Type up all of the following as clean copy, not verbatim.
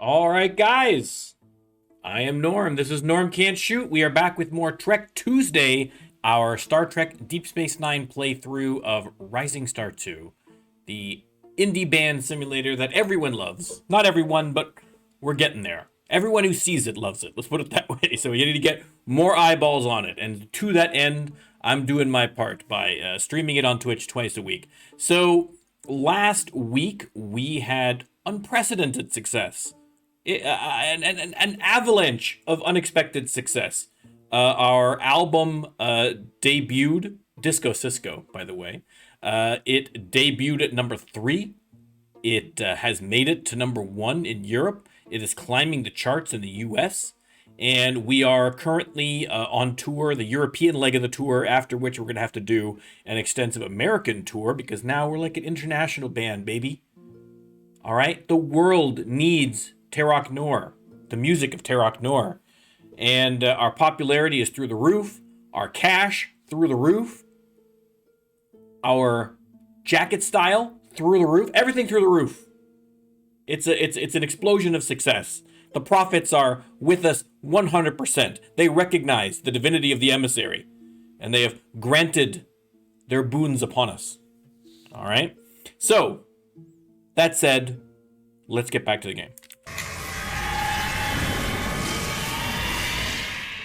All right, guys. I am Norm. This is Norm Can't Shoot. We are back with more Trek Tuesday, our Star Trek Deep Space Nine playthrough of Rising Star 2, the indie band simulator that everyone loves. Not everyone, but we're getting there. Everyone who sees it loves it. Let's put it that way. So you need to get more eyeballs on it. And to that end, I'm doing my part by streaming it on Twitch twice a week. So last week, we had unprecedented success. An avalanche of unexpected success. Our album debuted, Disco Cisco, by the way. It debuted at number 3. It has made it to number 1 in Europe. It is climbing the charts in the US. And we are currently on tour, the European leg of the tour, after which we're going to have to do an extensive American tour because now we're like an international band, baby. All right? The world needs Terok Nor, the music of Terok Nor. And our popularity is through the roof, our cash through the roof, our jacket style through the roof, everything through the roof. It's an explosion of success. The prophets are with us 100%. They recognize the divinity of the emissary, and they have granted their boons upon us. All right? So, that said, let's get back to the game.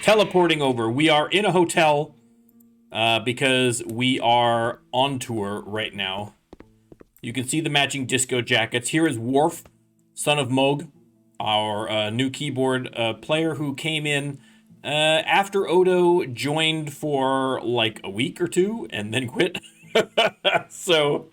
Teleporting over. We are in a hotel because we are on tour right now. You can see the matching disco jackets. Here is Worf, son of Moog, our new keyboard player who came in after Odo joined for like a week or two and then quit. So,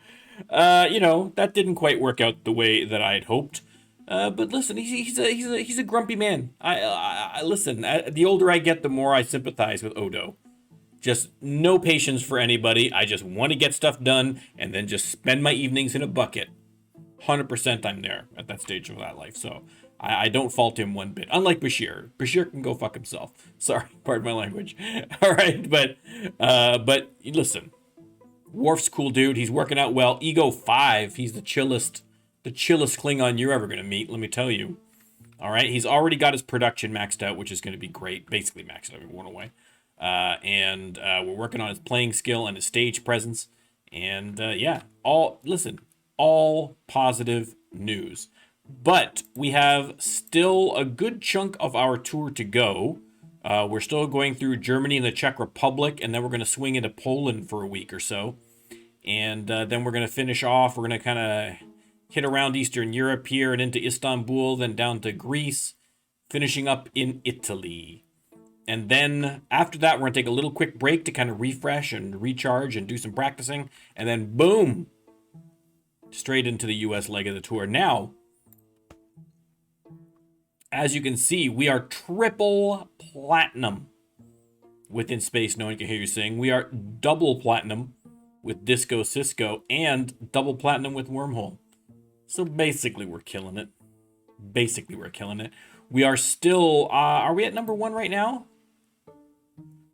that didn't quite work out the way that I had hoped. But listen, he's a grumpy man. I listen. The older I get, the more I sympathize with Odo. Just no patience for anybody. I just want to get stuff done and then just spend my evenings in a bucket. 100% I'm there at that stage of that life. So I don't fault him one bit. Unlike Bashir. Bashir can go fuck himself. Sorry, pardon my language. All right, but listen. Worf's cool dude. He's working out well. Ego 5. He's the chillest Klingon you're ever going to meet, let me tell you. All right, he's already got his production maxed out, which is going to be great. Basically maxed out, one away. And we're working on his playing skill and his stage presence. And all positive news. But we have still a good chunk of our tour to go. We're still going through Germany and the Czech Republic, and then we're going to swing into Poland for a week or so. And then we're going to finish off. We're going to kind of hit around Eastern Europe here and into Istanbul, then down to Greece, finishing up in Italy. And then after that, we're going to take a little quick break to kind of refresh and recharge and do some practicing. And then boom, straight into the US leg of the tour. Now, as you can see, we are triple platinum within Space. No one can hear you sing. We are double platinum with Disco Cisco and double platinum with Wormhole. So basically, we're killing it. We are still, are we at number 1 right now?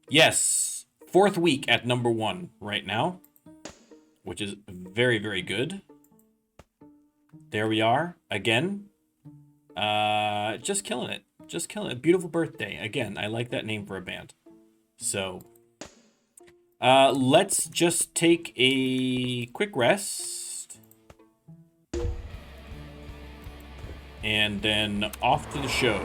Yes. 4th week at number 1 right now, which is very, very good. There we are again. Just killing it. Beautiful birthday. Again, I like that name for a band. So, let's just take a quick rest. And then off to the show.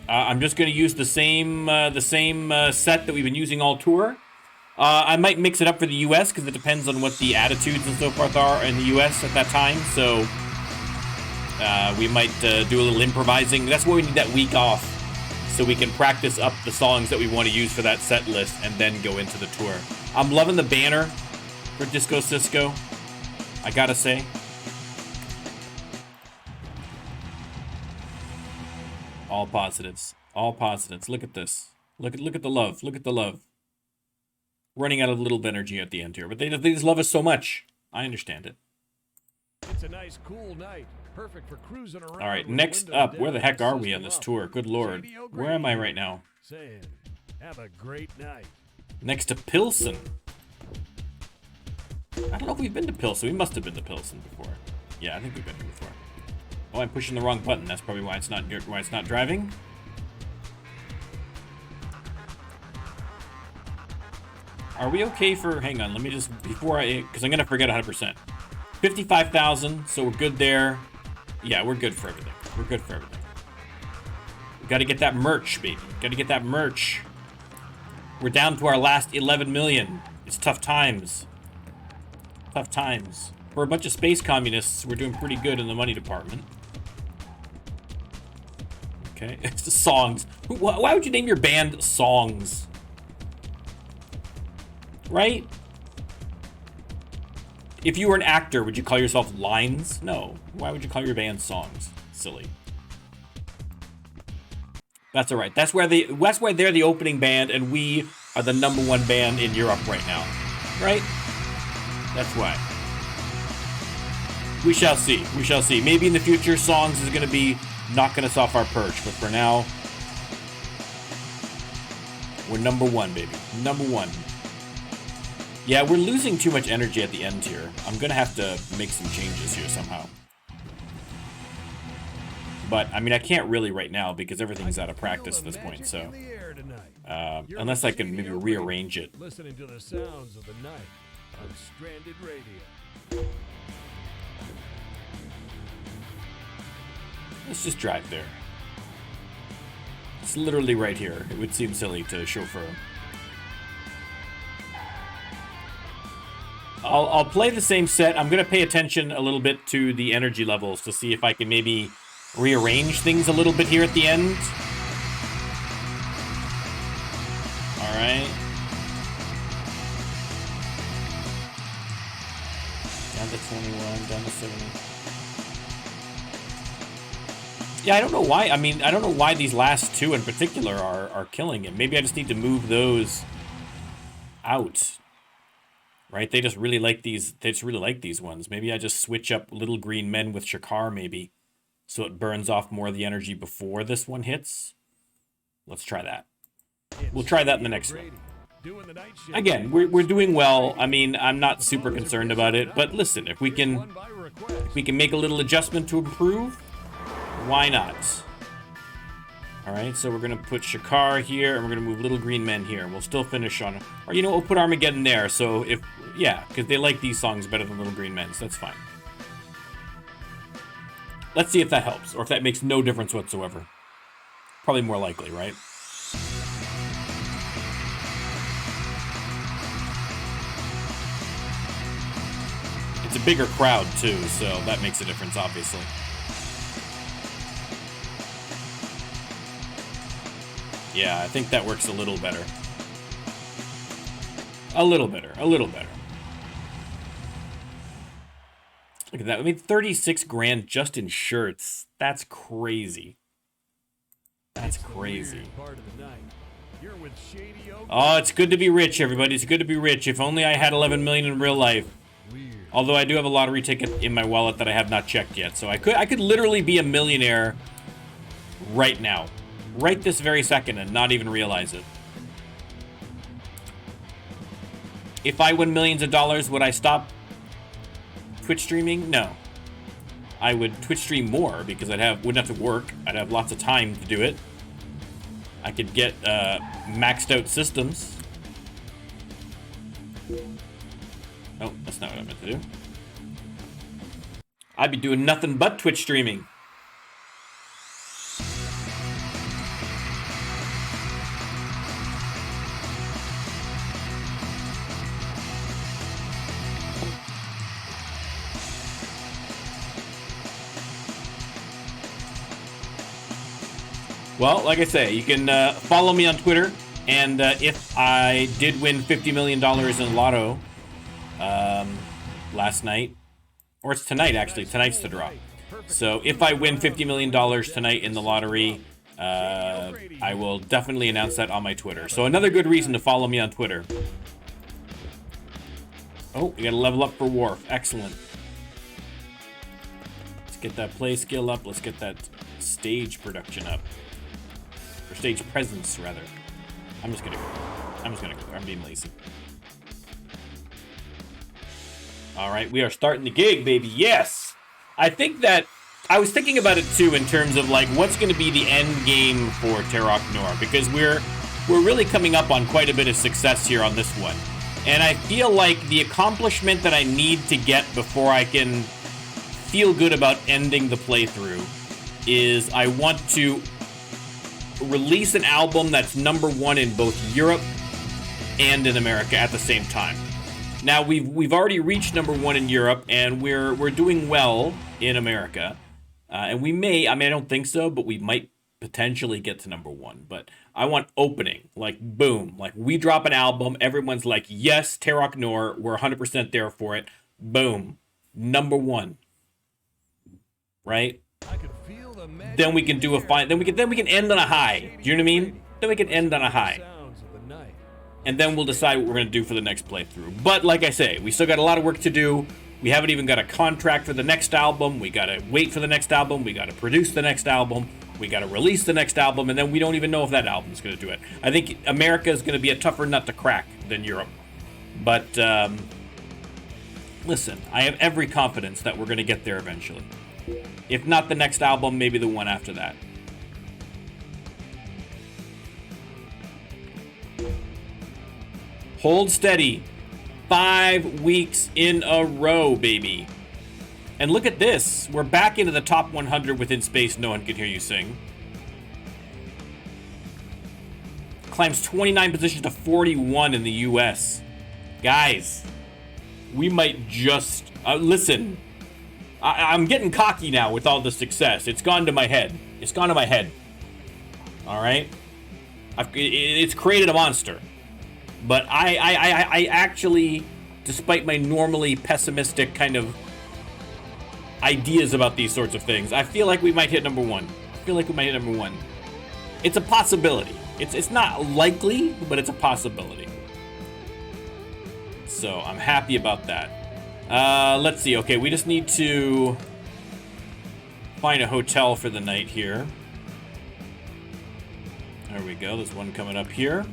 I'm just going to use the same set that we've been using all tour. I might mix it up for the US because it depends on what the attitudes and so forth are in the US at that time. So we might do a little improvising. That's why we need that week off, so we can practice up the songs that we want to use for that set list and then go into the tour. I'm loving the banner for Disco Cisco, I gotta say. All positives. Look at this. Look at the love. Running out of a little energy at the end here, but they just love us so much. I understand it. It's a nice, cool night. Perfect for cruising around. All right, next up, where the heck are we on this tour? Good lord. Where am I right now? Saying, have a great night. Next to Pilsen. I don't know if we've been to Pilsen. We must have been to Pilsen before. Yeah, I think we've been here before. Oh, I'm pushing the wrong button. That's probably why it's not driving. Are we okay for... Hang on, let me just... Before I... Because I'm going to forget 100%. 55,000, so we're good there. Yeah, we're good for everything. We're good for everything. We got to get that merch, baby. Got to get that merch. We're down to our last 11 million. It's tough times. Tough times. For a bunch of space communists, we're doing pretty good in the money department. Okay, it's the songs. Why would you name your band Songs? Right? If you were an actor, would you call yourself Lines? No. Why would you call your band Songs? Silly. That's all right. That's why they're the opening band and we are the #1 band in Europe right now. Right? That's why. We shall see. We shall see. Maybe in the future, Songs is going to be knocking us off our perch. But for now, we're #1, baby. #1. Yeah, we're losing too much energy at the end here. I'm going to have to make some changes here somehow. But, I mean, I can't really right now because everything's out of practice at this point, so... unless I can maybe rearrange it. Listening to the sounds of the night on Stranded Radio. Let's just drive there. It's literally right here. It would seem silly to chauffeur. I'll play the same set. I'm going to pay attention a little bit to the energy levels to see if I can maybe rearrange things a little bit here at the end. All right. Down to 21, down to 70. Yeah, I don't know why. I mean, I don't know why these last two in particular are killing him. Maybe I just need to move those out. Right? They just really like these. They just really like these ones. Maybe I just switch up Little Green Men with Shakar, maybe, so it burns off more of the energy before this one hits. Let's try that. We'll try that in the next one. Again, we're doing well. I mean, I'm not super concerned about it, but listen, if we can make a little adjustment to improve, why not? All right, so we're gonna put Shakar here, and we're gonna move Little Green Men here. We'll still finish on, or you know, we'll put Armageddon there. So if, yeah, because they like these songs better than Little Green Men, so that's fine. Let's see if that helps, or if that makes no difference whatsoever. Probably more likely, right? It's a bigger crowd too, so that makes a difference, obviously. Yeah, I think that works a little better. A little better. A little better. Look at that. I mean, 36 grand just in shirts. That's crazy. That's crazy. Oh, it's good to be rich, everybody. It's good to be rich. If only I had 11 million in real life. Although I do have a lottery ticket in my wallet that I have not checked yet. So I could literally be a millionaire right now. Right this very second and not even realize it. If I win millions of dollars, would I stop Twitch streaming? No. I would Twitch stream more because wouldn't have to work. I'd have lots of time to do it. I could get maxed out systems. Oh, that's not what I meant to do. I'd be doing nothing but Twitch streaming. Well, like I say, you can follow me on Twitter, and if I did win $50 million in Lotto last night, or it's tonight actually, tonight's the draw. So if I win $50 million tonight in the lottery, I will definitely announce that on my Twitter. So another good reason to follow me on Twitter. Oh, we gotta level up for Worf. Excellent. Let's get that play skill up. Let's get that stage production up. Or stage presence, rather. I'm just gonna go there. I'm being lazy. All right, we are starting the gig, baby. Yes! I think that I was thinking about it too in terms of like what's going to be the end game for Terok Nor, because we're really coming up on quite a bit of success here on this one. And I feel like the accomplishment that I need to get before I can feel good about ending the playthrough is I want to release an album that's #1 in both Europe and in America at the same time. Now we've already reached #1 in Europe, and we're doing well in America, and we may, I mean, I don't think so, but we might potentially get to #1. But I want opening, like boom, like we drop an album, everyone's like, yes, Terok Nor, we're 100% there for it. Boom, #1, right? I can feel the Then we can do a fine. Then we can end on a high. Do you know what I mean? Then we can end on a high. sounds of the night. And then we'll decide what we're going to do for the next playthrough. But like I say, we still got a lot of work to do. We haven't even got a contract for the next album. We got to wait for the next album. We got to produce the next album. We got to release the next album. And then we don't even know if that album's going to do it. I think America is going to be a tougher nut to crack than Europe. But listen, I have every confidence that we're going to get there eventually. If not the next album, maybe the one after that. Hold steady. 5 weeks in a row, baby. And look at this. We're back into the top 100 within space. No one can hear you sing. Climbs 29 positions to 41 in the US. Guys, we might just... listen, I'm getting cocky now with all the success. It's gone to my head. It's gone to my head. All right? It's created a monster. But I actually, despite my normally pessimistic kind of ideas about these sorts of things, I feel like we might hit #1. I feel like we might hit #1. It's a possibility. It's not likely, but it's a possibility. So I'm happy about that. Let's see. Okay, we just need to find a hotel for the night here. There we go. There's one coming up here.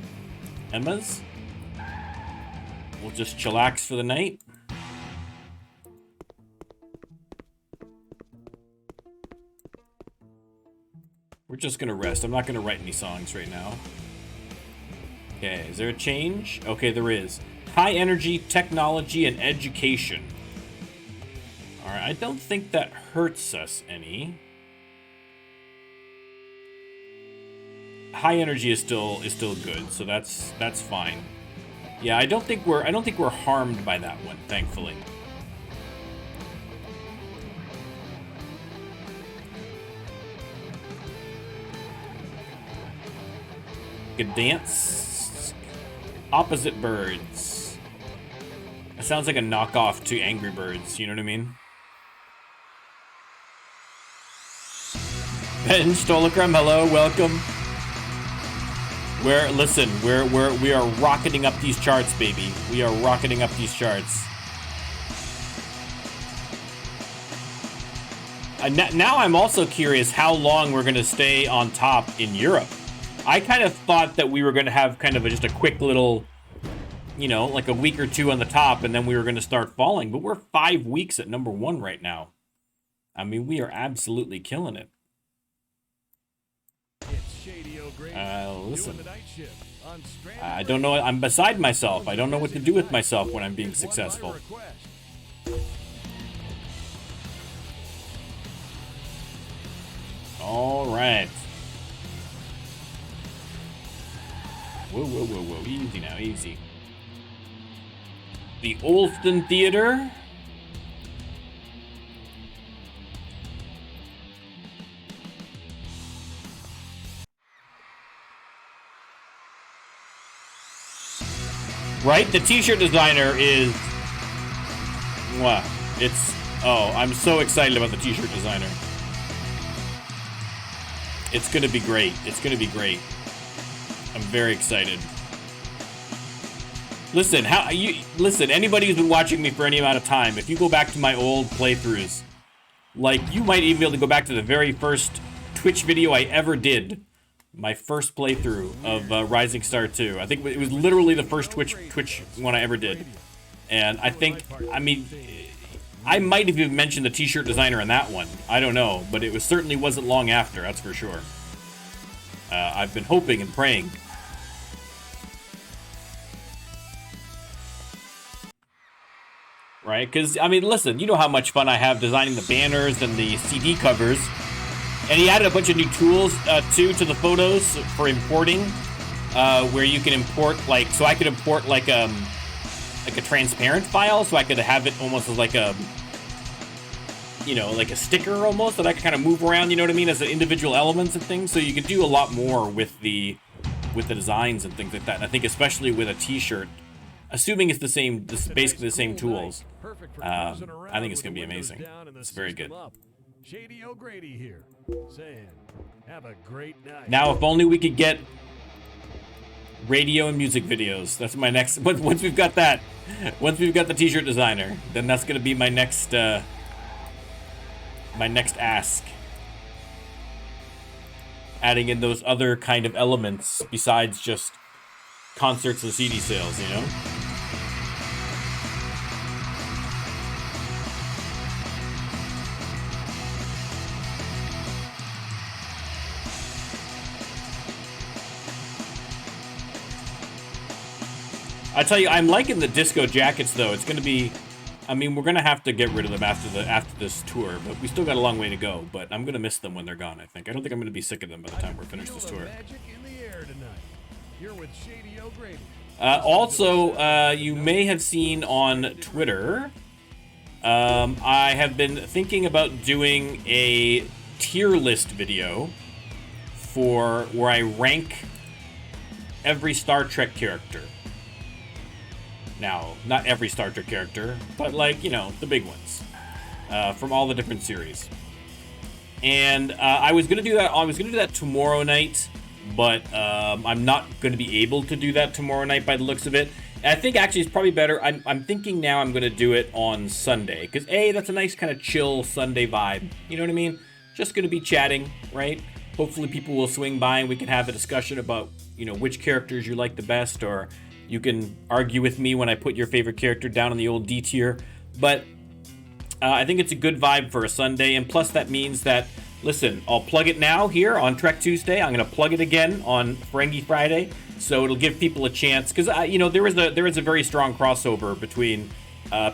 Emma's. We'll just chillax for the night. We're just gonna rest. I'm not gonna write any songs right now. Okay, is there a change? Okay, there is. High energy, technology, and education. Alright, I don't think that hurts us any. High energy is still good, so that's fine. Yeah, I don't think we're harmed by that one, thankfully. Good dance. Opposite birds. It sounds like a knockoff to Angry Birds, you know what I mean? Ben Stolicrum, hello, welcome. We are rocketing up these charts, baby. We are rocketing up these charts. Now I'm also curious how long we're going to stay on top in Europe. I kind of thought that we were going to have kind of just a quick little, you know, like a week or two on the top, and then we were going to start falling. But we're 5 weeks at #1 right now. I mean, we are absolutely killing it. Listen. I don't know. I'm beside myself. I don't know what to do with myself when I'm being successful. All right. Whoa, whoa, whoa, whoa. Easy now, easy. The Olston Theater. Right? The t-shirt designer is... Wow. It's... Oh, I'm so excited about the t-shirt designer. It's gonna be great. It's gonna be great. I'm very excited. Listen, anybody who's been watching me for any amount of time, if you go back to my old playthroughs, like, you might even be able to go back to the very first Twitch video I ever did. My first playthrough of Rising Star 2. I think it was literally the first Twitch one I ever did. And I think, I mean, I might have even mentioned the t-shirt designer in that one. I don't know, but it was certainly wasn't long after, that's for sure. I've been hoping and praying. Right? Because, I mean, listen, you know how much fun I have designing the banners and the CD covers. And he added a bunch of new tools, too, to the photos for importing, where you can import, like, so I could import, like a transparent file, so I could have it almost as like a, you know, like a sticker almost, that I could kind of move around, you know what I mean, as individual elements and things. So you can do a lot more with the designs and things like that. And I think especially with a t-shirt, assuming it's the same, basically the same tools, I think it's going to be amazing. It's very good. Shady O'Grady here, saying, have a great night. Now, if only we could get radio and music videos. That's my next. Once we've got that, once we've got the t-shirt designer, then that's going to be my next ask. Adding in those other kind of elements besides just concerts and CD sales, you know? I tell you, I'm liking the disco jackets, though. It's going to be, I mean, we're going to have to get rid of them after this tour, but we still got a long way to go. But I'm going to miss them when they're gone, I think. I don't think I'm going to be sick of them by the time we're finished this tour. Also, you may have seen on Twitter, I have been thinking about doing a tier list video for where I rank every Star Trek character. Now, not every Star Trek character, but like, you know, the big ones from all the different series. And I was gonna do that. I was gonna do that tomorrow night, but I'm not gonna be able to do that tomorrow night by the looks of it. And I think actually it's probably better. I'm thinking now I'm gonna do it on Sunday because that's a nice kind of chill Sunday vibe. You know what I mean? Just gonna be chatting, right? Hopefully people will swing by and we can have a discussion about, you know, which characters you like the best, or you can argue with me when I put your favorite character down on the old D tier. But I think it's a good vibe for a Sunday. And plus that means that, listen, I'll plug it now here on Trek Tuesday. I'm going to plug it again on Ferengi Friday. So it'll give people a chance. Because, you know, there is a very strong crossover between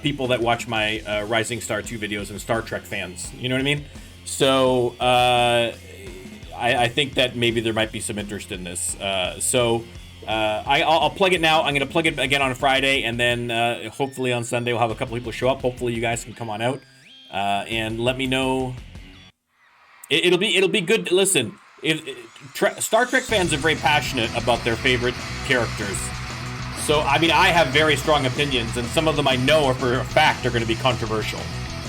people that watch my Rising Star 2 videos and Star Trek fans. You know what I mean? So I think that maybe there might be some interest in this. I'll plug it now. I'm going to plug it again on Friday, and then hopefully on Sunday we'll have a couple people show up. Hopefully you guys can come on out and let me know. It'll be good. Listen, Star Trek fans are very passionate about their favorite characters. So, I mean, I have very strong opinions, and some of them I know are for a fact are going to be controversial.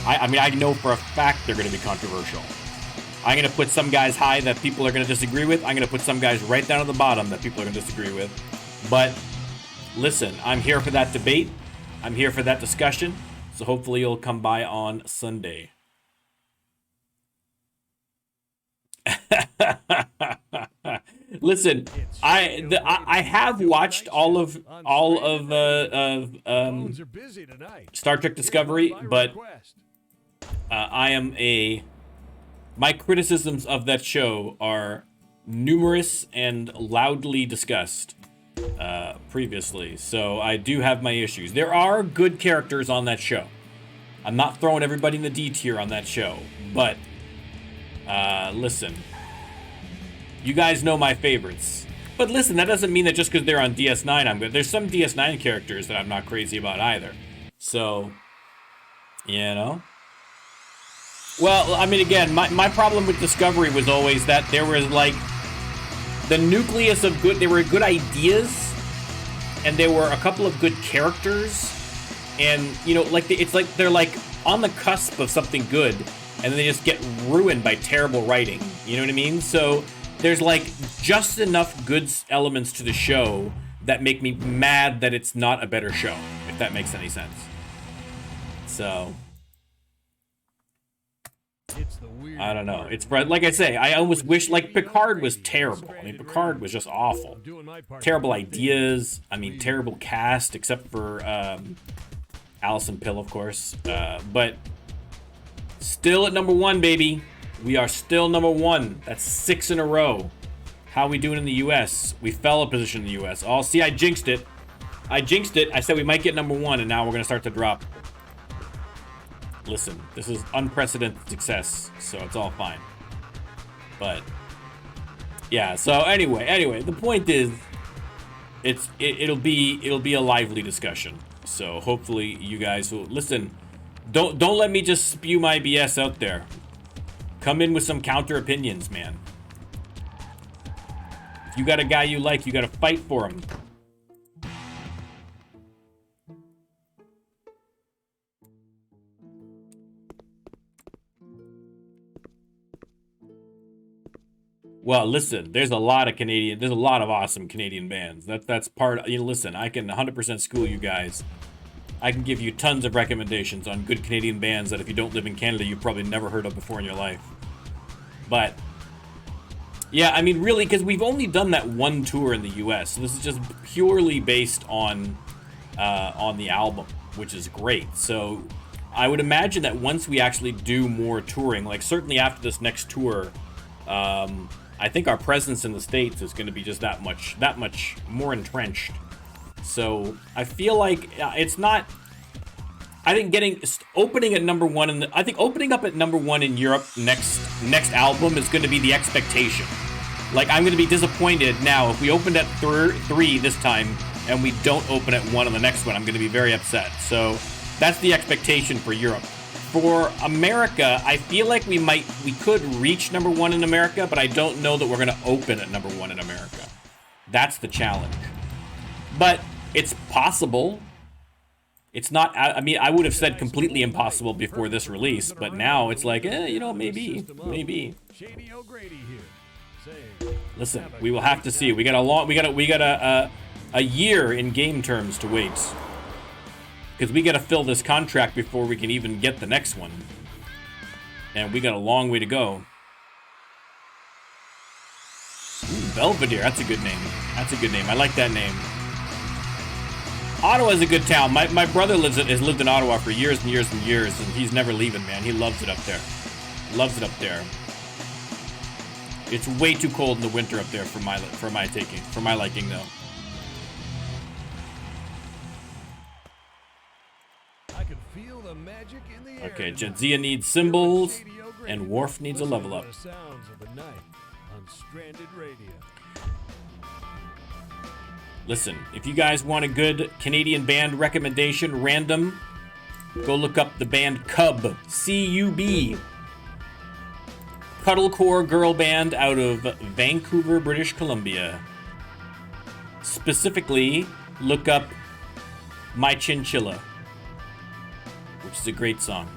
I mean, I know for a fact they're going to be controversial. I'm going to put some guys high that people are going to disagree with. I'm going to put some guys right down at the bottom that people are going to disagree with. But listen, I'm here for that debate. I'm here for that discussion. So hopefully you'll come by on Sunday. Listen, I have watched all of Star Trek Discovery, but my criticisms of that show are numerous and loudly discussed previously, so I do have my issues. There are good characters on that show. I'm not throwing everybody in the D tier on that show, but listen, you guys know my favorites. But listen, that doesn't mean that just because they're on DS9 I'm good. There's some DS9 characters that I'm not crazy about either. So, you know. Well, I mean, again, my problem with Discovery was always that there was, like, the nucleus of good, there were good ideas, and there were a couple of good characters, and, you know, like, it's like they're, like, on the cusp of something good, and then they just get ruined by terrible writing, you know what I mean? So, there's, like, just enough good elements to the show that make me mad that it's not a better show, if that makes any sense. So... I don't know. It's like I say, I almost wish, like, Picard was terrible. I mean, Picard was just awful. Terrible ideas. I mean, terrible cast, except for Allison Pill, of course. But still at number 1, baby. We are still number 1. That's 6 in a row. How we doing in the U.S.? We fell a position in the U.S. Oh, see, I jinxed it. I said we might get number 1, and now we're going to start to drop. Listen, this is unprecedented success, so it's all fine. But yeah, so anyway, the point is, it'll be a lively discussion. So hopefully you guys will listen. Don't let me just spew my BS out there. Come in with some counter opinions, man. If you got a guy you like, you got to fight for him. Well, listen, there's a lot of awesome Canadian bands. That's part, listen, I can 100% school you guys. I can give you tons of recommendations on good Canadian bands that if you don't live in Canada, you've probably never heard of before in your life. But yeah, I mean, really, because we've only done that one tour in the US, so this is just purely based on the album, which is great. So I would imagine that once we actually do more touring, like certainly after this next tour, I think our presence in the States is going to be just that much more entrenched. So I feel like it's not. I think opening at number 1 I think opening up at number 1 in Europe next album is going to be the expectation. Like, I'm going to be disappointed now if we opened at 3 this time and we don't open at 1 on the next one. I'm going to be very upset. So that's the expectation for Europe. For America, I feel like we could reach number 1 in America, but I don't know that we're going to open at number 1 in America. That's the challenge. But it's possible. It's not, I mean, I would have said completely impossible before this release, but now it's like, maybe. Listen, we will have to see. We got a year in game terms to wait. Because we got to fill this contract before we can even get the next one. And we got a long way to go. Ooh, Belvedere, that's a good name. I like that name. Ottawa's a good town. My brother has lived in Ottawa for years and years and years, and he's never leaving, man. He loves it up there. It's way too cold in the winter up there for my liking, though. Okay, Jadzia needs symbols, and Worf needs a level up. Listen, if you guys want a good Canadian band recommendation, random, go look up the band Cub, C-U-B. Cuddlecore girl band out of Vancouver, British Columbia. Specifically, look up My Chinchilla, which is a great song.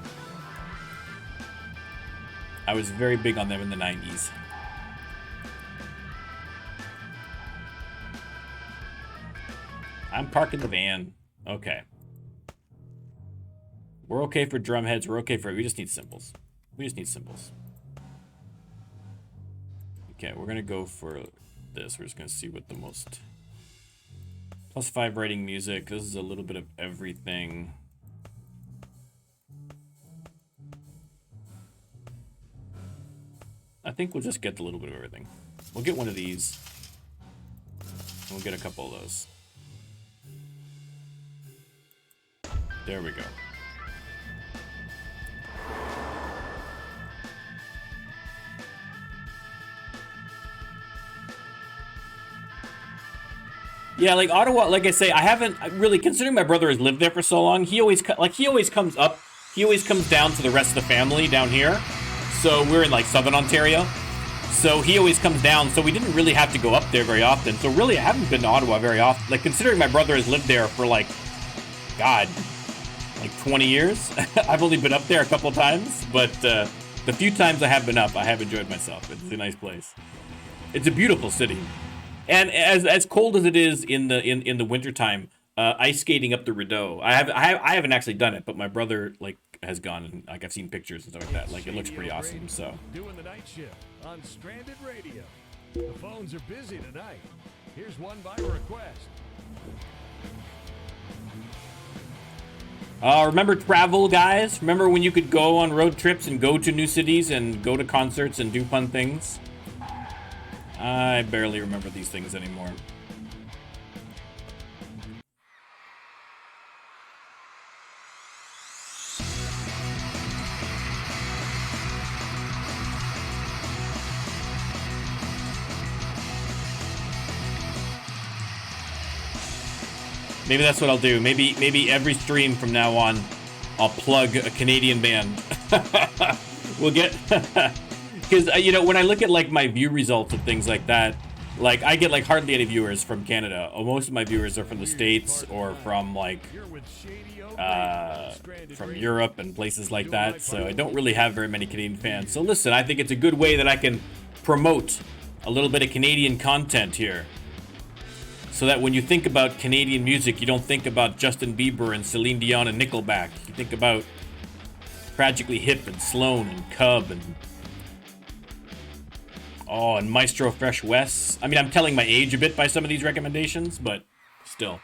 I was very big on them in the 90s. I'm parking the van. Okay. We're okay for drum heads. We're okay for... We just need cymbals. Okay, we're going to go for this. We're just going to see what the most... +5 writing music. This is a little bit of everything. I think we'll just get a little bit of everything. We'll get one of these. And we'll get a couple of those. There we go. Yeah, like Ottawa, like I say, I haven't really, considering my brother has lived there for so long, he always comes down to the rest of the family down here. So we're in like Southern Ontario. So he always comes down, so we didn't really have to go up there very often. So really, I haven't been to Ottawa very often. Like, considering my brother has lived there for like 20 years. I've only been up there a couple times, but the few times I have been up, I have enjoyed myself. It's a nice place. It's a beautiful city. And as cold as it is in the wintertime, ice skating up the Rideau. I haven't actually done it, but my brother has gone, and I've seen pictures and stuff like that. Like, it looks pretty awesome. So doing the night shift on Stranded Radio. The phones are busy tonight. Here's one by request. Remember travel, guys? Remember when you could go on road trips and go to new cities and go to concerts and do fun things? I barely remember these things anymore. Maybe that's what I'll do. Maybe every stream from now on, I'll plug a Canadian band. We'll get, because you know, when I look at like my view results of things like that, like I get like hardly any viewers from Canada. Most of my viewers are from the States or from like from Europe and places like that. So I don't really have very many Canadian fans. So listen, I think it's a good way that I can promote a little bit of Canadian content here. So that when you think about Canadian music, you don't think about Justin Bieber and Celine Dion and Nickelback. You think about Tragically Hip and Sloan and Cub and and Maestro Fresh Wes. I mean, I'm telling my age a bit by some of these recommendations, but still.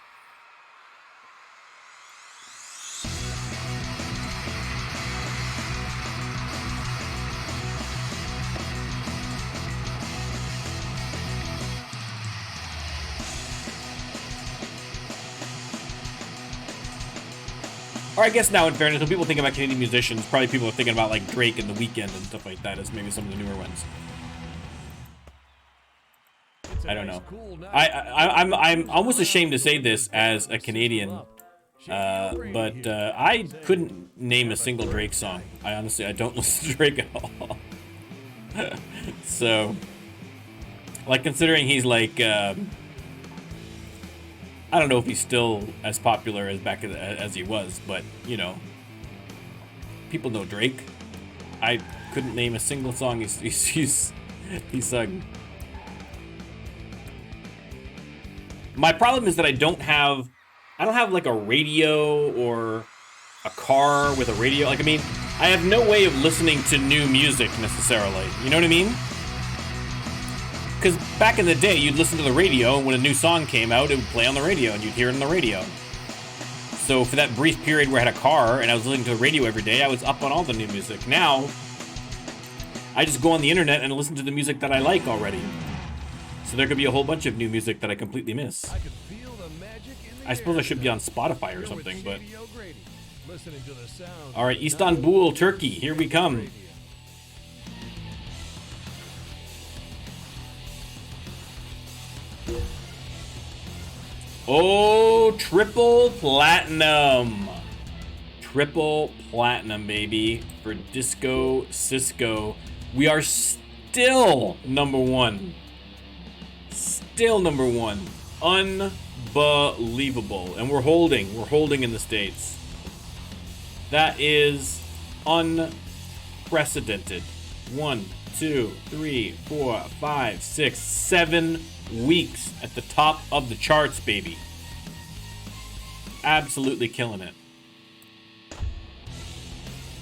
Or I guess now, in fairness, when people think about Canadian musicians, probably people are thinking about like Drake and The Weeknd and stuff like that as maybe some of the newer ones. I don't know. I'm almost ashamed to say this as a Canadian, but I couldn't name a single Drake song. I don't listen to Drake at all. So, like, considering he's like, I don't know if he's still as popular as back as he was, but you know, people know Drake. I couldn't name a single song he's sung. My problem is that I don't have like a radio or a car with a radio. Like, I mean, I have no way of listening to new music necessarily. You know what I mean? Because back in the day, you'd listen to the radio, and when a new song came out, it would play on the radio, and you'd hear it on the radio. So for that brief period where I had a car, and I was listening to the radio every day, I was up on all the new music. Now, I just go on the internet and listen to the music that I like already. So there could be a whole bunch of new music that I completely miss. I suppose I should be on Spotify or something, but... Alright, Istanbul, Turkey, here we come. Oh, triple platinum. Triple platinum, baby, for Disco Cisco. We are still number one. Still number one. Unbelievable. And we're holding in the States. That is unprecedented. 1, 2, 3, 4, 5, 6, 7 weeks at the top of the charts, baby. Absolutely killing it.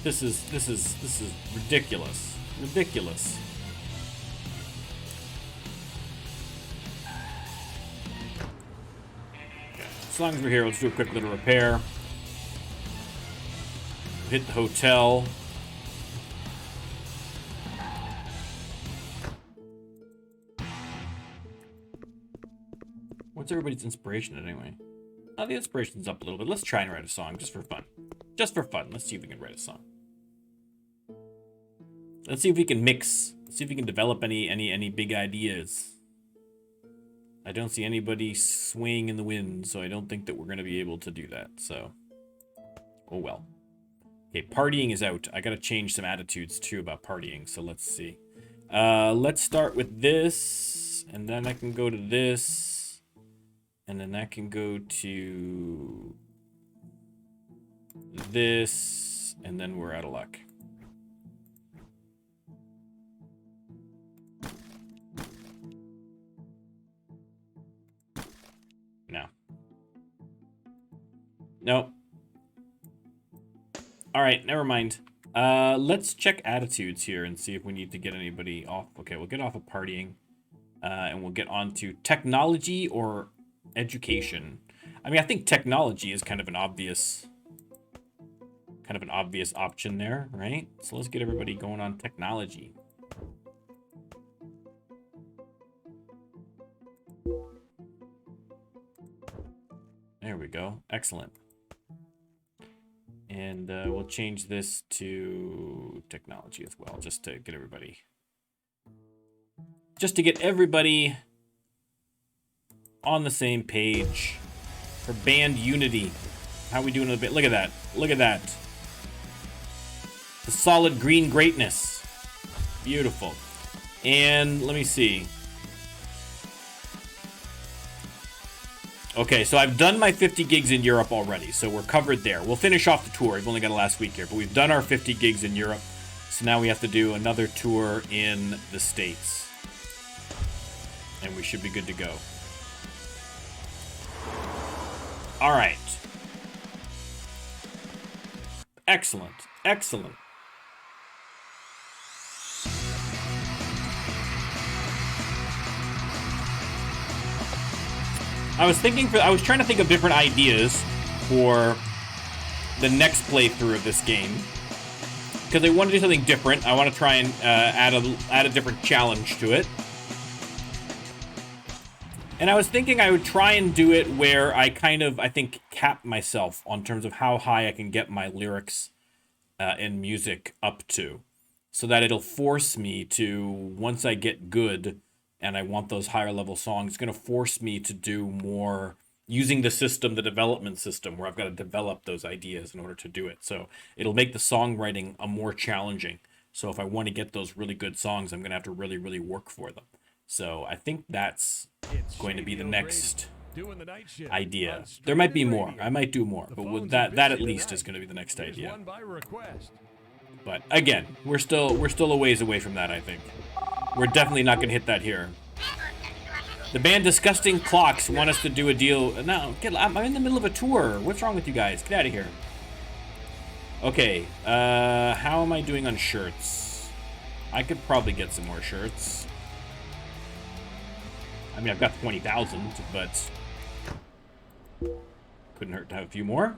This is ridiculous. Ridiculous. As long as we're here, let's do a quick little repair. Hit the hotel. What's everybody's inspiration anyway? Oh, the inspiration's up a little bit. Let's try and write a song just for fun. Just for fun. Let's see if we can write a song. Let's see if we can mix. Let's see if we can develop any big ideas. I don't see anybody swaying in the wind, so I don't think that we're going to be able to do that. So, oh well. Okay, partying is out. I got to change some attitudes too about partying. So let's see. Let's start with this, and then I can go to this, and then that can go to this, and then we're out of luck. No. All right, never mind. Let's check attitudes here and see if we need to get anybody off. Okay, we'll get off of partying, and we'll get on to technology or education. I mean, I think technology is kind of an obvious kind of an obvious option there, right? So let's get everybody going on technology. There we go. Excellent. And we'll change this to technology as well, just to get everybody... Just to get everybody on the same page for band unity. How we doing a bit? Look at that. Look at that. The solid green greatness. Beautiful. And let me see. Okay, so I've done my 50 gigs in Europe already, so we're covered there. We'll finish off the tour. We've only got a last week here, but we've done our 50 gigs in Europe. So now we have to do another tour in the States. And we should be good to go. All right. Excellent. Excellent. I was trying to think of different ideas for the next playthrough of this game, because I want to do something different. I want to try and add a different challenge to it. And I was thinking I would try and do it where I kind of, I think, cap myself on terms of how high I can get my lyrics and music up to, so that it'll force me to, once I get good and I want those higher level songs, it's going to force me to do more using the system, the development system, where I've got to develop those ideas in order to do it. So it'll make the songwriting a more challenging. So if I want to get those really good songs, I'm going to have to really, really work for them. So I think that's going to be the next idea. There might be more. I might do more, but with that at least is going to be the next idea. But again, we're still a ways away from that, I think. We're definitely not going to hit that here. The band Disgusting Clocks want us to do a deal. No, I'm in the middle of a tour. What's wrong with you guys? Get out of here. Okay, how am I doing on shirts? I could probably get some more shirts. I mean, I've got 20,000, but couldn't hurt to have a few more.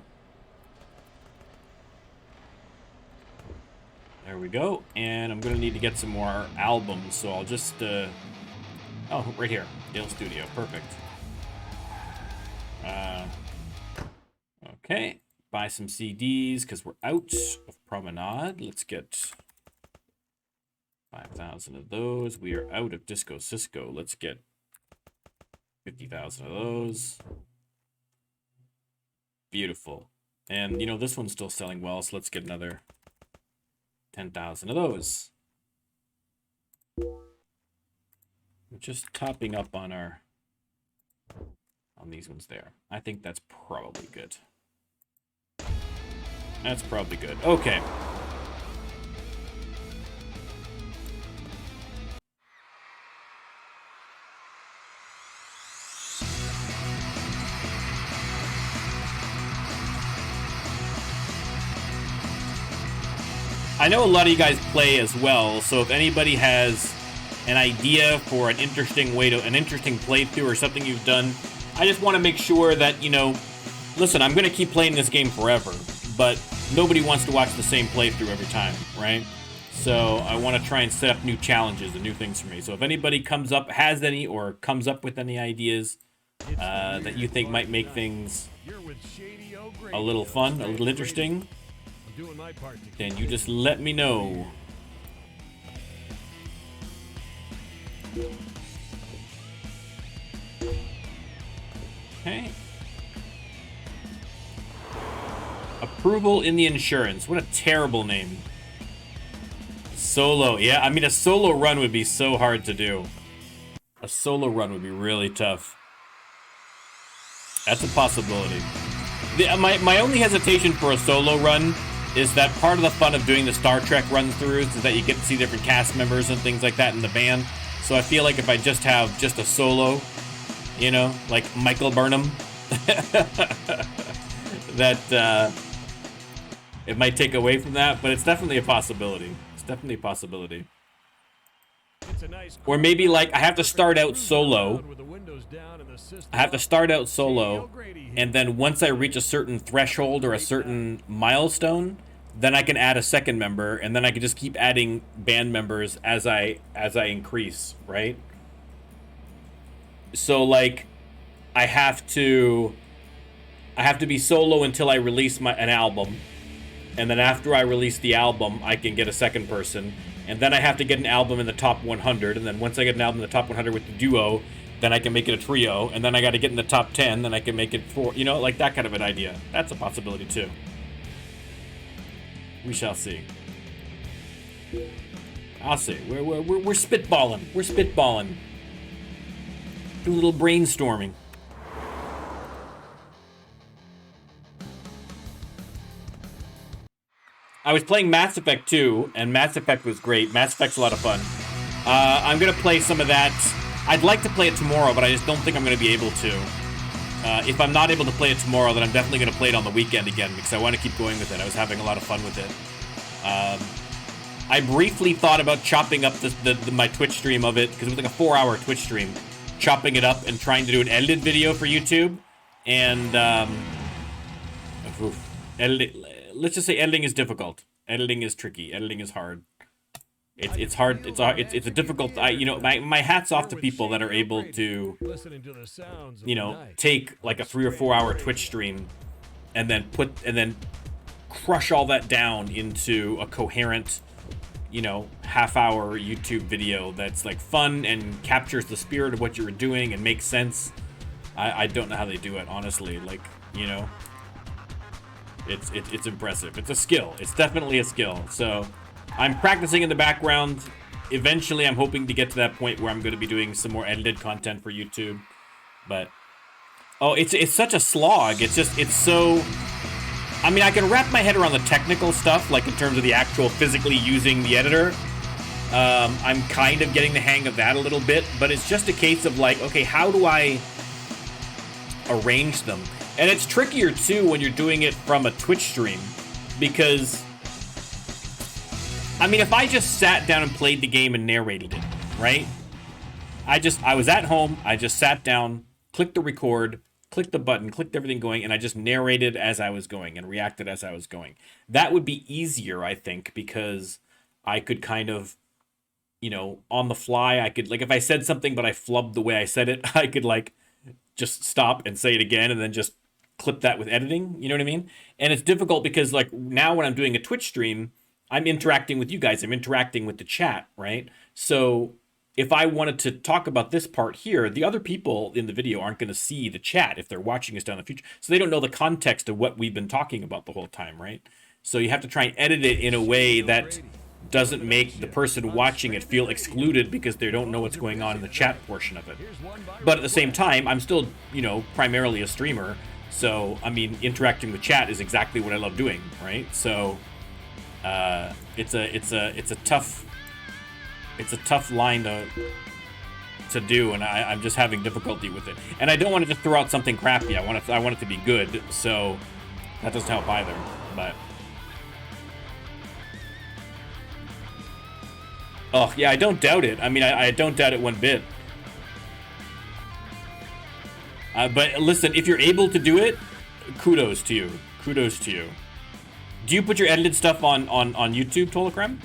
There we go. And I'm going to need to get some more albums, so I'll just... Oh, right here. Dale Studio. Perfect. Okay. Buy some CDs, because we're out of Promenade. Let's get 5,000 of those. We are out of Disco Cisco. Let's get 50,000 of those. Beautiful. And, you know, this one's still selling well, so let's get another 10,000 of those. We're just topping up on these ones there. I think that's probably good. That's probably good. Okay. I know a lot of you guys play as well, so if anybody has an idea for an interesting playthrough or something you've done, I just want to make sure that, you know, listen, I'm going to keep playing this game forever, but nobody wants to watch the same playthrough every time, right? So I want to try and set up new challenges and new things for me. So if anybody comes up with any ideas that you think might make things a little fun, a little interesting, then you just let me know. Okay. Approval in the insurance. What a terrible name. Solo. Yeah, I mean, a solo run would be so hard to do. A solo run would be really tough. That's a possibility. My only hesitation for a solo run is that part of the fun of doing the Star Trek run-throughs is that you get to see different cast members and things like that in the band. So I feel like if I just have just a solo, you know, like Michael Burnham, that it might take away from that, but it's definitely a possibility. It's definitely a possibility. Or maybe like I have to start out solo. And then once I reach a certain threshold or a certain milestone, then I can add a second member, and then I can just keep adding band members as I increase, right? So like I have to be solo until I release an album, and then after I release the album, I can get a second person, and then I have to get an album in the top 100, and then once I get an album in the top 100 with the duo, then I can make it a trio, and then I got to get in the top 10, then I can make it 4, you know, like that kind of an idea. That's a possibility too. We shall see. I'll see. We're spitballing. We're spitballing. Do a little brainstorming. I was playing Mass Effect 2, and Mass Effect was great. Mass Effect's a lot of fun. I'm gonna play some of that. I'd like to play it tomorrow, but I just don't think I'm gonna be able to. If I'm not able to play it tomorrow, then I'm definitely gonna play it on the weekend again, because I want to keep going with it. I was having a lot of fun with it. I briefly thought about chopping up my Twitch stream of it, because it was like a 4-hour Twitch stream, chopping it up and trying to do an edited video for YouTube, and let's just say editing is difficult. Editing is tricky. Editing is hard. It's hard. It's a difficult. My hat's off to people that are able to, take like a 3 or 4 hour Twitch stream, and then crush all that down into a coherent, half-hour YouTube video that's like fun and captures the spirit of what you were doing and makes sense. I don't know how they do it, honestly. Like, it's impressive. It's a skill. It's definitely a skill. So I'm practicing in the background. Eventually, I'm hoping to get to that point where I'm going to be doing some more edited content for YouTube. But it's such a slog. It's so. I mean, I can wrap my head around the technical stuff, like in terms of the actual physically using the editor. I'm kind of getting the hang of that a little bit, but it's just a case of like, okay, how do I arrange them? And it's trickier too when you're doing it from a Twitch stream, because I mean, if I just sat down and played the game and narrated it, right? I was at home, I just sat down, clicked the record, clicked the button, clicked everything going, and I just narrated as I was going and reacted as I was going. That would be easier, I think, because I could kind of, on the fly, I could, like, if I said something but I flubbed the way I said it, I could, like, just stop and say it again and then just clip that with editing, you know what I mean? And it's difficult because, like, now when I'm doing a Twitch stream, I'm interacting with you guys, I'm interacting with the chat, right? So if I wanted to talk about this part here, the other people in the video aren't going to see the chat if they're watching us down the future. So they don't know the context of what we've been talking about the whole time, right? So you have to try and edit it in a way that doesn't make the person watching it feel excluded because they don't know what's going on in the chat portion of it. But at the same time, I'm still, primarily a streamer. So, I mean, interacting with chat is exactly what I love doing, right? So it's a tough line to do, and I'm just having difficulty with it. And I don't want to just throw out something crappy. I want it to be good. So that doesn't help either. But oh yeah, I don't doubt it. I mean, I don't doubt it one bit. But listen, if you're able to do it, kudos to you. Kudos to you. Do you put your edited stuff on YouTube, Tolakrem?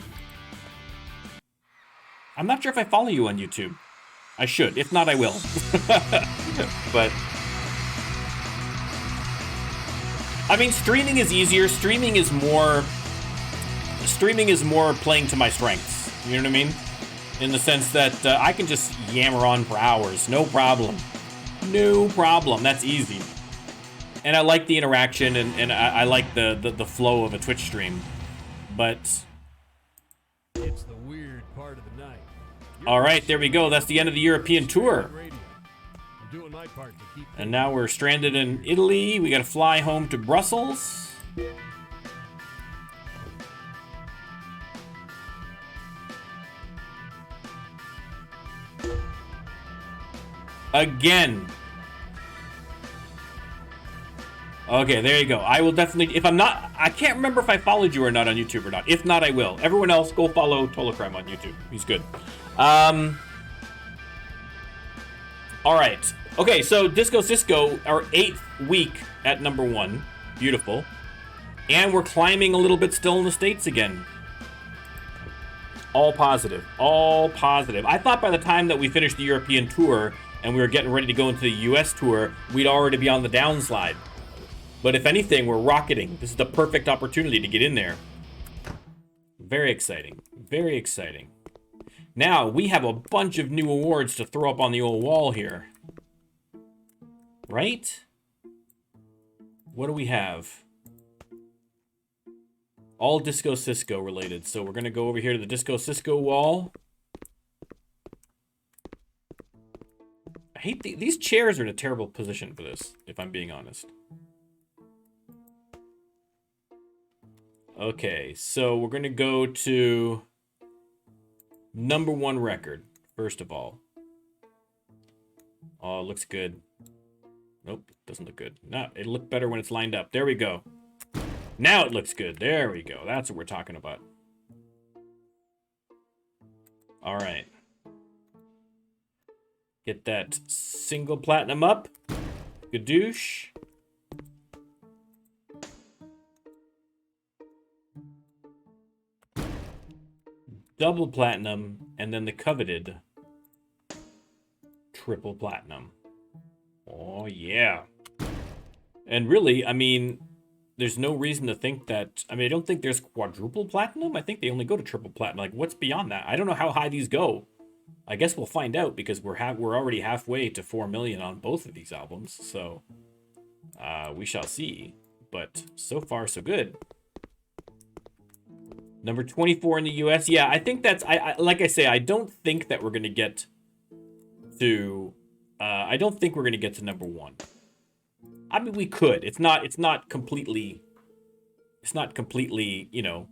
I'm not sure if I follow you on YouTube. I should. If not, I will. But I mean, streaming is easier. Streaming is more playing to my strengths. You know what I mean? In the sense that I can just yammer on for hours. No problem. No problem. That's easy. And I like the interaction, and I like the flow of a Twitch stream. But it's the weird part of the night. All right, there we go. That's the end of the European tour. And now we're stranded in Italy. We got to fly home to Brussels. Again. Okay, there you go. I will definitely, if I'm not, I can't remember if I followed you or not on YouTube or not. If not, I will. Everyone else, go follow Tolakrem on YouTube. He's good. All right. Okay, so Disco Cisco, our 8th week at #1. Beautiful. And we're climbing a little bit still in the States again. All positive. All positive. I thought by the time that we finished the European tour and we were getting ready to go into the US tour, we'd already be on the downslide. But if anything, we're rocketing. This is the perfect opportunity to get in there. Very exciting. Very exciting. Now, we have a bunch of new awards to throw up on the old wall here. Right? What do we have? All Disco Cisco related. So we're going to go over here to the Disco Cisco wall. I hate these chairs are in a terrible position for this, if I'm being honest. Okay, so we're going to go to #1 record, first of all. Oh, it looks good. Nope, doesn't look good. No, it looked better when it's lined up. There we go. Now it looks good. There we go. That's what we're talking about. All right. Get that single platinum up. Gadoosh. Double platinum, and then the coveted triple platinum. Oh, yeah. And really, I mean, there's no reason to think that... I mean, I don't think there's quadruple platinum. I think they only go to triple platinum. Like, what's beyond that? I don't know how high these go. I guess we'll find out because we're already halfway to 4 million on both of these albums. So, we shall see. But so far, so good. Number 24 in the US. Yeah, I think that's... like I say, I don't think that we're going to get to... I don't think we're going to get to #1. I mean, we could. It's not completely, you know,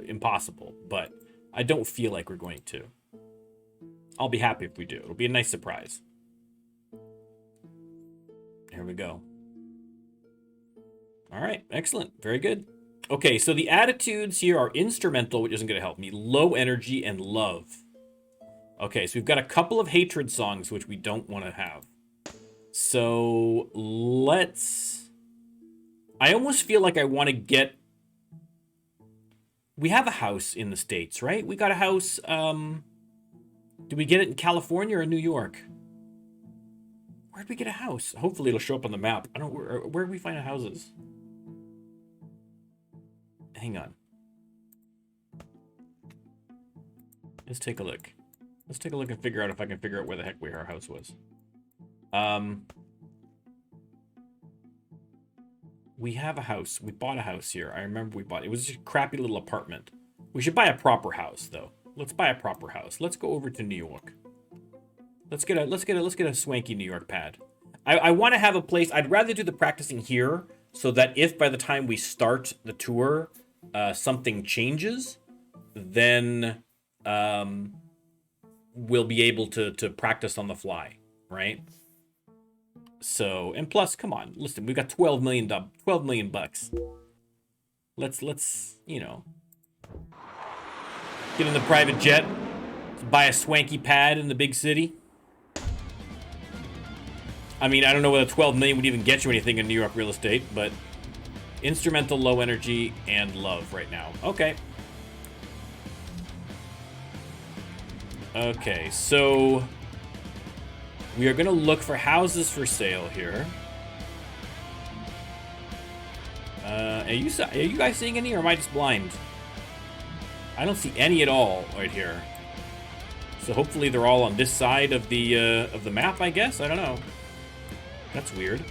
impossible. But I don't feel like we're going to. I'll be happy if we do. It'll be a nice surprise. Here we go. All right, excellent. Very good. Okay, so the attitudes here are instrumental, which isn't going to help me. Low energy and love. Okay, so we've got a couple of hatred songs, which we don't want to have. So let's... I almost feel like I want to get... We have a house in the States, right? We got a house... Did we get it in California or New York? Where'd we get a house? Hopefully it'll show up on the map. I don't... Where do we find our houses? Hang on. Let's take a look. Let's take a look and figure out if I can figure out where the heck our house was. We have a house. We bought a house here. I remember we bought it. It was just a crappy little apartment. We should buy a proper house, though. Let's buy a proper house. Let's go over to New York. Let's get a swanky New York pad. I want to have a place. I'd rather do the practicing here so that if by the time we start the tour, something changes, then we'll be able to practice on the fly, right? So, and plus, come on, listen, we've got 12 million bucks. Let's, you know, get in the private jet, buy a swanky pad in the big city. I mean, I don't know whether 12 million would even get you anything in New York real estate, but instrumental, low energy, and love right now. Okay. Okay, so we are going to look for houses for sale here. Are you guys seeing any, or am I just blind? I don't see any at all right here. So hopefully they're all on this side of the map, I guess. I don't know. That's weird.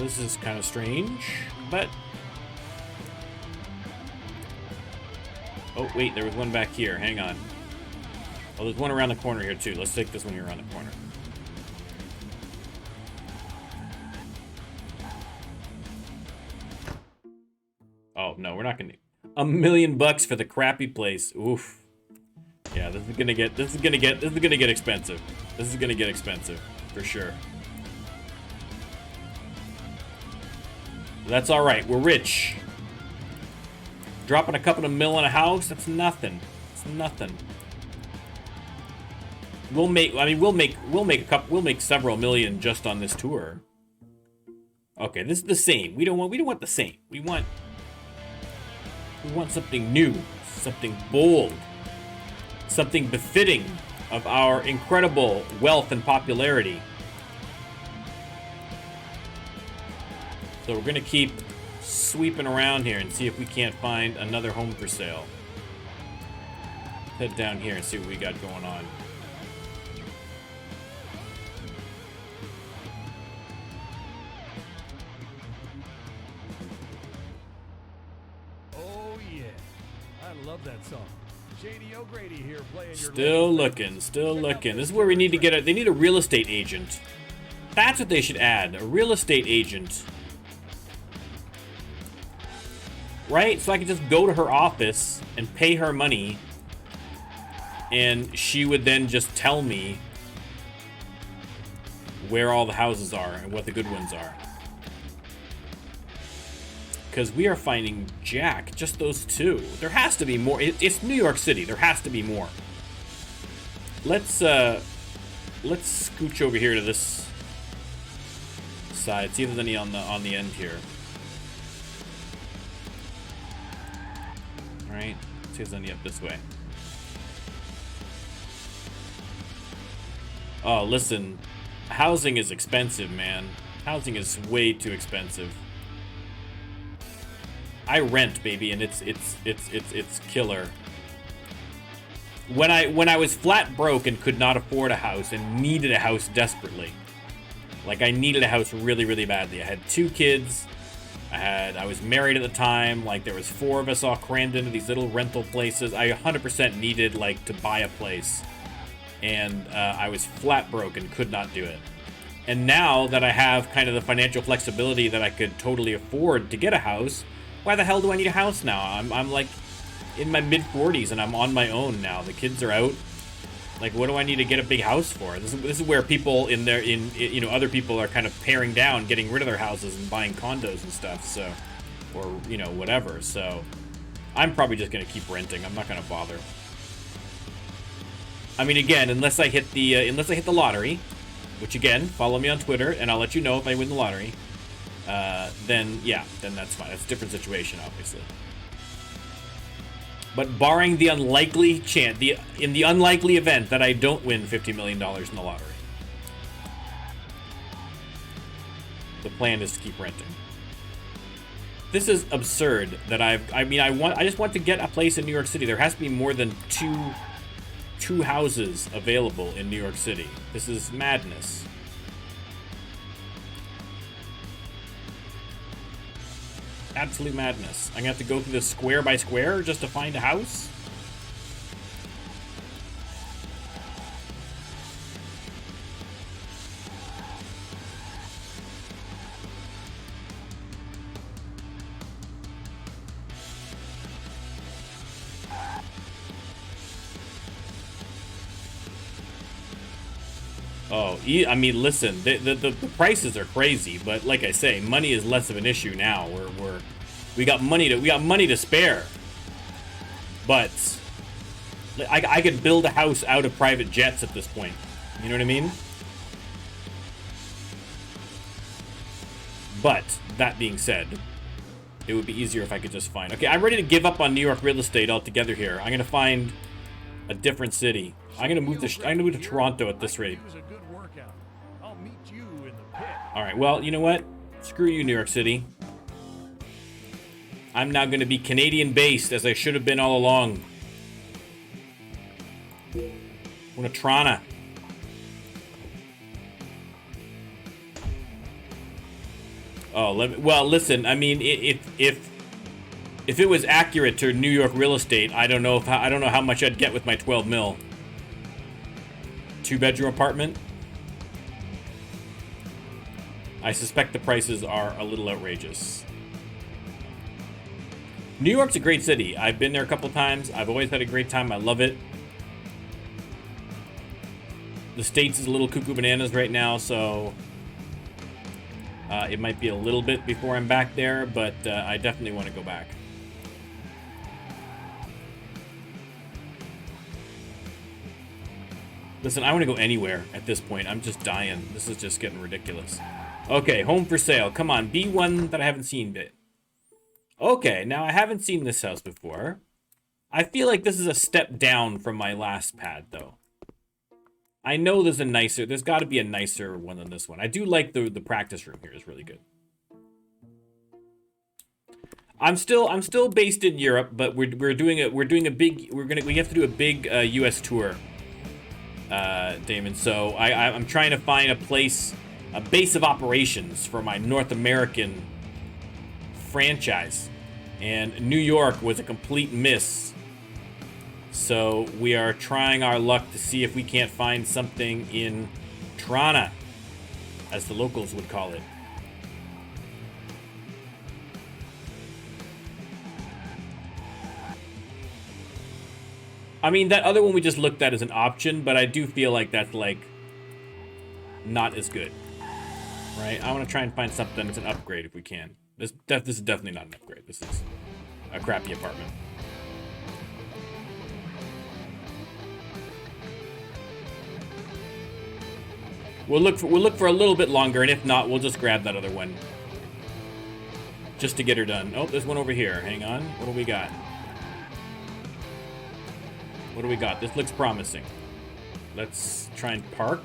This is kind of strange, but... Oh, wait, there was one back here. Hang on. Oh, there's one around the corner here, too. Let's take this one here around the corner. no, we're not gonna. $1 million for the crappy place. Oof. Yeah, this is gonna get expensive. This is gonna get expensive for sure. That's all right. We're rich. Dropping a couple of mil on a house, that's nothing. It's nothing. We'll make several million just on this tour. Okay, this is the same. We don't want the same. We want something new, something bold, something befitting of our incredible wealth and popularity. So we're gonna keep sweeping around here and see if we can't find another home for sale. Head down here and see what we got going on. Oh yeah, I love that song. Shady O'Grady here playing your Still looking. This is where we need to get they need a real estate agent. That's what they should add, a real estate agent. Right? So I could just go to her office and pay her money, and she would then just tell me where all the houses are and what the good ones are. Because we are finding jack, just those two. There has to be more. It's New York City. There has to be more. Let's scooch over here to this side. See if there's any on the end here. All right. See if there's any up this way. Oh, listen. Housing is expensive, man. Housing is way too expensive. I rent, baby, and it's killer. When I was flat broke and could not afford a house and needed a house desperately, like I needed a house really, really badly. I had 2 kids. I was married at the time. Like there was 4 of us all crammed into these little rental places. I 100% needed like to buy a place, and I was flat broke and could not do it. And now that I have kind of the financial flexibility that I could totally afford to get a house, why the hell do I need a house now? I'm like in my mid-40s and I'm on my own now. The kids are out. Like, what do I need to get a big house for? This is where people other people are kind of paring down, getting rid of their houses and buying condos and stuff. So, or whatever. So, I'm probably just gonna keep renting. I'm not gonna bother. I mean, again, unless I hit the lottery, which again, follow me on Twitter and I'll let you know if I win the lottery. Then that's fine. That's a different situation, obviously. But barring the unlikely chance, in the unlikely event that I don't win $50 million in the lottery, the plan is to keep renting. This is absurd that I just want to get a place in New York City. There has to be more than two houses available in New York City. This is madness. Absolute madness. I'm gonna have to go through this square by square just to find a house? Oh, I mean, listen, the prices are crazy, but like I say, money is less of an issue now. We got money to spare. But I could build a house out of private jets at this point. You know what I mean? But that being said, it would be easier if I could just find. Okay, I'm ready to give up on New York real estate altogether here. I'm gonna find a different city. I'm gonna move to Toronto at this rate. All right. Well, you know what? Screw you, New York City. I'm now going to be Canadian-based, as I should have been all along. I'm going to Toronto. Oh, well, listen. I mean, if it was accurate to New York real estate, I don't know how much I'd get with my 12 mil. 2-bedroom apartment. I suspect the prices are a little outrageous. New York's a great city. I've been there a couple times. I've always had a great time. I love it. The States is a little cuckoo bananas right now, so it might be a little bit before I'm back there, but I definitely want to go back. Listen, I want to go anywhere at this point. I'm just dying. This is just getting ridiculous. Okay, home for sale. Come on, be one that I haven't seen bit. Okay, now I haven't seen this house before. I feel like this is a step down from my last pad, though. I know there's got to be a nicer one than this one. I do like the practice room here is really good. I'm still based in Europe, but we have to do a big US tour, Damon. So I'm trying to find a base of operations for my North American franchise, and New York was a complete miss. So we are trying our luck to see if we can't find something in Toronto, as the locals would call it. I mean, that other one we just looked at is an option, but I do feel like that's, like, not as good. Right? I want to try and find something that's an upgrade if we can. This is definitely not an upgrade. This is a crappy apartment. We'll look for a little bit longer, and if not, we'll just grab that other one. Just to get her done. Oh, there's one over here. Hang on. What do we got? What do we got? This looks promising. Let's try and park.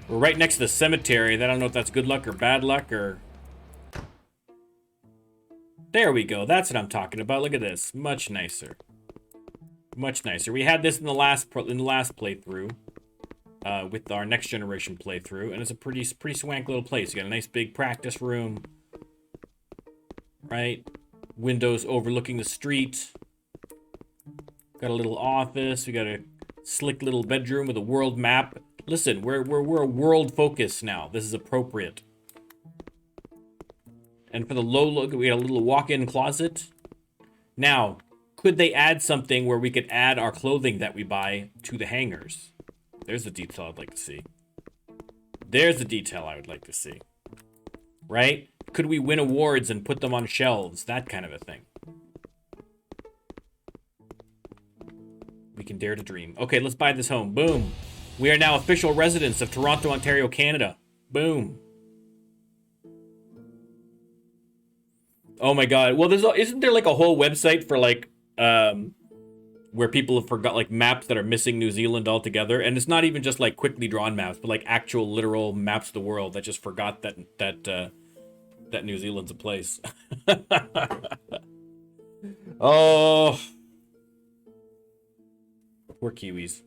We're right next to the cemetery. I don't know if that's good luck or bad luck or... There we go. That's what I'm talking about. Look at this. Much nicer. Much nicer. We had this in the last playthrough. With our next generation playthrough, and it's a pretty swank little place. You got a nice big practice room, right? Windows overlooking the street. Got a little office. We got a slick little bedroom with a world map. Listen, we're a world focus now. This is appropriate. And for the low look, we got a little walk-in closet. Now, could they add something where we could add our clothing that we buy to the hangers? There's the detail I'd like to see. There's the detail I would like to see. Right? Could we win awards and put them on shelves? That kind of a thing. We can dare to dream. Okay, let's buy this home. Boom. We are now official residents of Toronto, Ontario, Canada. Boom. Oh my god. Well, isn't there like a whole website for like where people have forgot like maps that are missing New Zealand altogether, and it's not even just like quickly drawn maps, but like actual literal maps of the world that just forgot that New Zealand's a place. Oh, poor Kiwis.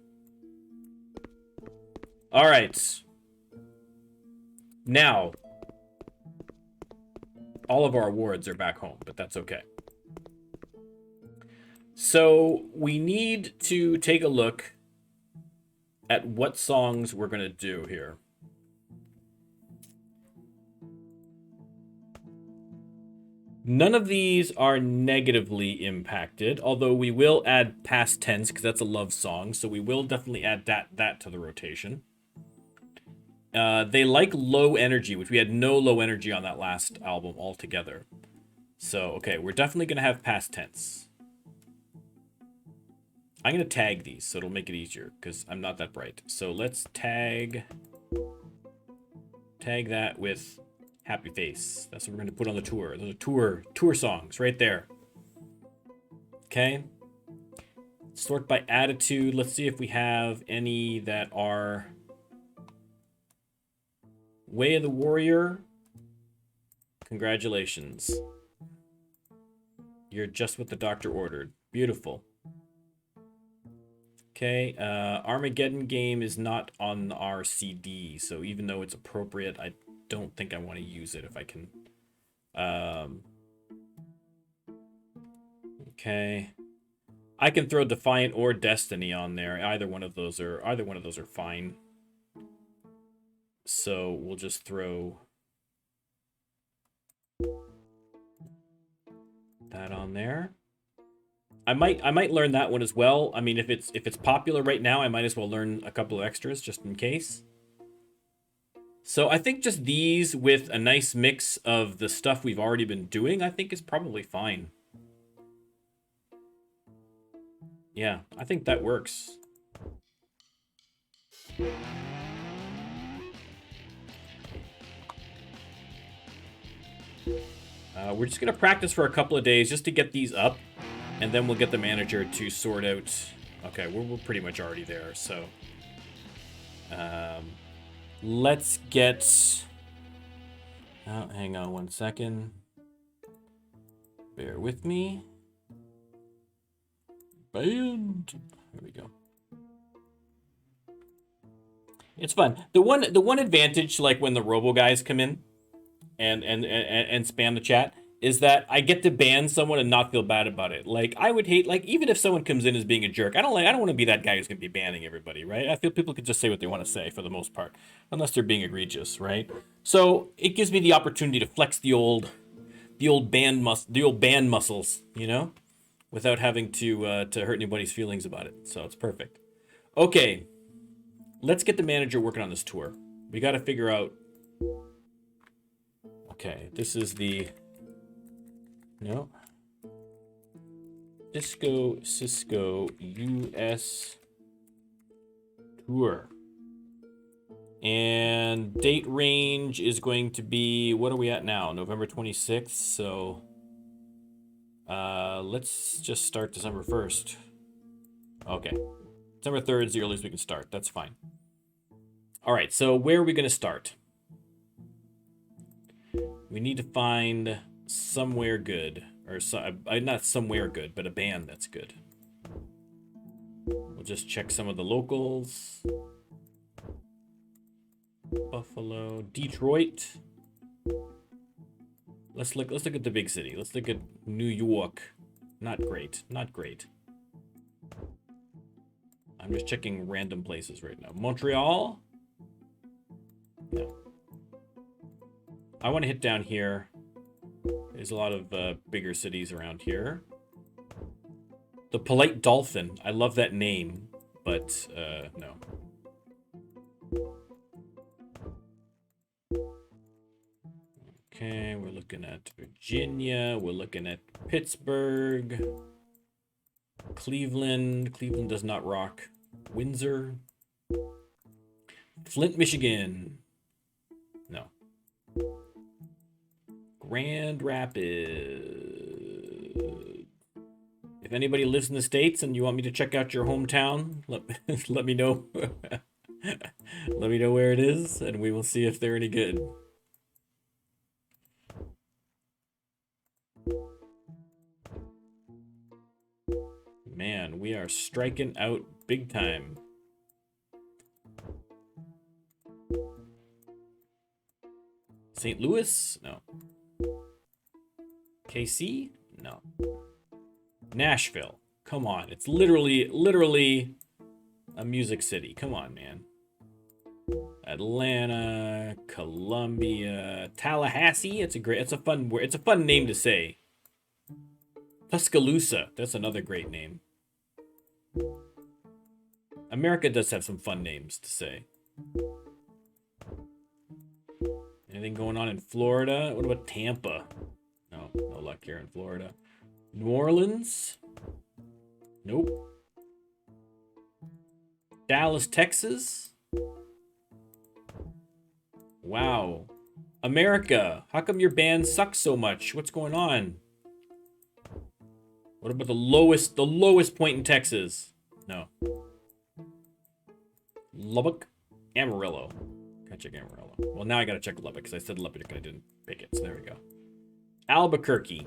All right, now all of our awards are back home, but that's okay. So we need to take a look at what songs we're going to do here. None of these are negatively impacted, although we will add past tense because that's a love song, so we will definitely add that to the rotation. They like low energy, which we had no low energy on that last album altogether. So, okay, we're definitely going to have past tense. I'm going to tag these, so it'll make it easier, because I'm not that bright. So let's tag that with Happy Face. That's what we're going to put on the tour. Those are tour songs right there. Okay. Sort by attitude. Let's see if we have any that are Way of the Warrior. Congratulations. You're just what the doctor ordered. Beautiful. Okay, Armageddon Game is not on our CD, so even though it's appropriate, I don't think I want to use it if I can. Okay. I can throw Defiant or Destiny on there. Either one of those are fine. So we'll just throw that on there. I might learn that one as well. I mean, if it's popular right now, I might as well learn a couple of extras just in case. So I think just these with a nice mix of the stuff we've already been doing, I think is probably fine. Yeah, I think that works. We're just going to practice for a couple of days just to get these up, and then we'll get the manager to sort out... Okay, we're pretty much already there, so... let's get... Oh, hang on one second. Bear with me. Band. There we go. It's fun. The one advantage, like when the robo guys come in and spam the chat, is that I get to ban someone and not feel bad about it. Like, I would hate, like, even if someone comes in as being a jerk, I don't want to be that guy who's gonna be banning everybody, right? I feel people can just say what they want to say for the most part, unless they're being egregious, right? So it gives me the opportunity to flex the old band muscles, you know, without having to hurt anybody's feelings about it. So it's perfect. Okay, let's get the manager working on this tour. We got to figure out. Okay, this is the. No. Cisco US tour. And date range is going to be, what are we at now? November 26th. So let's just start December 1st. Okay. December 3rd is the earliest we can start. That's fine. All right, so where are we going to start? We need to find somewhere good. Or not somewhere good, but a band that's good. We'll just check some of the locals. Buffalo, Detroit. Let's look at the big city. Let's look at New York. Not great. Not great. I'm just checking random places right now. Montreal? No. I want to hit down here. There's a lot of bigger cities around here. The Polite Dolphin. I love that name, but no. Okay, we're looking at Virginia. We're looking at Pittsburgh. Cleveland. Cleveland does not rock. Windsor. Flint, Michigan. No. Grand Rapids. If anybody lives in the States and you want me to check out your hometown, let me know. Let me know where it is, and we will see if they're any good. Man, we are striking out big time. St. Louis? No. KC? No. Nashville. Come on. It's literally a music city. Come on, man. Atlanta, Columbia, Tallahassee. It's a fun word. It's a fun name to say. Tuscaloosa. That's another great name. America does have some fun names to say. Anything going on in Florida? What about Tampa? No luck here in Florida. New Orleans? Nope. Dallas, Texas? Wow. America, how come your band sucks so much? What's going on? What about the lowest point in Texas? No. Lubbock? Amarillo. Gotta check Amarillo. Well, now I gotta check Lubbock because I said Lubbock and I didn't pick it. So there we go. Albuquerque.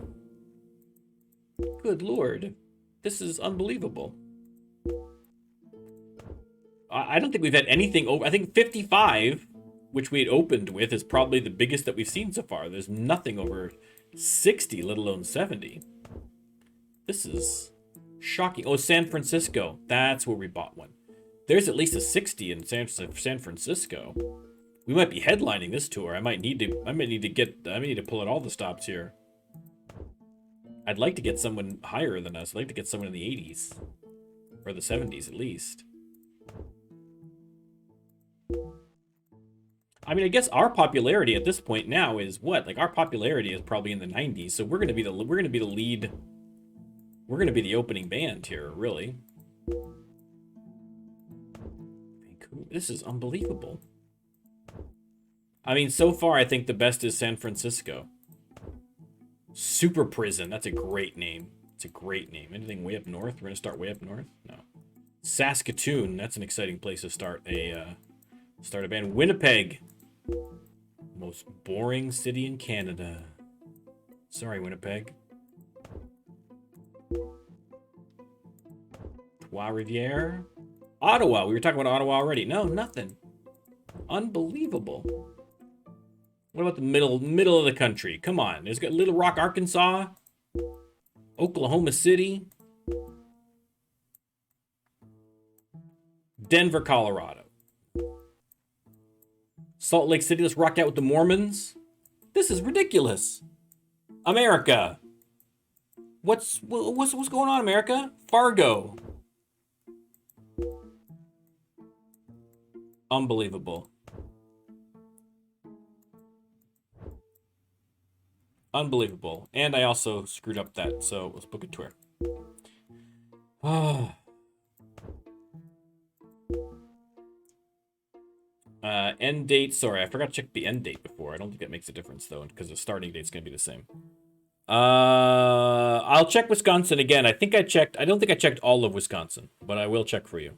Good Lord. This is unbelievable. I don't think we've had anything over. I think 55, which we had opened with, is probably the biggest that we've seen so far. There's nothing over 60, let alone 70. This is shocking. Oh, San Francisco. That's where we bought one. There's at least a 60 in San Francisco. We might be headlining this tour. I might need to pull out all the stops here. I'd like to get someone higher than us. I'd like to get someone in the 80s. Or the 70s, at least. I mean, I guess our popularity at this point now is what? Like, our popularity is probably in the 90s, so we're gonna be the lead. We're gonna be the opening band here, really. This is unbelievable. I mean, so far, I think the best is San Francisco. Super Prison. That's a great name. It's a great name. Anything way up north? We're going to start way up north? No. Saskatoon. That's an exciting place to start a band. Winnipeg. Most boring city in Canada. Sorry, Winnipeg. Trois-Rivières. Ottawa. We were talking about Ottawa already. No, nothing. Unbelievable. What about the middle of the country? Come on. There's got Little Rock, Arkansas. Oklahoma City. Denver, Colorado. Salt Lake City, let's rock out with the Mormons. This is ridiculous. America. What's going on, America? Fargo. Unbelievable. Unbelievable. And I also screwed up that, so let's book a tour. End date. Sorry, I forgot to check the end date before. I don't think that makes a difference, though, because the starting date's going to be the same. I'll check Wisconsin again. I think I checked. I don't think I checked all of Wisconsin, but I will check for you.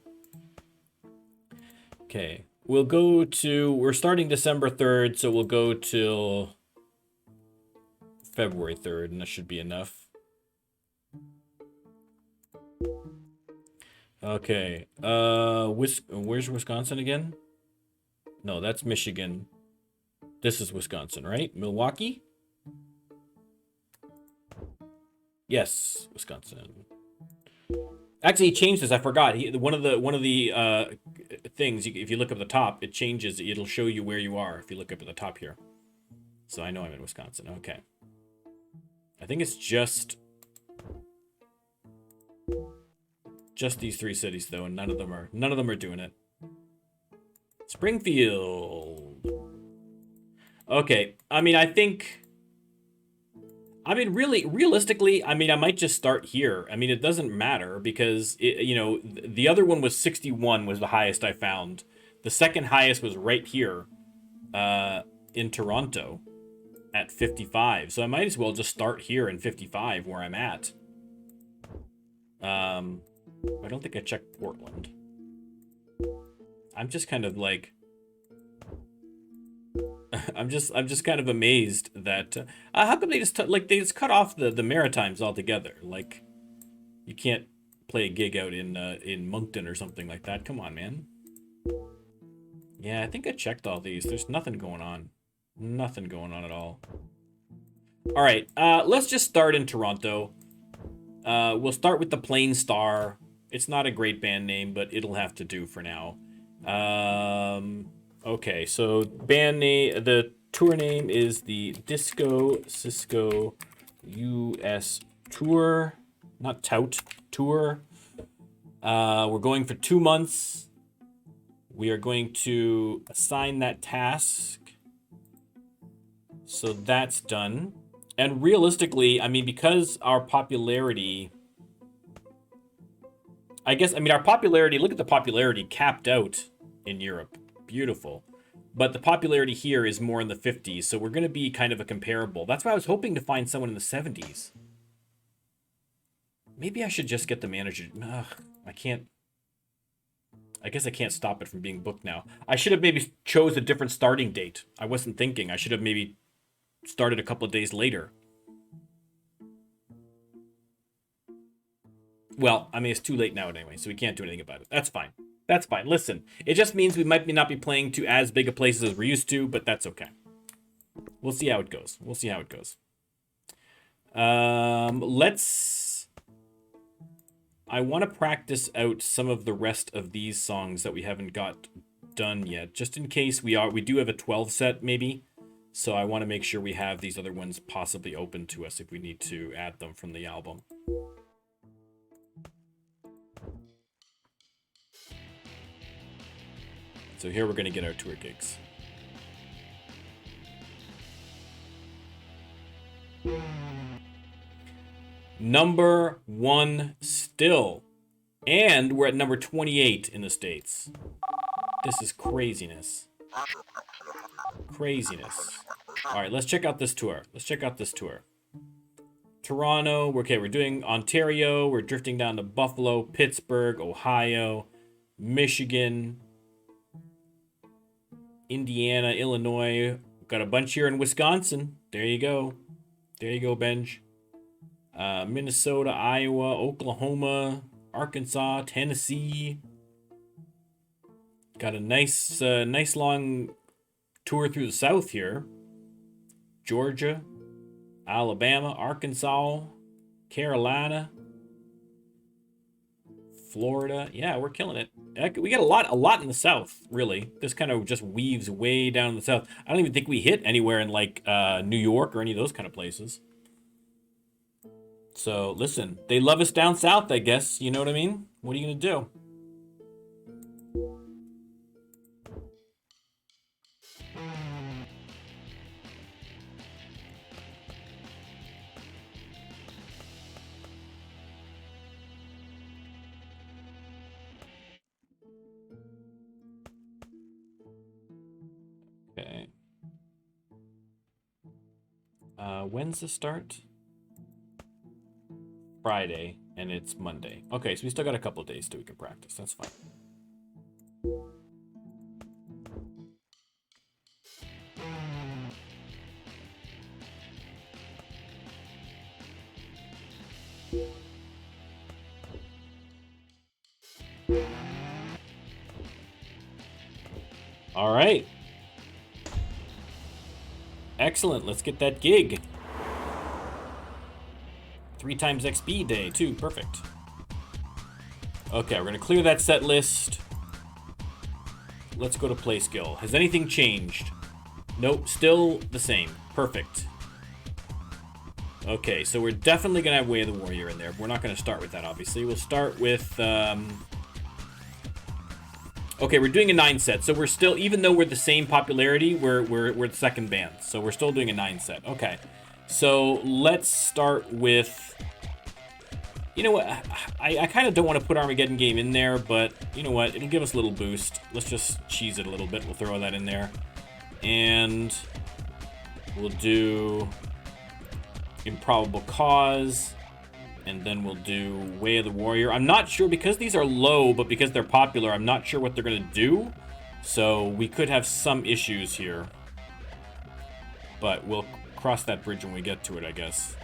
Okay. We'll go to... We're starting December 3rd, so we'll go till... February 3rd, and that should be enough. Okay. Where's Wisconsin again? No, that's Michigan. This is Wisconsin, right? Milwaukee? Yes, Wisconsin. Actually, he changed this. I forgot. One of the things, if you look up the top, it changes. It'll show you where you are if you look up at the top here. So I know I'm in Wisconsin. Okay. I think it's just these three cities though, and none of them are doing it. Springfield. Okay. I mean, realistically, I might just start here. I mean, it doesn't matter because the other one was 61 was the highest I found. The second highest was right here, in Toronto. At 55, so I might as well just start here in 55 where I'm at. I don't think I checked Portland. I'm just kind of like I'm just kind of amazed that how come they just they just cut off the Maritimes altogether? Like, you can't play a gig out in Moncton or something like that. Come on, man. Yeah, I think I checked all these. There's nothing going on. Nothing going on at all. All right, let's just start in Toronto. We'll start with the Plain Star. It's not a great band name, but it'll have to do for now. Okay, so band name, the tour name is the Disco Cisco US Tour, not Tout, Tour. We're going for 2 months. We are going to assign that task. So that's done. And realistically, I mean, because our popularity... our popularity, look at the popularity capped out in Europe. Beautiful. But the popularity here is more in the 50s, so we're going to be kind of a comparable. That's why I was hoping to find someone in the 70s. Maybe I should just get the manager... Ugh, I can't... I guess I can't stop it from being booked now. I should have maybe chose a different starting date. I wasn't thinking. I should have maybe started a couple of days later. Well, I mean, it's too late now anyway, so we can't do anything about it. That's fine. That's fine. Listen, it just means we might not be playing to as big a places as we're used to, but that's okay. We'll see how it goes. We'll see how it goes. I want to practice out some of the rest of these songs that we haven't got done yet, just in case we do have a 12 set maybe. So I want to make sure we have these other ones possibly open to us if we need to add them from the album. So here we're going to get our tour gigs. Number 1 still. And we're at number 28 in the States. This is craziness. Craziness. All right, let's check out this tour. Toronto. Okay, we're doing Ontario. We're drifting down to Buffalo, Pittsburgh, Ohio, Michigan, Indiana, Illinois. Got a bunch here in Wisconsin. There you go. There you go, Benj. Minnesota, Iowa, Oklahoma, Arkansas, Tennessee. Got a nice long tour through the South here. Georgia, Alabama, Arkansas, Carolina, Florida. Yeah, we're killing it. We got a lot in the South, really. This kind of just weaves way down in the South. I don't even think we hit anywhere in like New York or any of those kind of places. So listen, they love us down south, I guess. You know what I mean? What are you gonna do? Okay. When's the start? Friday, and it's Monday. Okay, so we still got a couple of days till we can practice. That's fine. All right. Excellent. Let's get that gig. 3 times XP day, too. Perfect. Okay, we're going to clear that set list. Let's go to play skill. Has anything changed? Nope, still the same. Perfect. Okay, so we're definitely going to have Way of the Warrior in there. We're not going to start with that, obviously. We'll start with... Okay, we're doing a 9 set, so we're still... Even though we're the same popularity, we're the second band. So we're still doing a 9 set. Okay. So let's start with, you know what, I kind of don't want to put Armageddon Game in there, but you know what, it'll give us a little boost. Let's just cheese it a little bit. We'll throw that in there. And we'll do Improbable Cause, and then we'll do Way of the Warrior. I'm not sure, because these are low, but because they're popular, I'm not sure what they're going to do. So we could have some issues here. But we'll cross that bridge when we get to it, I guess.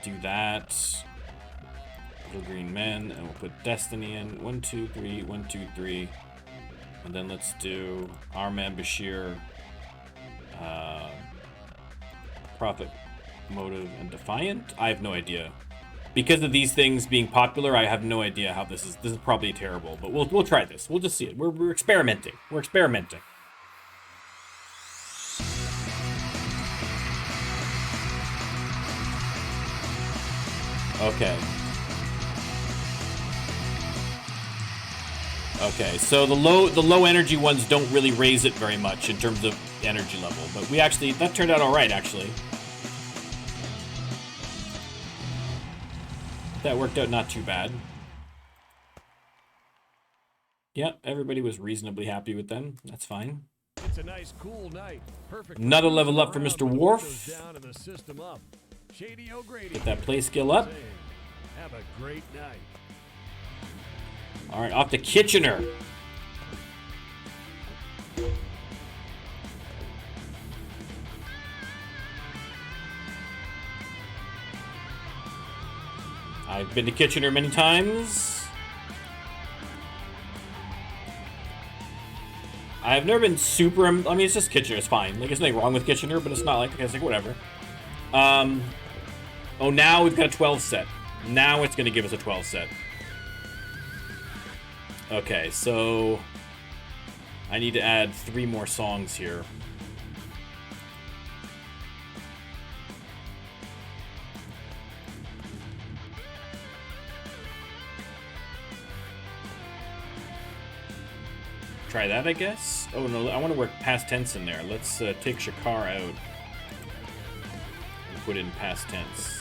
Do that. Little Green Men, and we'll put Destiny in. 1, 2, 3, 1, 2, 3. And then let's do Our Man Bashir, Prophet, Motive, and Defiant. I have no idea. Because of these things being popular, I have no idea how this is. This is probably terrible, but we'll try this. We'll just see it. We're experimenting. We're experimenting. Okay. Okay, so the low energy ones don't really raise it very much in terms of energy level, but we actually, that turned out all right, actually. That worked out not too bad. Yep, everybody was reasonably happy with them. That's fine. It's a nice, cool night. Perfect. Another level up for Mr. Worf. Shady O'Grady. Get that play skill up. Have a great night. All right, off to Kitchener. I've been to Kitchener many times. I've never been super... I mean, it's just Kitchener. It's fine. Like, there's nothing wrong with Kitchener, but it's not like... It's like, whatever. Oh, now we've got a 12 set. Now it's going to give us a 12 set. Okay, so... I need to add 3 more songs here. Try that, I guess? Oh, no, I want to work past tense in there. Let's take Shakar out and put in past tense.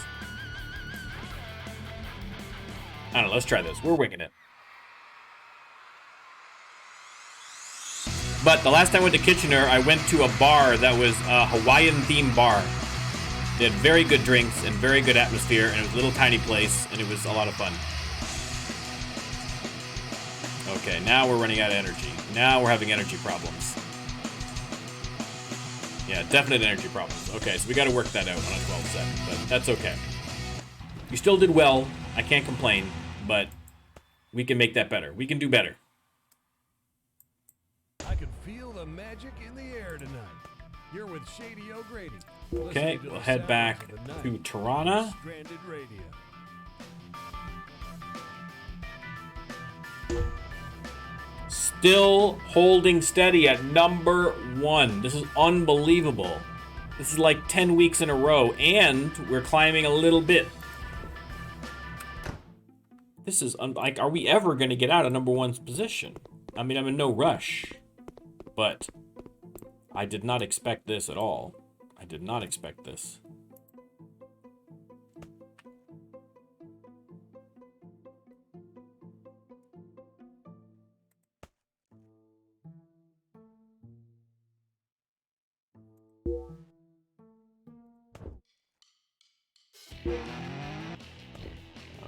I don't know, let's try this. We're winging it. But the last time I went to Kitchener, I went to a bar that was a Hawaiian-themed bar. They had very good drinks and very good atmosphere, and it was a little tiny place, and it was a lot of fun. Okay, now we're running out of energy. Now we're having energy problems. Yeah, definite energy problems. Okay, so we got to work that out on a 12 set, but that's okay. You still did well. I can't complain, but we can make that better. We can do better. I can feel the magic in the air tonight. You're with Shady O'Grady. Okay, we'll head back to Tirana. Stranded Radio. Still holding steady at number 1. This is unbelievable. This is like 10 weeks in a row, and we're climbing a little bit. This is like, are we ever going to get out of number 1's position? I mean, I'm in no rush, but I did not expect this at all. I did not expect this.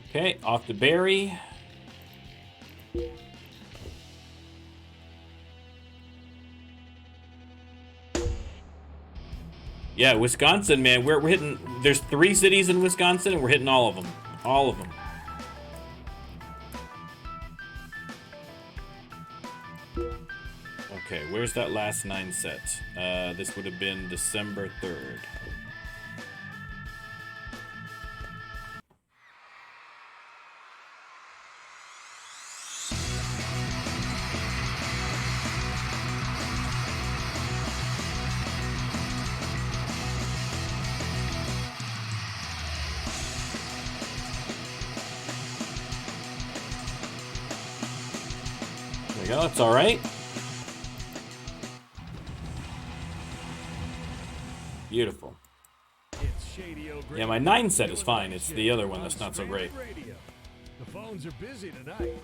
Okay, off to Barry. Yeah, Wisconsin, man, we're hitting. There's 3 cities in Wisconsin, and we're hitting all of them. All of them. Okay, where's that last 9 set? This would have been December 3rd. There we go, that's all right. Beautiful. Yeah, my 9 set is fine. It's the other one that's not so great. The phones are busy tonight.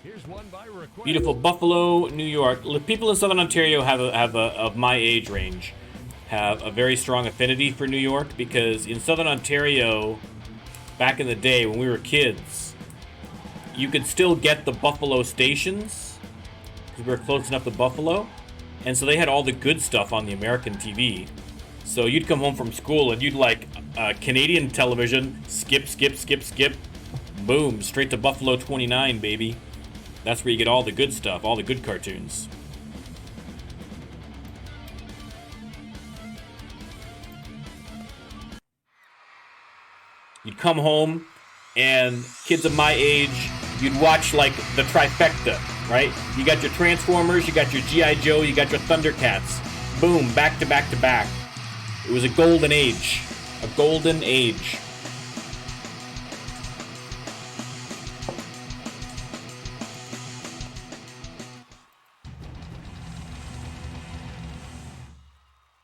Here's one by request. Beautiful Buffalo, New York. People in Southern Ontario of my age range have a very strong affinity for New York, because in Southern Ontario, back in the day when we were kids, you could still get the Buffalo stations because we were close enough to Buffalo, and so they had all the good stuff on the American TV. So you'd come home from school and you'd like Canadian television, skip, boom, straight to Buffalo 29, baby. That's where you get all the good stuff, all the good cartoons. You'd come home, and kids of my age, you'd watch like the trifecta, right? You got your Transformers, you got your G.I. Joe, you got your Thundercats. Boom, back to back to back. It was a golden age. A golden age.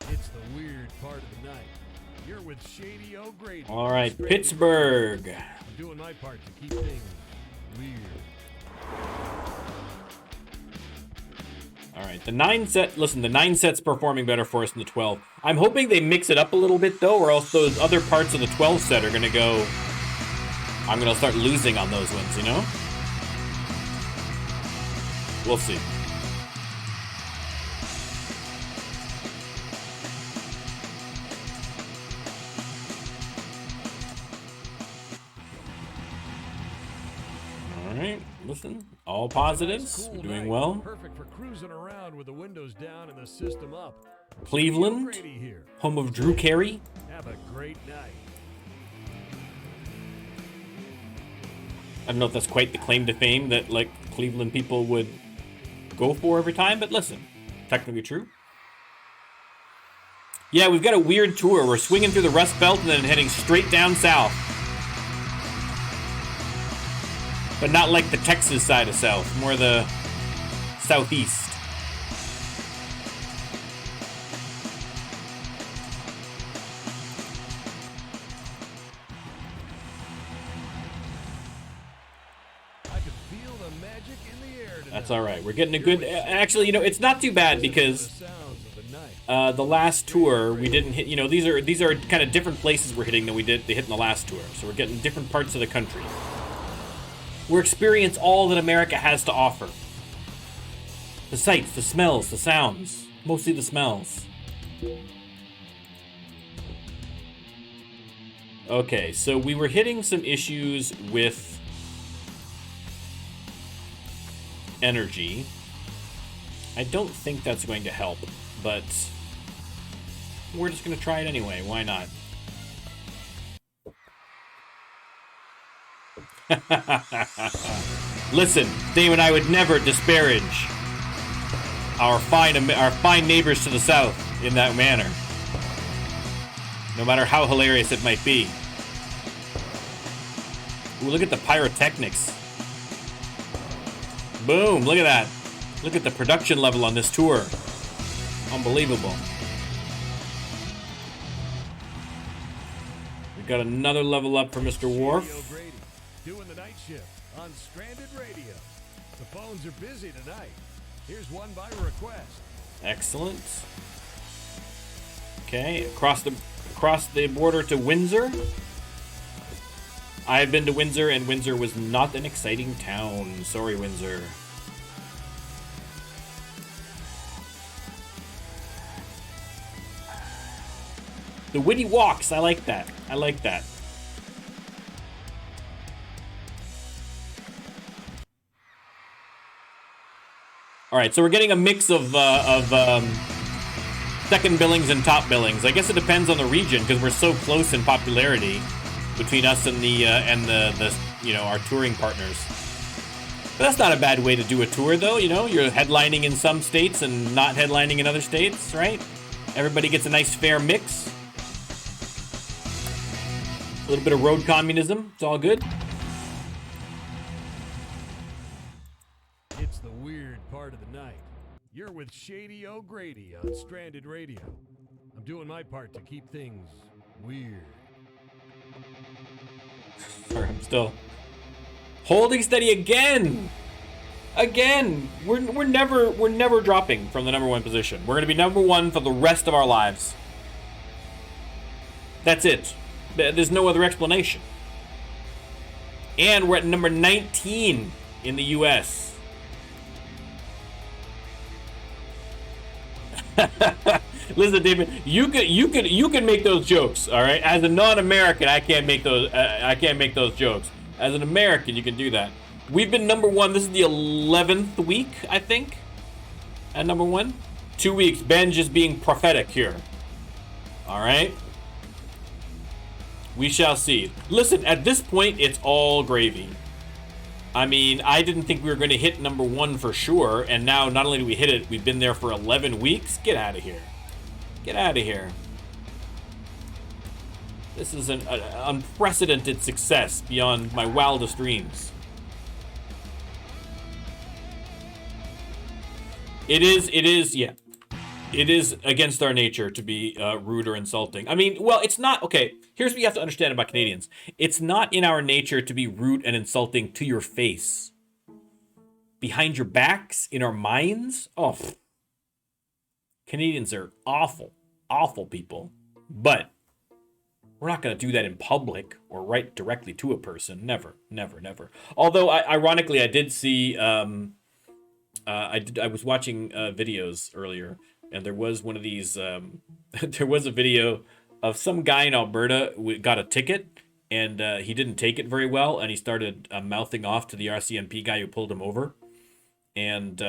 It's the weird part of the night. You're with Shady O'Grady. All right, Pittsburgh. I'm doing my part to keep things weird. All right, the 9 set. Listen, the 9 set's performing better for us than the 12. I'm hoping they mix it up a little bit though, or else those other parts of the 12 set are gonna go. I'm gonna start losing on those ones, you know. We'll see. All right, listen, all positives. Cool We're doing night. well. Perfect for cruising around with the windows down and the system up. Cleveland, Shady O'Grady here. home of Drew Carey. Have a great night. I don't know if that's quite the claim to fame that like Cleveland people would go for every time, but listen, technically true. Yeah, we've got a weird tour. We're swinging through the Rust Belt and then heading straight down south. But not like the Texas side of south, more the southeast. That's all right. We're getting a good... Actually, you know, it's not too bad because the last tour we didn't hit... You know, these are kind of different places we're hitting than they hit in the last tour. So we're getting different parts of the country. We're experiencing all that America has to offer. The sights, the smells, the sounds. Mostly the smells. Okay, so we were hitting some issues with energy. I don't think that's going to help, but we're just going to try it anyway. Why not? Listen, Dave and I would never disparage our fine neighbors to the south in that manner, no matter how hilarious it might be. Ooh, look at the pyrotechnics. Boom, look at that. Look at the production level on this tour. Unbelievable. We got another level up for Mr. Worf. Doing the night shift on Stranded Radio. The phones are busy tonight. Here's one by request. Excellent. Okay, across the border to Windsor. I have been to Windsor, and Windsor was not an exciting town. Sorry, Windsor. The witty walks, I like that. I like that. All right, so we're getting a mix of second billings and top billings. I guess it depends on the region because we're so close in popularity between us and the you know, our touring partners. But that's not a bad way to do a tour, though. You know, you're headlining in some states and not headlining in other states, right? Everybody gets a nice fair mix. A little bit of road communism. It's all good. It's the weird part of the night. You're with Shady O'Grady on Stranded Radio. I'm doing my part to keep things weird. Sorry, I'm still holding steady again. Again, we're never dropping from the #1 position. We're gonna be #1 for the rest of our lives. That's it. There's no other explanation. And we're at number 19 in the U.S. Listen, David, you can make those jokes, all right? As a non-American, I can't make those jokes. As an American, you can do that. We've been #1. This is the 11th week, I think, at #1. 2 weeks. Ben just being prophetic here. All right. We shall see. Listen, at this point, it's all gravy. I mean, I didn't think we were going to hit #1 for sure, and now not only do we hit it, we've been there for 11 weeks. Get out of here. Get out of here. This is an unprecedented success beyond my wildest dreams. It is, yeah. It is against our nature to be rude or insulting. I mean, well, it's not. Okay, here's what you have to understand about Canadians. It's not in our nature to be rude and insulting to your face. Behind your backs, in our minds, oh. Canadians are awful, awful people. But we're not going to do that in public or write directly to a person. Never, never, never. Although, ironically, I did see... I was watching videos earlier, and there was one of these, there was a video of some guy in Alberta who got a ticket, and he didn't take it very well, and he started mouthing off to the RCMP guy who pulled him over. And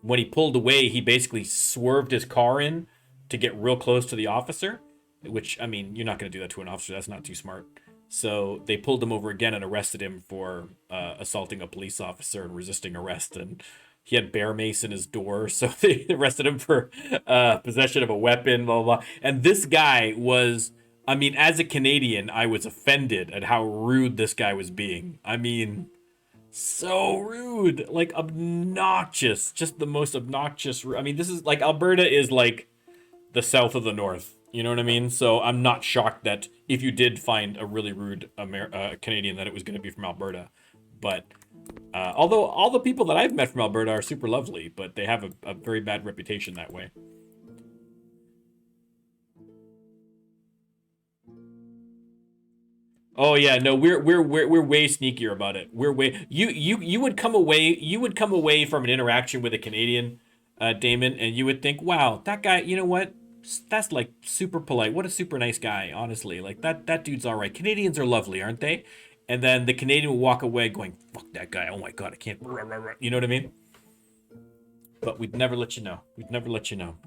when he pulled away, he basically swerved his car in to get real close to the officer, which, I mean, you're not going to do that to an officer. That's not too smart. So they pulled him over again and arrested him for assaulting a police officer and resisting arrest, and he had bear mace in his door, so they arrested him for possession of a weapon, blah, blah, blah. And this guy was, I mean, as a Canadian, I was offended at how rude this guy was being. I mean, so rude, like obnoxious, just the most obnoxious. I mean, this is like Alberta is like the south of the north. You know what I mean? So I'm not shocked that if you did find a really rude Canadian, that it was going to be from Alberta. But although all the people that I've met from Alberta are super lovely, but they have a very bad reputation that way. Oh yeah, no, we're way sneakier about it. We're way you would come away from an interaction with a Canadian, Damon, and you would think, wow, that guy, you know what? That's like super polite. What a super nice guy, honestly. Like that dude's all right. Canadians are lovely, aren't they? And then the Canadian will walk away going, fuck that guy. Oh my god, I can't. You know what I mean? But we'd never let you know. We'd never let you know.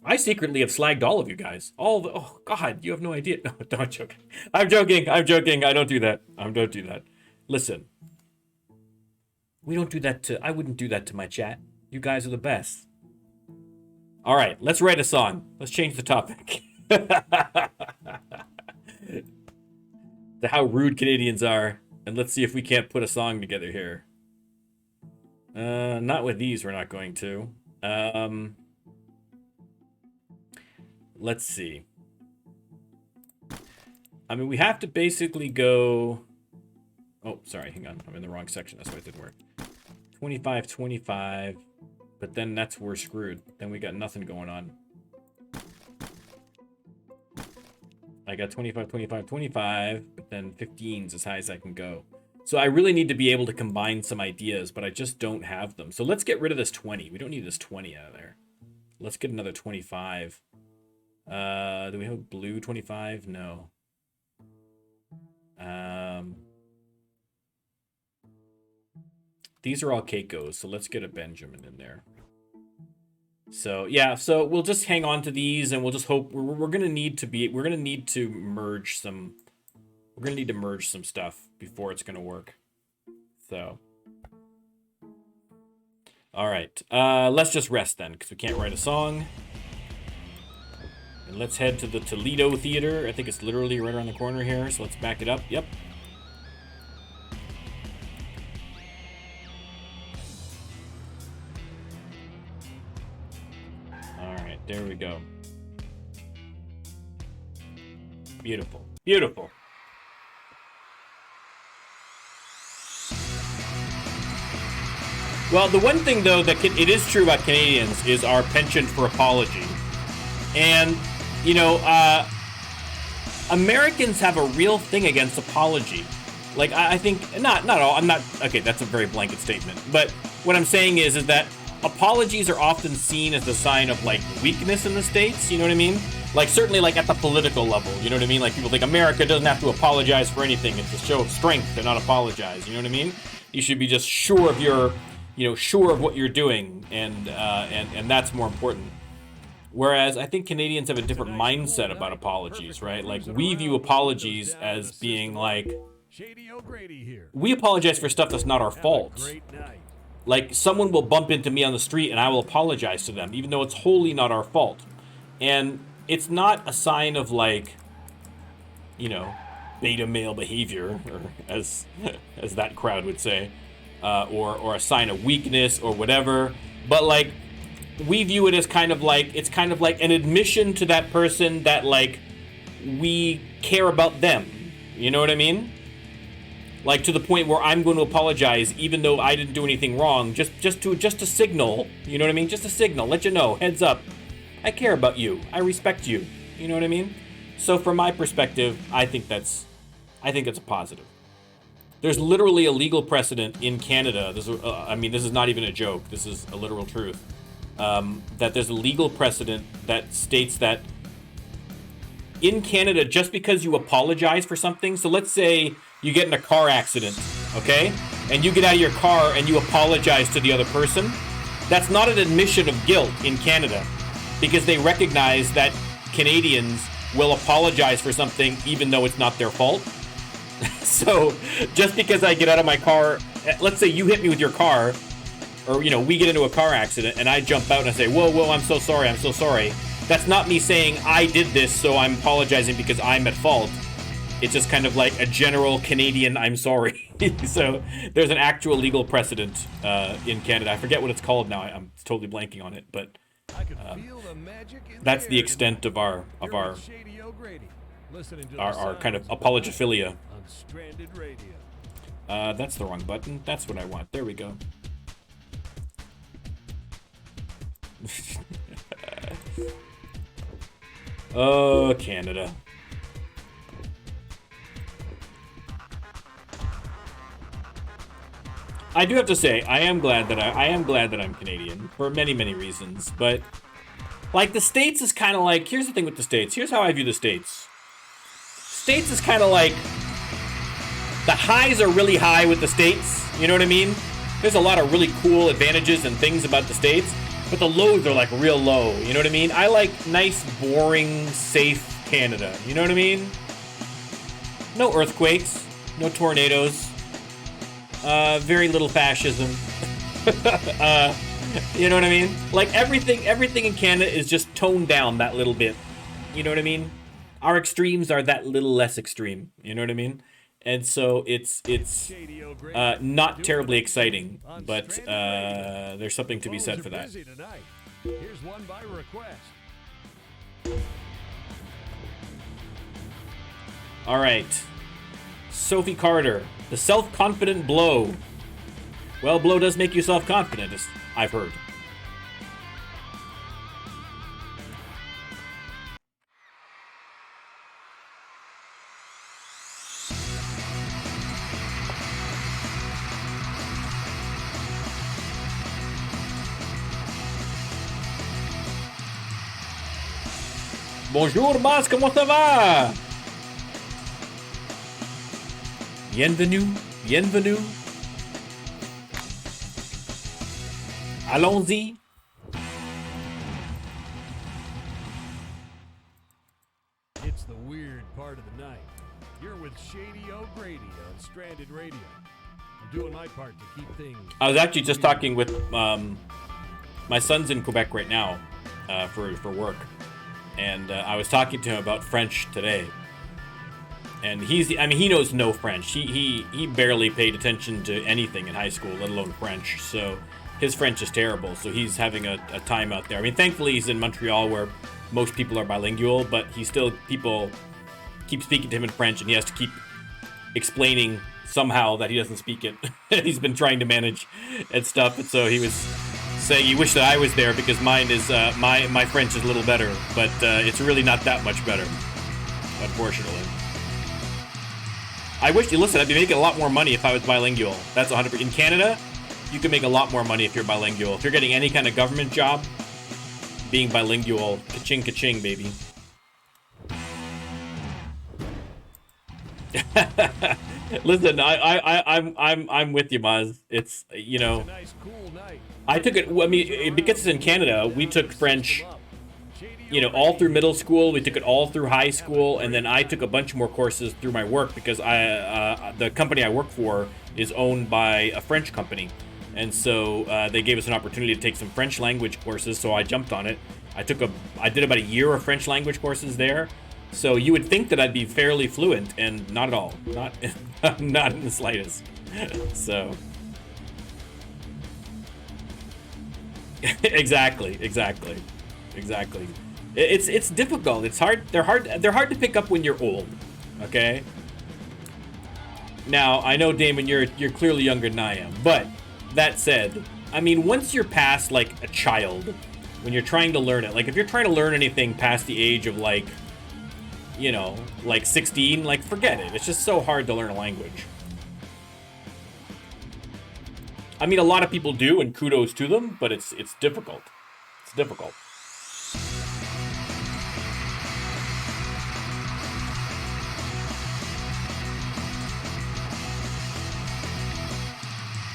I secretly have slagged all of you guys. Oh god, you have no idea. No, don't joke. I'm joking. I'm joking. I don't do that. I don't do that. Listen. We don't do that to, I wouldn't do that to my chat. You guys are the best. All right, let's write a song. Let's change the topic. To how rude Canadians are, and let's see if we can't put a song together here. Not with these, we're not going to. Let's see. I mean, we have to basically go... Oh, sorry, hang on. I'm in the wrong section. That's why it didn't work. 25, 25. But then that's we're screwed. Then we got nothing going on. I got 25, 25, 25. But then 15's as high as I can go. So I really need to be able to combine some ideas, but I just don't have them. So let's get rid of this 20. We don't need this 20 out of there. Let's get another 25. Do we have a blue 25? No. These are all Keikos, so let's get a Benjamin in there. So yeah, so we'll just hang on to these, and we'll just hope we're gonna need to merge some. We're gonna need to merge some stuff before it's gonna work. So. All right, let's just rest then, because we can't write a song. And let's head to the Toledo Theater. I think it's literally right around the corner here, so let's back it up. Yep. All right, there we go. Beautiful. Beautiful. Well, the one thing, though, that it is true about Canadians is our penchant for apology. And, you know, Americans have a real thing against apology. Like, I think, not all, I'm not, okay, that's a very blanket statement. But what I'm saying is that apologies are often seen as a sign of, like, weakness in the States, you know what I mean? Like, certainly, like, at the political level, you know what I mean? Like, people think America doesn't have to apologize for anything. It's a show of strength to not apologize, you know what I mean? You should be just sure of your, you know, sure of what you're doing, and that's more important. Whereas I think Canadians have a different mindset about apologies, right? Like, we view apologies as being like, we apologize for stuff that's not our fault. Like, someone will bump into me on the street and I will apologize to them, even though it's wholly not our fault. And it's not a sign of, like, you know, beta male behavior, or as that crowd would say, or a sign of weakness or whatever. But, like, we view it as kind of like, it's kind of like an admission to that person that, like, we care about them. You know what I mean? Like, to the point where I'm going to apologize even though I didn't do anything wrong, just to signal, you know what I mean? Just a signal, let you know, heads up, I care about you, I respect you, you know what I mean? So from my perspective, I think it's a positive. There's literally a legal precedent in Canada, this is not even a joke, this is a literal truth, that there's a legal precedent that states that in Canada, just because you apologize for something, so let's say you get in a car accident, okay? And you get out of your car and you apologize to the other person, that's not an admission of guilt in Canada, because they recognize that Canadians will apologize for something even though it's not their fault. So just because I get out of my car, let's say you hit me with your car, or, you know, we get into a car accident and I jump out and I say, whoa, whoa, I'm so sorry, I'm so sorry. That's not me saying I did this, so I'm apologizing because I'm at fault. It's just kind of like a general Canadian I'm sorry. So there's an actual legal precedent in Canada. I forget what it's called now. I'm totally blanking on it, but that's the extent of our kind of apologophilia. That's the wrong button. That's what I want. There we go. Oh, Canada. I do have to say, I am glad that I'm Canadian for many, many reasons. But like the States is kind of like, here's the thing with the States. Here's how I view the States. States is kind of like, the highs are really high with the States. You know what I mean? There's a lot of really cool advantages and things about the States, but the lows are like real low. You know what I mean? I like nice, boring, safe Canada. You know what I mean? No earthquakes, no tornadoes. Very little fascism. You know what I mean? Like everything in Canada is just toned down that little bit. You know what I mean? Our extremes are that little less extreme. You know what I mean? And so it's not terribly exciting, but there's something to be said for that. Here's one by request. All right, Sophie Carter. The self-confident blow. Well, blow does make you self-confident, as I've heard. Bonjour, Mas, comment ça va? Bienvenue, bienvenue. Allons-y. It's the weird part of the night. You're with Shady O'Grady on Stranded Radio. I'm doing my part to keep things. I was actually just talking with my son's in Quebec right now for work, and I was talking to him about French today. And he knows no French. He barely paid attention to anything in high school, let alone French. So his French is terrible. So he's having a time out there. I mean, thankfully he's in Montreal where most people are bilingual, but people keep speaking to him in French, and he has to keep explaining somehow that he doesn't speak it. He's been trying to manage and stuff, and so he was saying he wished that I was there because mine is my French is a little better, but it's really not that much better, unfortunately. I wish, listen, I'd be making a lot more money if I was bilingual. That's 100%. In Canada, you can make a lot more money if you're bilingual. If you're getting any kind of government job, being bilingual, ka-ching, ka-ching, baby. Listen, I'm with you, Maz. It's, you know, It's a nice, cool night. I took it, I mean, because it's in Canada, we took French, you know, all through middle school. We took it all through high school, and then I took a bunch more courses through my work because the company I work for is owned by a French company, and so they gave us an opportunity to take some French language courses. So I jumped on it. I did about a year of French language courses there. So you would think that I'd be fairly fluent, and not at all. Not in the slightest. So exactly. It's difficult. It's hard. They're hard to pick up when you're old. Okay. Now I know, Damon, you're clearly younger than I am, but that said, I mean, once you're past like a child, when you're trying to learn it, like if you're trying to learn anything past the age of like, you know, like 16, like forget it. It's just so hard to learn a language. I mean, a lot of people do, and kudos to them, but it's difficult. It's difficult.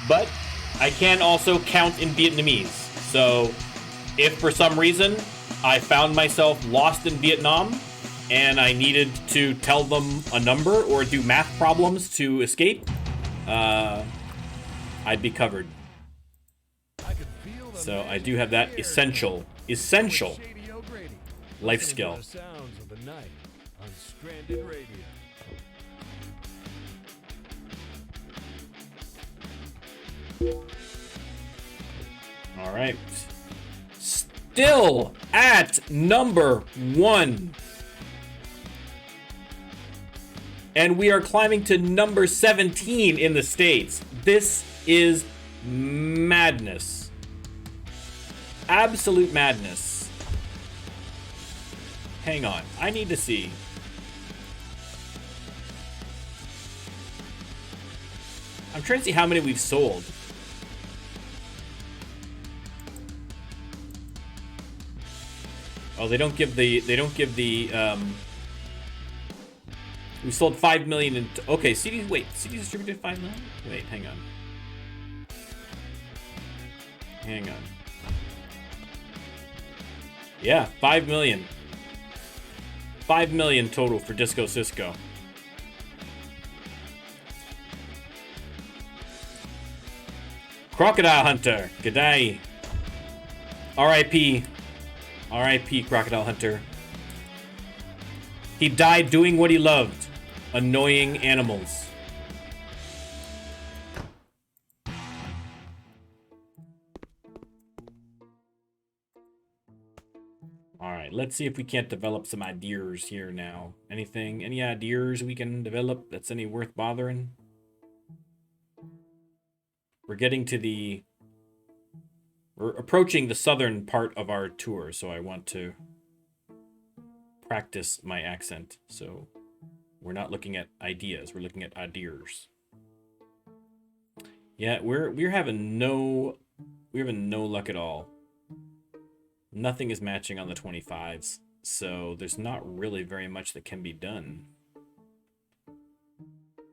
But I can also count in Vietnamese. So if for some reason I found myself lost in Vietnam and I needed to tell them a number or do math problems to escape, I'd be covered. So I do have that essential life skill. The sounds of the night on Stranded Radio. All right. Still at number 1. And we are climbing to number 17 in the States. This is madness. Absolute madness. Hang on. I need to see. I'm trying to see how many we've sold. Oh, they don't give the we sold 5 million in okay, CDs distributed 5 million? Wait, hang on. Yeah, 5 million. 5 million total for Disco Cisco. Crocodile Hunter, g'day. R.I.P. R.I.P. Crocodile Hunter. He died doing what he loved. Annoying animals. Alright, let's see if we can't develop some ideas here now. Anything, any ideas we can develop that's any worth bothering? We're approaching the southern part of our tour, so I want to practice my accent. So we're not looking at ideas, we're looking at ideas. Yeah, we're having no luck at all. Nothing is matching on the 25s, so there's not really very much that can be done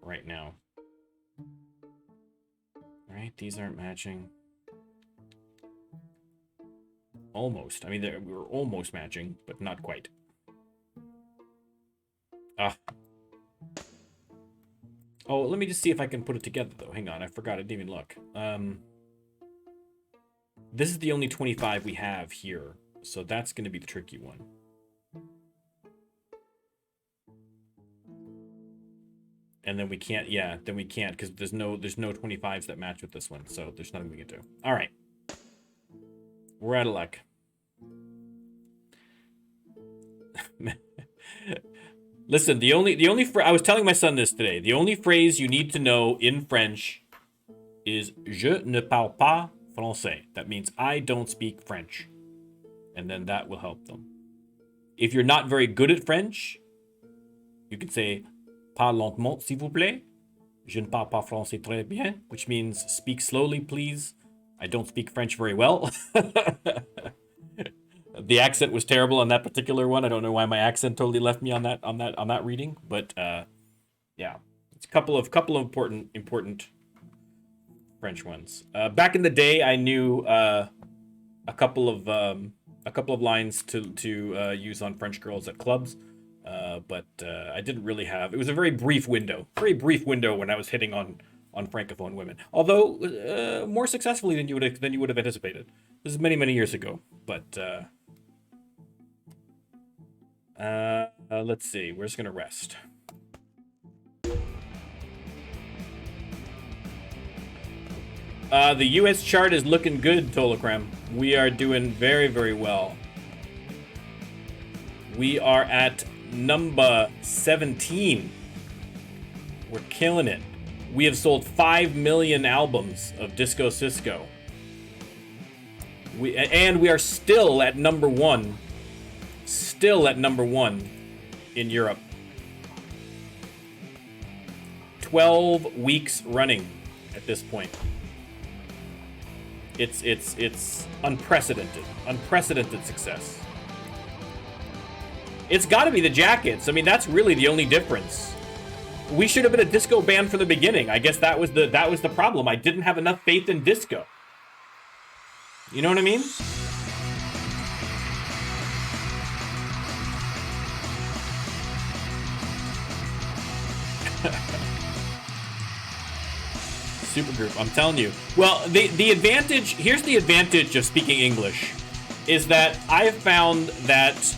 right now. Right, these aren't matching. Almost. I mean, we're almost matching, but not quite. Oh, let me just see if I can put it together, though. Hang on, I forgot. I didn't even look. This is the only 25 we have here, so that's going to be the tricky one. And then we can't, yeah, then we can't, because there's no 25s that match with this one, so there's nothing we can do. All right. We're out of luck. Listen, the only I was telling my son this today. The only phrase you need to know in French is "Je ne parle pas français." That means I don't speak French, and then that will help them. If you're not very good at French, you can say "Parle lentement, s'il vous plaît." Je ne parle pas français très bien, which means speak slowly, please. I don't speak French very well. The accent was terrible on that particular one. I don't know why my accent totally left me on that reading, but yeah, it's a couple of important French ones. Back in the day, I knew a couple of lines to use on French girls at clubs, but I didn't really have. It was a very brief window when I was hitting on francophone women. Although more successfully than you would have anticipated. This is many years ago, but. Let's see. We're just gonna rest. The U.S. chart is looking good, Tolokram. We are doing very well. We are at number 17. We're killing it. We have sold 5 million albums of Disco Cisco. We are still at number 1. Still at number 1 in Europe. 12 weeks running at this point. It's unprecedented success. It's got to be the jackets. I mean, that's really the only difference. We should have been a disco band from the beginning. I guess that was the problem. I didn't have enough faith in disco. You know what I mean? supergroup. I'm telling you. Well, the advantage, here's the advantage of speaking English, is that I've found that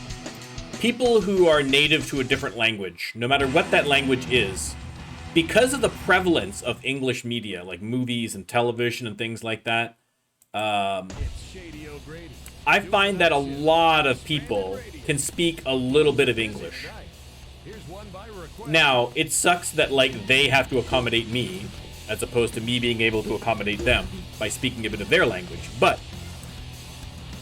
people who are native to a different language, no matter what that language is, because of the prevalence of English media, like movies and television and things like that, I find that a lot of people can speak a little bit of English. Now, it sucks that, like, they have to accommodate me, as opposed to me being able to accommodate them by speaking a bit of their language. But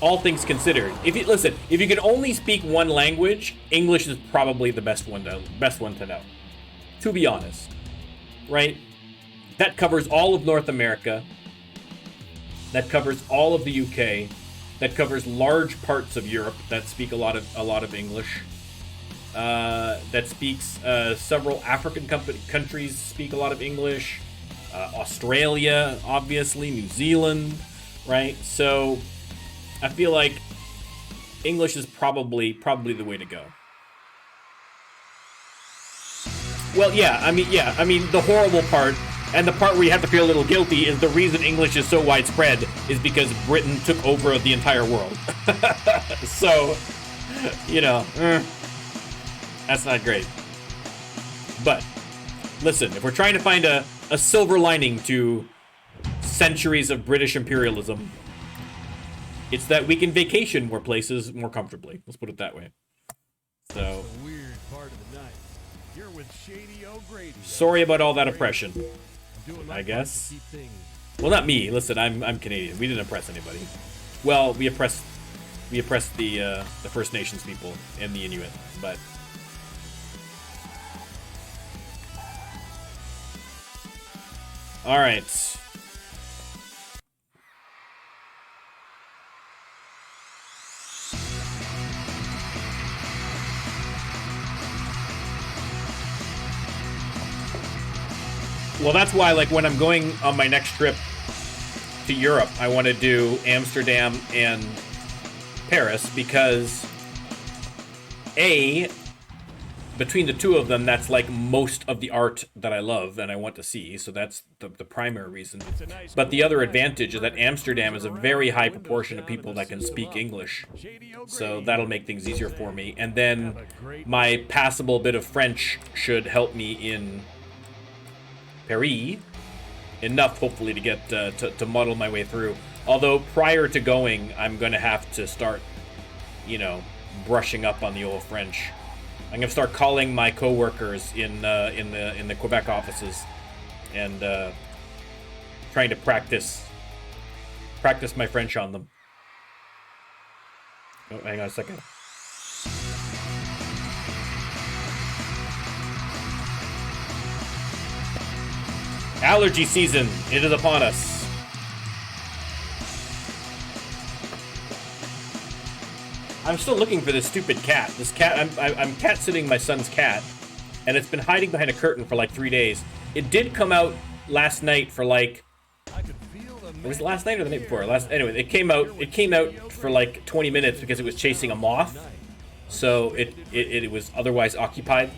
all things considered, if you can only speak one language, English is probably the best one to know. To be honest, right? That covers all of North America. That covers all of the UK. That covers large parts of Europe that speak a lot of English. That speaks several African countries speak a lot of English. Australia, obviously, New Zealand, right? So I feel like English is probably the way to go. Well, I mean, the horrible part, and the part where you have to feel a little guilty, is the reason English is so widespread is because Britain took over the entire world. So, you know, that's not great. But, listen, if we're trying to find a silver lining to centuries of British imperialism, it's that we can vacation more places more comfortably. Let's put it that way. So, sorry about all that oppression, I guess. Well, not me. Listen, I'm Canadian. We didn't oppress anybody. Well, we oppressed the First Nations people and the Inuit, but all right. Well, that's why, like, when I'm going on my next trip to Europe, I want to do Amsterdam and Paris because, A, between the two of them, that's like most of the art that I love and I want to see, so that's the primary reason. But the other advantage is that Amsterdam is a very high proportion of people that can speak English, so that'll make things easier for me. And then my passable bit of French should help me in Paris enough, hopefully, to get to muddle my way through. Although prior to going, I'm going to have to start, you know, brushing up on the old French. I'm gonna start calling my coworkers in the Quebec offices and trying to practice my French on them. Oh, hang on a second. Allergy season, it is upon us. I'm still looking for this stupid cat. This cat, I'm cat sitting my son's cat, and it's been hiding behind a curtain for like 3 days. It did come out last night for like, it was last night or the night before? Anyway, it came out for like 20 minutes because it was chasing a moth. So it was otherwise occupied.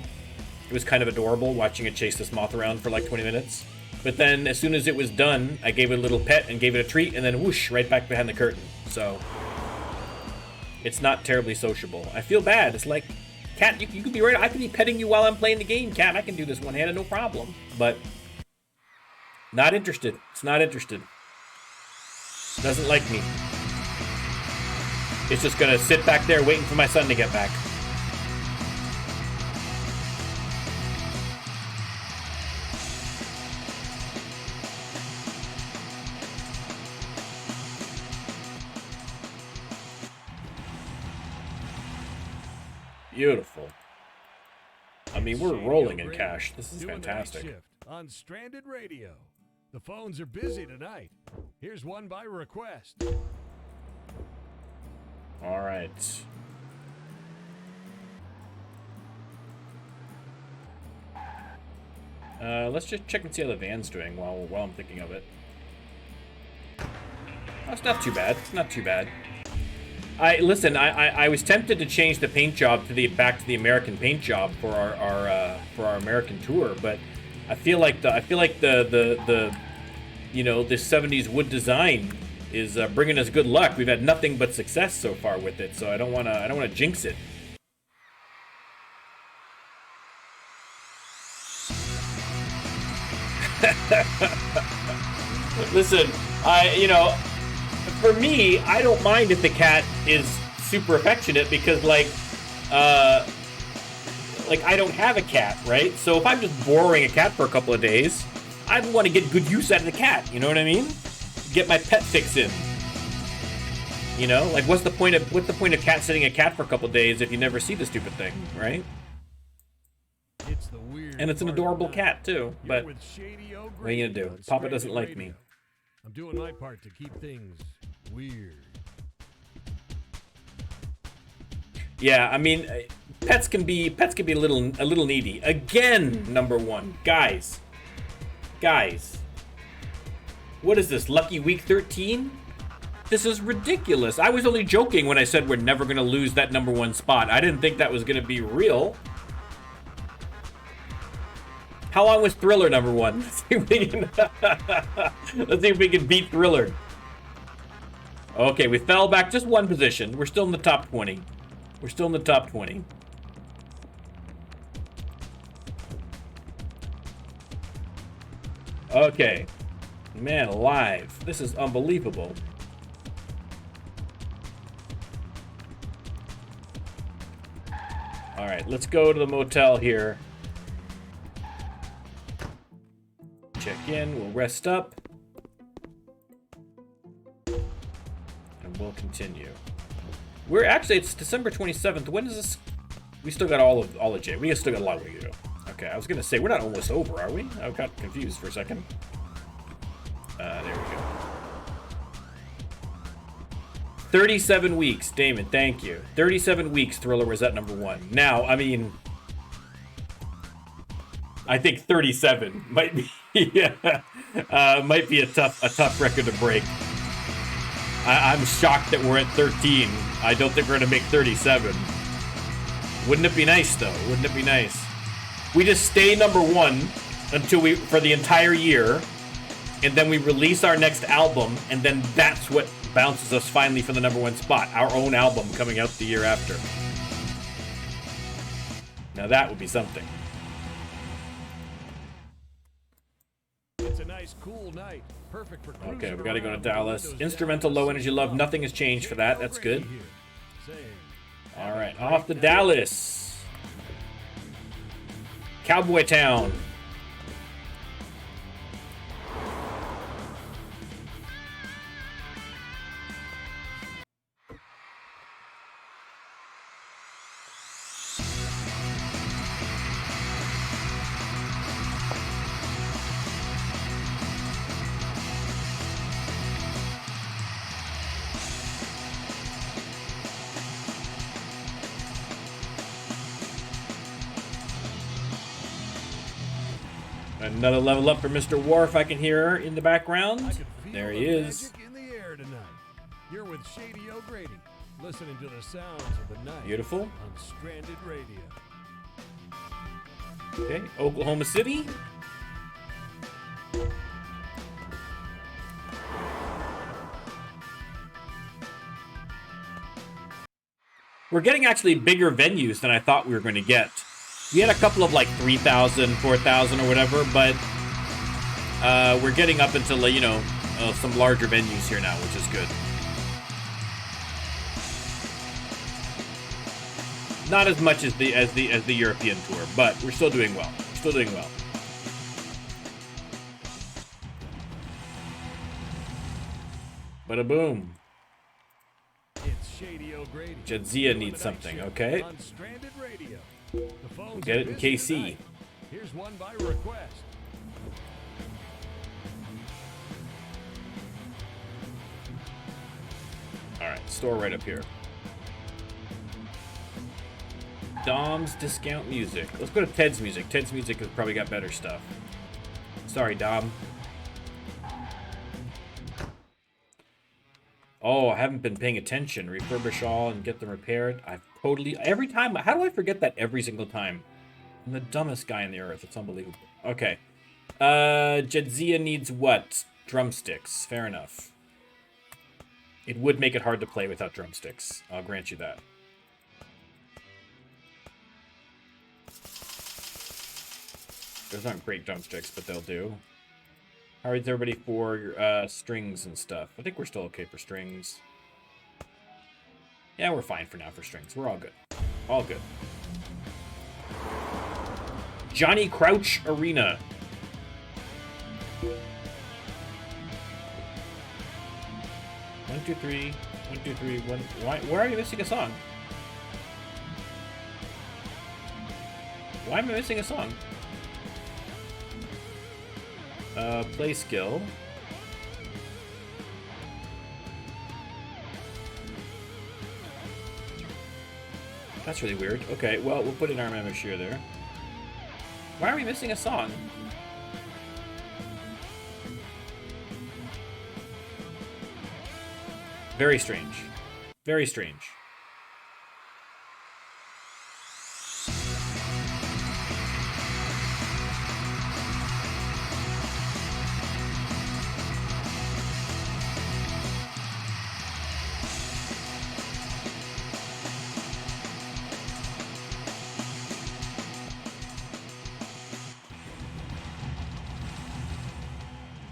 It was kind of adorable watching it chase this moth around for like 20 minutes. But then as soon as it was done, I gave it a little pet and gave it a treat, and then whoosh, right back behind the curtain. So it's not terribly sociable. I feel bad. It's like, cat, you could be right. I could be petting you while I'm playing the game, cat. I can do this one-handed, no problem. But not interested. It's not interested. Doesn't like me. It's just gonna sit back there waiting for my son to get back. Beautiful. I mean, we're rolling in cash. This is fantastic. On Stranded Radio. The phones are busy tonight. Here's one by request. All right. Let's just check and see how the van's doing while I'm thinking of it. Oh, it's not too bad. It's not too bad. I was tempted to change the paint job back to the American paint job for our American tour, but I feel like the you know, this 70s wood design is bringing us good luck. We've had nothing but success so far with it, so I don't want to jinx it. Listen, you know, for me, I don't mind if the cat is super affectionate because, like I don't have a cat, right? So if I'm just borrowing a cat for a couple of days, I want to get good use out of the cat. You know what I mean? Get my pet fix in. You know, like what's the point of cat sitting a cat for a couple of days if you never see the stupid thing, right? It's the weird And it's an adorable cat too. But with Shady O what are you gonna do? Papa doesn't like me. I'm doing my part to keep things weird. Yeah, I mean, pets can be a little needy. Again, number one, guys. What is this? Lucky week 13? This is ridiculous. I was only joking when I said we're never gonna lose that number one spot. I didn't think that was gonna be real. How long was Thriller number one? Let's see if we can beat Thriller. Okay, we fell back just one position. We're still in the top 20. We're still in the top 20. Okay. Man alive. This is unbelievable. Alright, let's go to the motel here. Check in, we'll rest up. And we'll continue. We're actually, it's December 27th. When is this? We still got all of J. We still got a lot of way to go. Okay, I was gonna say, we're not almost over, are we? I got confused for a second. There we go. 37 weeks, Damon, thank you. 37 weeks, Thriller was at number one. Now, I mean, I think 37 might be, might be a tough record to break. I'm shocked that we're at 13. I don't think we're gonna make 37. Wouldn't it be nice though? Wouldn't it be nice? We just stay number one until for the entire year, and then we release our next album, and then that's what bounces us finally for the number one spot. Our own album coming out the year after. Now that would be something. It's a nice, cool night. Perfect for cruising. Okay, we gotta go to around Dallas. with Instrumental windows Low Energy Love. Nothing has changed for that. That's good. Same. All right, off to Dallas. Cowboy Town. Another level up for Mr. Wharf. I can hear in the background. There he is. In the air tonight. You're with Shady O'Grady, listening to the sounds of the night. Beautiful. On Stranded Radio. Okay, Oklahoma City. We're getting actually bigger venues than I thought we were going to get. We had a couple of like 3,000, 4,000 or whatever, but we're getting up into, you know, some larger venues here now, which is good. Not as much as the European tour, but we're still doing well. We're still doing well. Bada boom. It's Shady O'Grady. Jadzia needs something, okay? On Stranded Radio. We'll get it in KC. Tonight. Here's one by request. Alright, store right up here. Dom's Discount Music. Let's go to Ted's Music. Ted's Music has probably got better stuff. Sorry, Dom. Oh, I haven't been paying attention. Refurbish all and get them repaired. I've totally... Every time... How do I forget that every single time? I'm the dumbest guy on the earth. It's unbelievable. Okay. Jadzia needs what? Drumsticks. Fair enough. It would make it hard to play without drumsticks. I'll grant you that. Those aren't great drumsticks, but they'll do. How is everybody for strings and stuff? I think we're still okay for strings. Yeah, we're fine for now for strings. We're all good. All good. Johnny Crouch Arena. One, two, three. 1, 2, 3. 1. Why are you missing a song? Why am I missing a song? Play skill. That's really weird. Okay, well, we'll put an Armament Shear there. Why are we missing a song? Very strange. Very strange.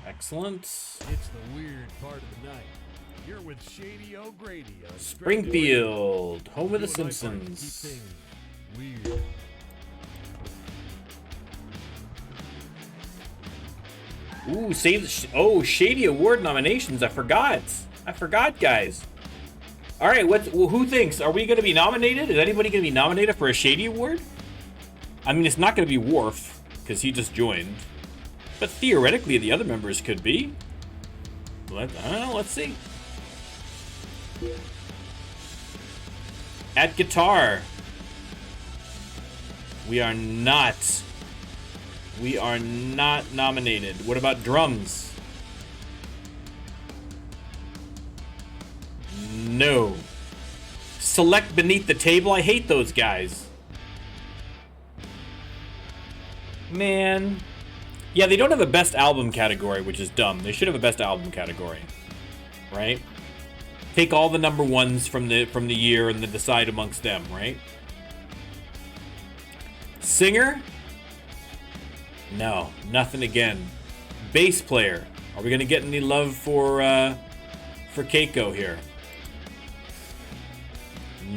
Excellent. It's the weird part of the night. You're with Shady O'Grady on Springfield, home of the Doing my part to Simpsons. keep things weird. Ooh, oh, Shady Award nominations. I forgot. I forgot, guys. All right, who thinks? Are we going to be nominated? Is anybody going to be nominated for a Shady Award? I mean, it's not going to be Worf, because he just joined. But theoretically, the other members could be. I don't know, let's see. At guitar, we are not nominated. What about drums? No. Select beneath the table. I hate those guys. Man. Yeah, they don't have a best album category, which is dumb. They should have a best album category. Right? Take all the number ones from the year and then decide amongst them, right? Singer? No, nothing again. Bass player. Are we gonna get any love for Keiko here?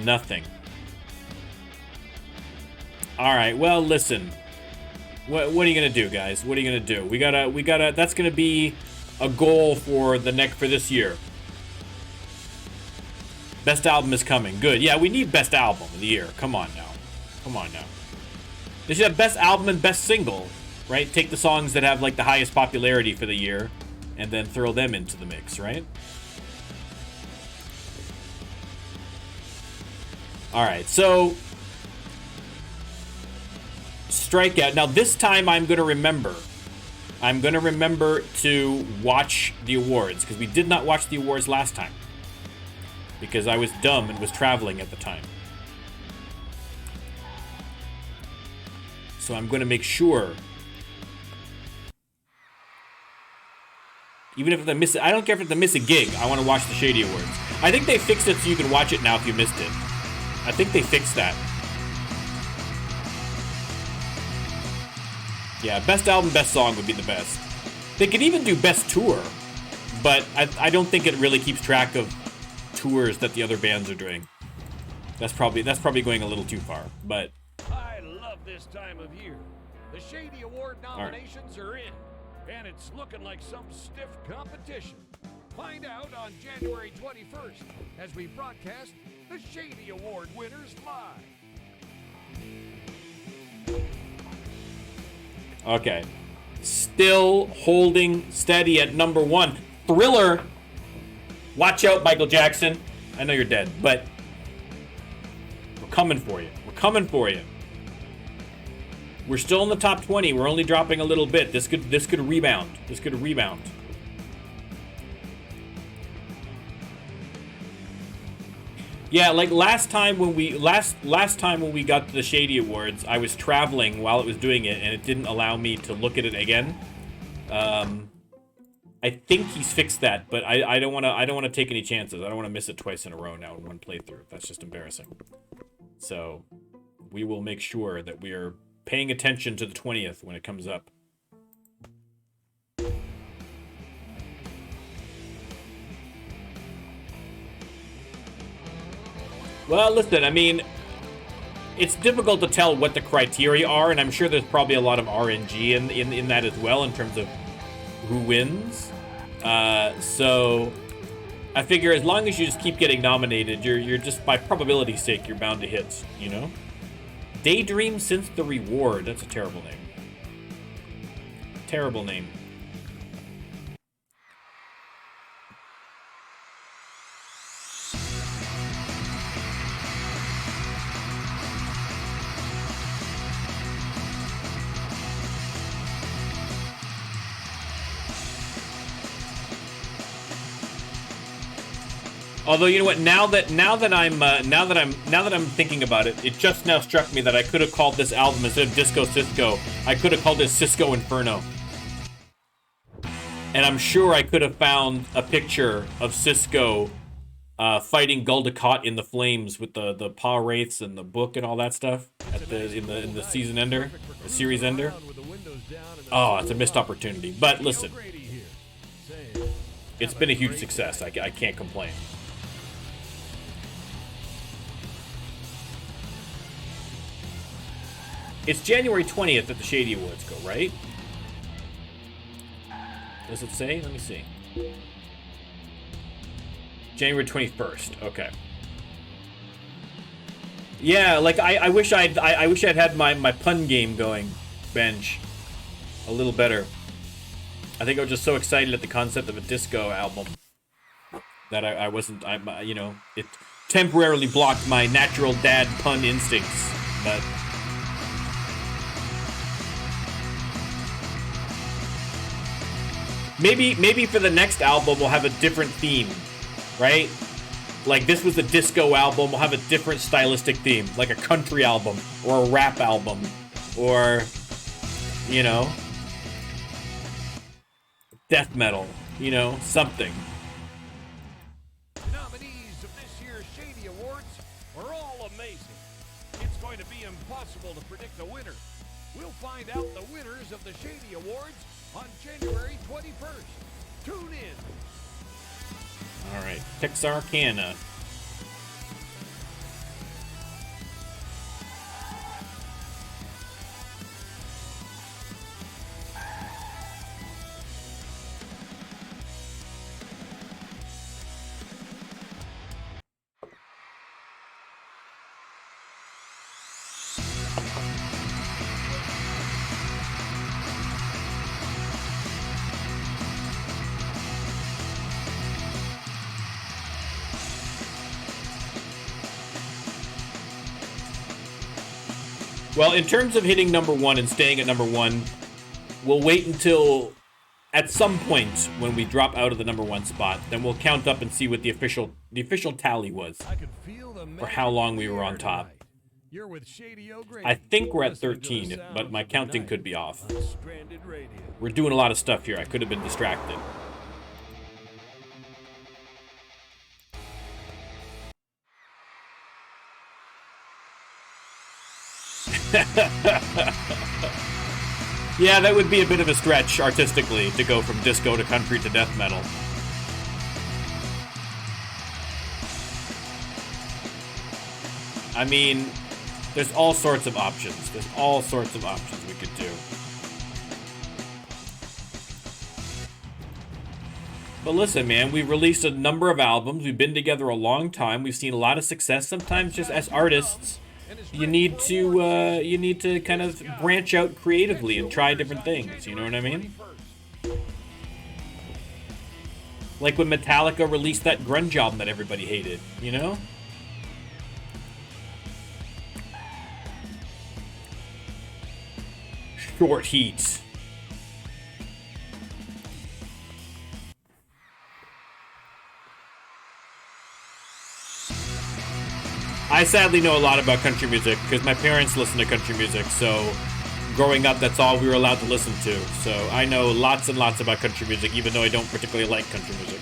Nothing. All right. Well, listen. What are you gonna do, guys? What are you gonna do? We gotta. That's gonna be a goal for this year. Best album is coming. Good. Yeah, we need best album of the year. Come on now. Come on now. They should have best album and best single, right? Take the songs that have like the highest popularity for the year, and then throw them into the mix, right? All right. So. Strikeout. Now this time I'm going to remember. I'm going to remember to watch the awards because we did not watch the awards last time because I was dumb and was traveling at the time. So I'm going to make sure. Even if I miss it, I don't care if it's to miss a gig. I want to watch the Shady Awards. I think they fixed it so you can watch it now if you missed it. I think they fixed that. Yeah, best album, best song would be the best. They could even do best tour, but I don't think it really keeps track of tours that the other bands are doing. That's probably going a little too far, but... I love this time of year. The Shady Award nominations are in, and it's looking like some stiff competition. Find out on January 21st as we broadcast the Shady Award winners live. Okay. Still holding steady at number 1. Thriller. Watch out, Michael Jackson. I know you're dead, but we're coming for you. We're coming for you. We're still in the top 20. We're only dropping a little bit. This could rebound. This could rebound. Yeah, like last time when we got to the Shady Awards, I was traveling while it was doing it, and it didn't allow me to look at it again. I think he's fixed that, but I don't want to take any chances. I don't want to miss it twice in a row now in one playthrough. That's just embarrassing. So we will make sure that we are paying attention to the 20th when it comes up. Well, listen, I mean, it's difficult to tell what the criteria are, and I'm sure there's probably a lot of RNG in that as well in terms of who wins. So I figure as long as you just keep getting nominated, you're just, by probability's sake, you're bound to hit, you know? Daydream Since the Reward. That's a terrible name. Terrible name. Although, you know what? Now that I'm thinking about it, it just now struck me that I could have called this album, instead of Disco Cisco, I could have called it Cisco Inferno. And I'm sure I could have found a picture of Cisco fighting Gul Dukat in the flames with the paw wraiths and the book and all that stuff in the season ender, the series ender. Oh, it's a missed opportunity. But listen, it's been a huge success. I can't complain. It's January 20th that the Shady Awards go, right? Does it say? Let me see. January 21st. Okay. Yeah, like I wish I'd had my pun game going, Benj, a little better. I think I was just so excited at the concept of a disco album that I wasn't. You know, it temporarily blocked my natural dad pun instincts, but. Maybe for the next album we'll have a different theme, right? Like this was a disco album, we'll have a different stylistic theme, like a country album or a rap album, or you know, death metal, you know, something. The nominees of this year's Shady Awards are all amazing. It's going to be impossible to predict the winner. We'll find out the winners of the Shady Awards on January 21st. Tune in. All right, Texarkana. Well, in terms of hitting number one and staying at number one, we'll wait until at some point when we drop out of the number one spot. Then we'll count up and see what the official tally was for how long we were on top. I think we're at 13, but my counting could be off. We're doing a lot of stuff here. I could have been distracted. Yeah, that would be a bit of a stretch artistically to go from disco to country to death metal. I mean, there's all sorts of options. There's all sorts of options we could do. But listen, man, we've released a number of albums. We've been together a long time. We've seen a lot of success. Sometimes just as artists, you need to kind of branch out creatively and try different things. You know what I mean? Like when Metallica released that grunge album that everybody hated, you know? Short Heat. I sadly know a lot about country music because my parents listen to country music, so growing up, that's all we were allowed to listen to. So I know lots and lots about country music, even though I don't particularly like country music.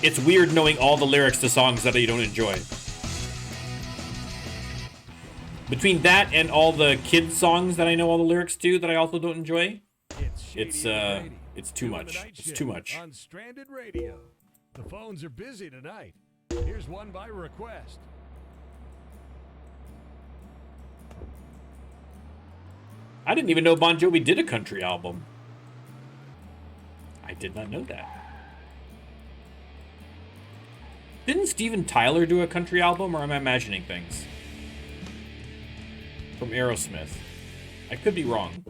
It's weird knowing all the lyrics to songs that you don't enjoy. Between that and all the kids songs that I know all the lyrics to that I also don't enjoy, it's too much. It's too much. On Stranded Radio. The phones are busy tonight. Here's one by request. I didn't even know Bon Jovi did a country album. I did not know that. Didn't Steven Tyler do a country album, or am I imagining things? From Aerosmith. I could be wrong.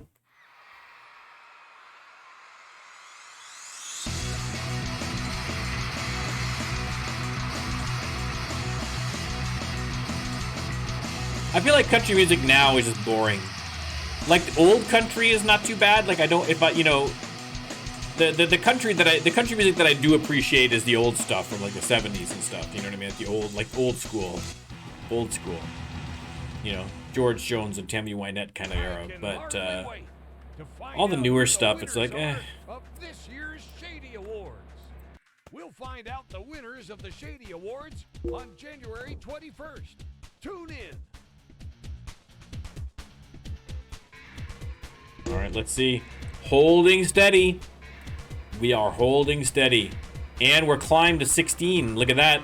I feel like country music now is just boring. Like, old country is not too bad. Like, I don't, if I, you know, the country music that I do appreciate is the old stuff from like the 70s and stuff. You know what I mean? Like the old, like old school. You know, George Jones and Tammy Wynette kind of era. But all the newer stuff, it's like, eh. Of this year's Shady Awards. We'll find out the winners of the Shady Awards on January 21st. Tune in. All right, let's see. Holding steady. We are holding steady. And we're climbed to 16. Look at that.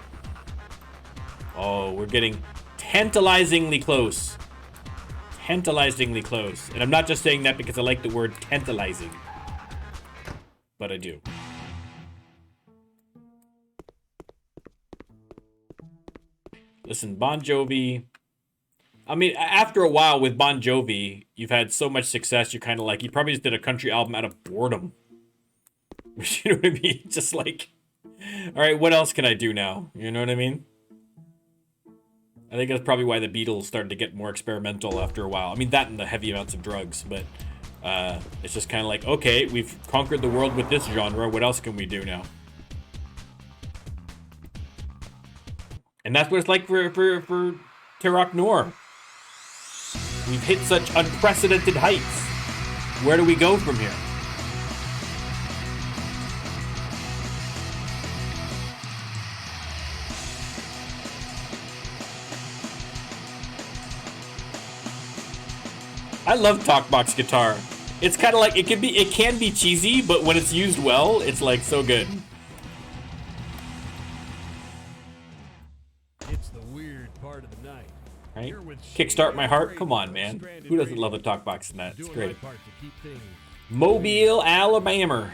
Oh, we're getting tantalizingly close. Tantalizingly close. And I'm not just saying that because I like the word tantalizing. But I do. Listen, Bon Jovi. I mean, after a while with Bon Jovi, you've had so much success, you're kind of like, he probably just did a country album out of boredom. You know what I mean? Just like, all right, what else can I do now? You know what I mean? I think that's probably why the Beatles started to get more experimental after a while. I mean, that and the heavy amounts of drugs, but it's just kind of like, okay, we've conquered the world with this genre. What else can we do now? And that's what it's like for Terok Noor. We've hit such unprecedented heights. Where do we go from here? I love talkbox guitar. It's kind of like, it can be cheesy, but when it's used well, it's like so good. It's the weird part of the night. Right? Kickstart My Heart. Come on, man. Who doesn't love a talkbox in that? It's great. Mobile, Alabama.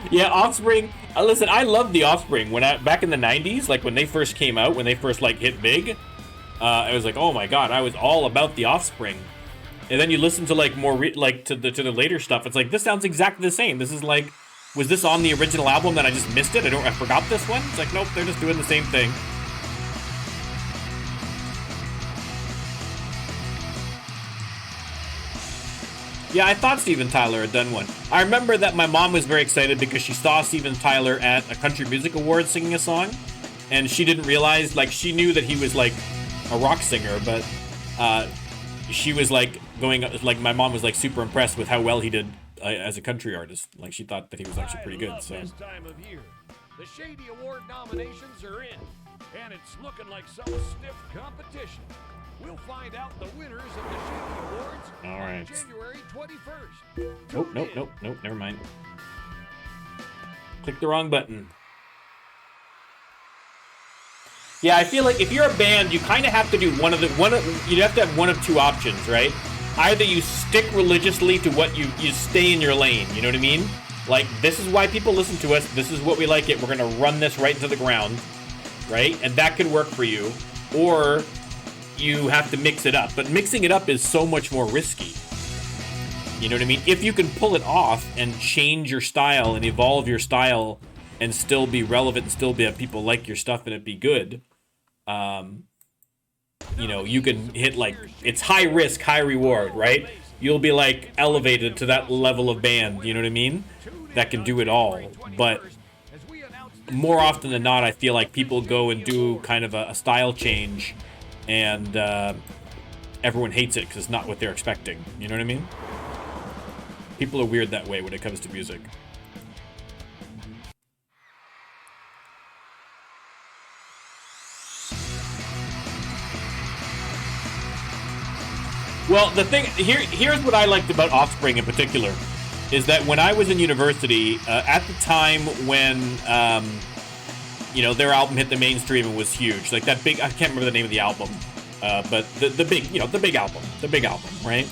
Yeah, Offspring. Listen, I love the Offspring. Back in the '90s, like when they first came out, when they first like hit big, I was like, oh my god, I was all about the Offspring. And then you listen to like more to the later stuff. It's like, this sounds exactly the same. This is like, was this on the original album that I just missed it? I forgot this one. It's like, nope, they're just doing the same thing. Yeah, I thought Steven Tyler had done one. I remember that my mom was very excited because she saw Steven Tyler at a country music award singing a song, and she didn't realize, like, she knew that he was like a rock singer, but she was like my mom was like super impressed with how well he did as a country artist. Like, she thought that he was actually pretty good. So this time of year. The Shady Award nominations are in, and it's looking like some stiff competition. We'll find out the winners of the Shady Awards on January 21st. Nope, never mind. Click the wrong button. Yeah, I feel like if you're a band, you kind of have to do you have to have one of two options, right? Either you stick religiously to what you stay in your lane, you know what I mean? Like, this is why people listen to us, this is what we like it, we're gonna run this right into the ground, right? And that could work for you. Or you have to mix it up, but mixing it up is so much more risky. You know what I mean? If you can pull it off and change your style and evolve your style and still be relevant and still have people like your stuff and it be good, you know, you can hit like, it's high risk, high reward, right? You'll be like elevated to that level of band, you know what I mean? That can do it all. But more often than not, I feel like people go and do kind of a style change, and everyone hates it because it's not what they're expecting. You know what I mean? People are weird that way when it comes to music. Well, the thing here's what I liked about Offspring in particular, is that when I was in university, at the time when you know, their album hit the mainstream and was huge, like that big, I can't remember the name of the album, but the big, you know, the big album, right?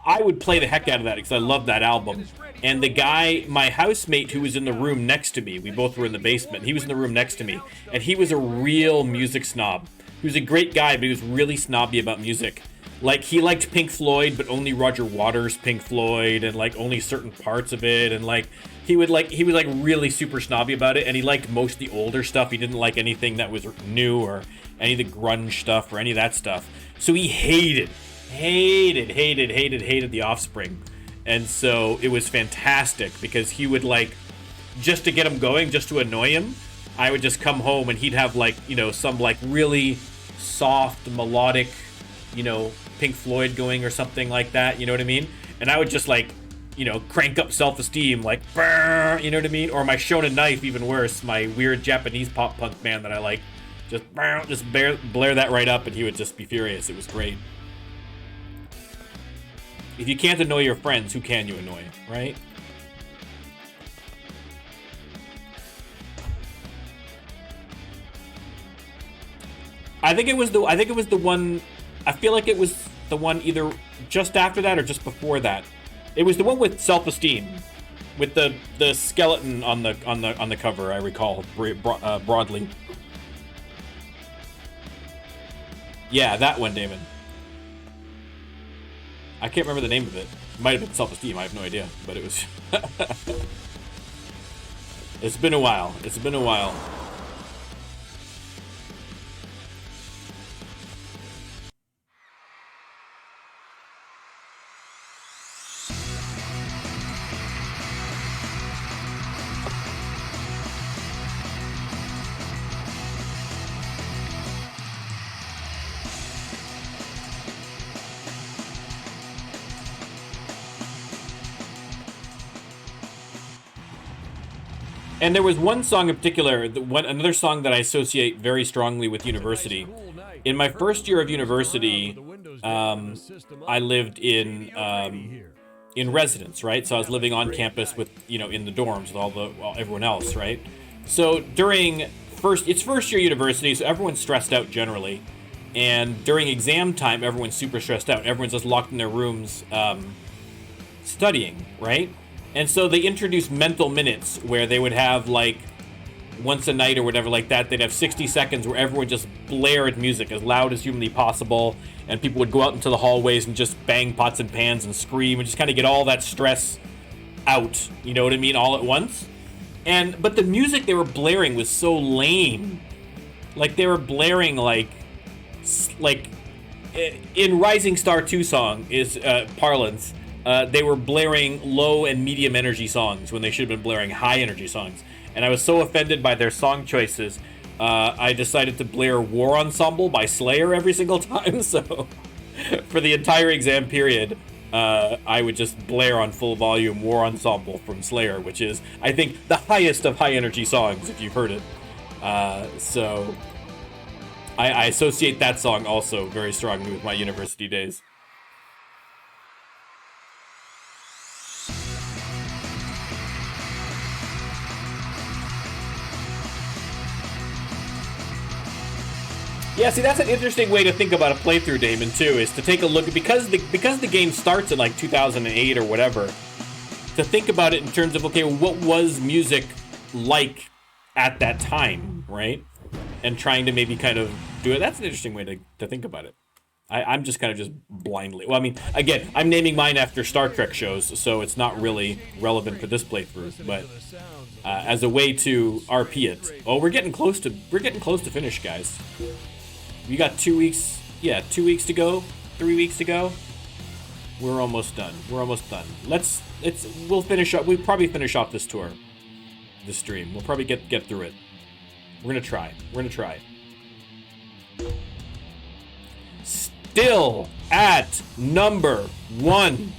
I would play the heck out of that because I loved that album. And the guy, my housemate who was in the room next to me, we both were in the basement, he was in the room next to me, and he was a real music snob. He was a great guy, but he was really snobby about music. Like, he liked Pink Floyd, but only Roger Waters' Pink Floyd, and like only certain parts of it, and like he was like really super snobby about it, and he liked most of the older stuff. He didn't like anything that was new or any of the grunge stuff or any of that stuff. So he hated the Offspring. And so it was fantastic because he would like, just to get him going, just to annoy him, I would just come home and he'd have like, you know, some like really soft melodic, you know, Pink Floyd going or something like that, you know what I mean? And I would just like, you know, crank up self-esteem, like, brr, you know what I mean? Or my Shonen Knife, even worse, my weird Japanese pop punk band that I like, just blare that right up, and he would just be furious. It was great. If you can't annoy your friends, who can you annoy, right? I think it was the one. I feel like it was the one either just after that or just before that. It was the one with Self-Esteem, with the skeleton on the cover. I recall broadly. Yeah, that one, Damon. I can't remember the name of it. It might have been Self-Esteem. I have no idea, but it was. It's been a while. It's been a while. And there was one song in particular, another song that I associate very strongly with university. In my first year of university, I lived in residence, right? So I was living on campus with, you know, in the dorms with everyone else, right? So during first year university, so everyone's stressed out generally, and during exam time, everyone's super stressed out. Everyone's just locked in their rooms, studying, right? And so they introduced mental minutes where they would have like once a night or whatever like that. They'd have 60 seconds where everyone just blared music as loud as humanly possible. And people would go out into the hallways and just bang pots and pans and scream and just kind of get all that stress out. You know what I mean? All at once. But the music they were blaring was so lame. Like they were blaring like in Rising Star 2 song is parlance. They were blaring low and medium energy songs when they should have been blaring high energy songs. And I was so offended by their song choices, I decided to blare War Ensemble by Slayer every single time. So for the entire exam period, I would just blare on full volume War Ensemble from Slayer, which is, I think, the highest of high energy songs, if you've heard it. So I associate that song also very strongly with my university days. Yeah, see, that's an interesting way to think about a playthrough, Damon, too, is to take a look, because the game starts in like 2008 or whatever, to think about it in terms of, okay, what was music like at that time, right? And trying to maybe kind of do it. That's an interesting way to think about it. I'm just kind of just blindly. Well, I mean, again, I'm naming mine after Star Trek shows, so it's not really relevant for this playthrough. But as a way to RP it. Oh, we're getting close to finish, guys. We got 2 weeks. Yeah, 2 weeks to go. 3 weeks to go. We're almost done. We'll finish up. We'll probably finish off this tour, this stream. We'll probably get through it. We're gonna try. Still at number 1.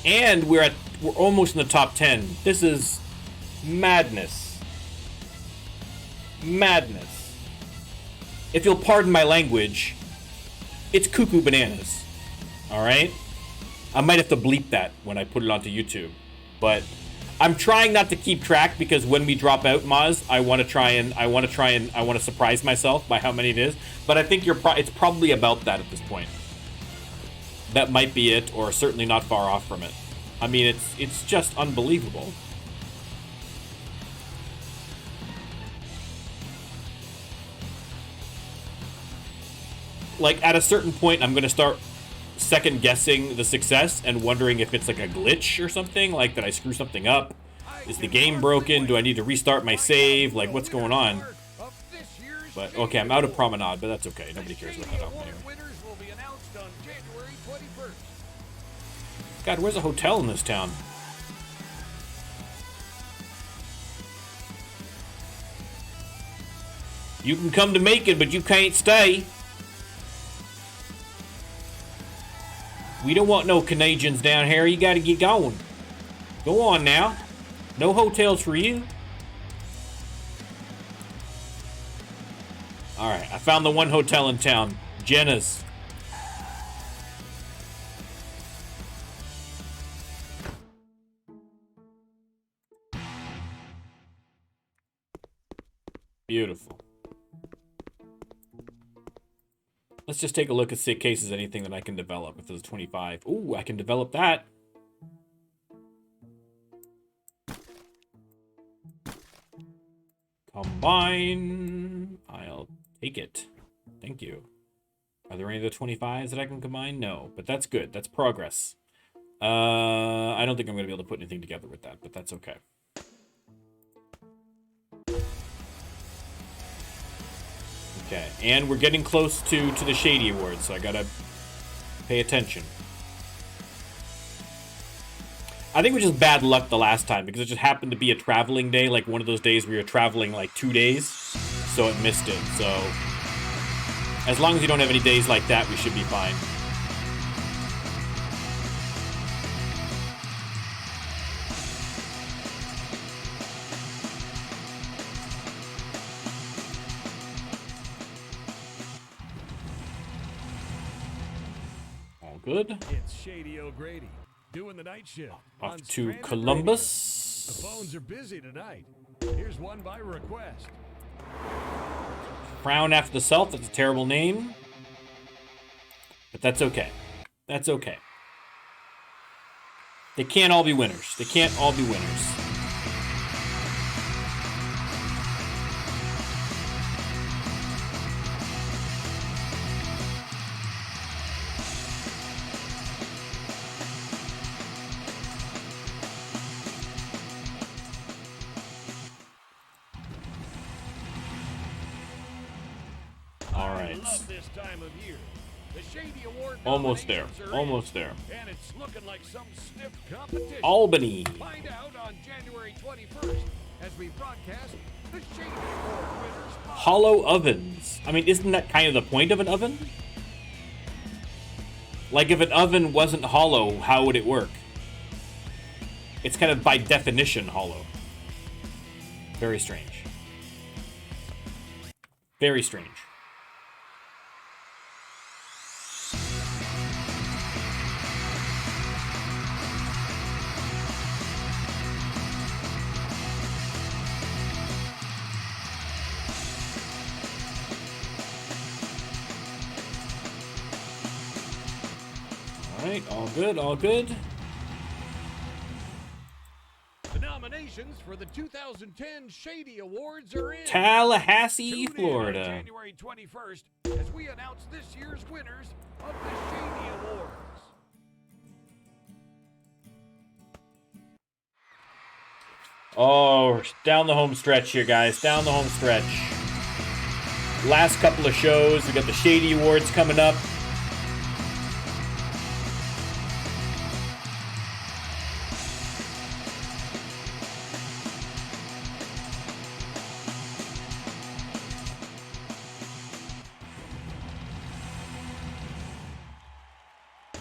And we're almost in the top 10. This is madness. Madness. If you'll pardon my language, it's cuckoo bananas. Alright? I might have to bleep that when I put it onto YouTube. But I'm trying not to keep track because when we drop out, Maz, I want to surprise myself by how many it is. But I think it's probably about that at this point. That might be it, or certainly not far off from it. I mean, it's just unbelievable. Like, at a certain point, I'm going to start second guessing the success and wondering if it's like a glitch or something. Like, did I screw something up? Is the game broken? Do I need to restart my save? Like, what's going on? But, okay, I'm out of Promenade, but that's okay. Nobody cares about that album anyway. God, where's a hotel in this town? You can come to Macon, but you can't stay. We don't want no Canadians down here. You gotta get going. Go on now. No hotels for you. Alright, I found the one hotel in town. Jenna's. Beautiful. Let's just take a look and see in case there's anything that I can develop. If there's 25. Ooh, I can develop that. Combine. I'll take it. Thank you. Are there any other 25s that I can combine? No, but that's good. That's progress. I don't think I'm going to be able to put anything together with that, but that's okay. Okay, and we're getting close to the Shady Awards, so I gotta pay attention. I think it was just bad luck the last time, because it just happened to be a traveling day, like one of those days where you're traveling like 2 days, so it missed it. So, as long as you don't have any days like that, we should be fine. Good. It's Shady O'Grady doing the night shift. Off to Columbus. The phones are busy tonight. Here's one by request. Frown After the Self. That's a terrible name. But that's okay. That's okay. They can't all be winners. They can't all be winners. Almost there. Almost there. And it's looking like some stiff competition. Albany. Find out on January 21st as we broadcast the Shady Award winners. Hollow ovens. I mean, isn't that kind of the point of an oven? Like, if an oven wasn't hollow, how would it work? It's kind of by definition hollow. Very strange. Very strange. All good, all good. The nominations nominations for the 2010 Shady Awards are in. Tallahassee, Tune in Florida. on January 21st as we announce this year's winners of the Shady Awards. Oh, down the home stretch here, guys. Down the home stretch. Last couple of shows. We got the Shady Awards coming up.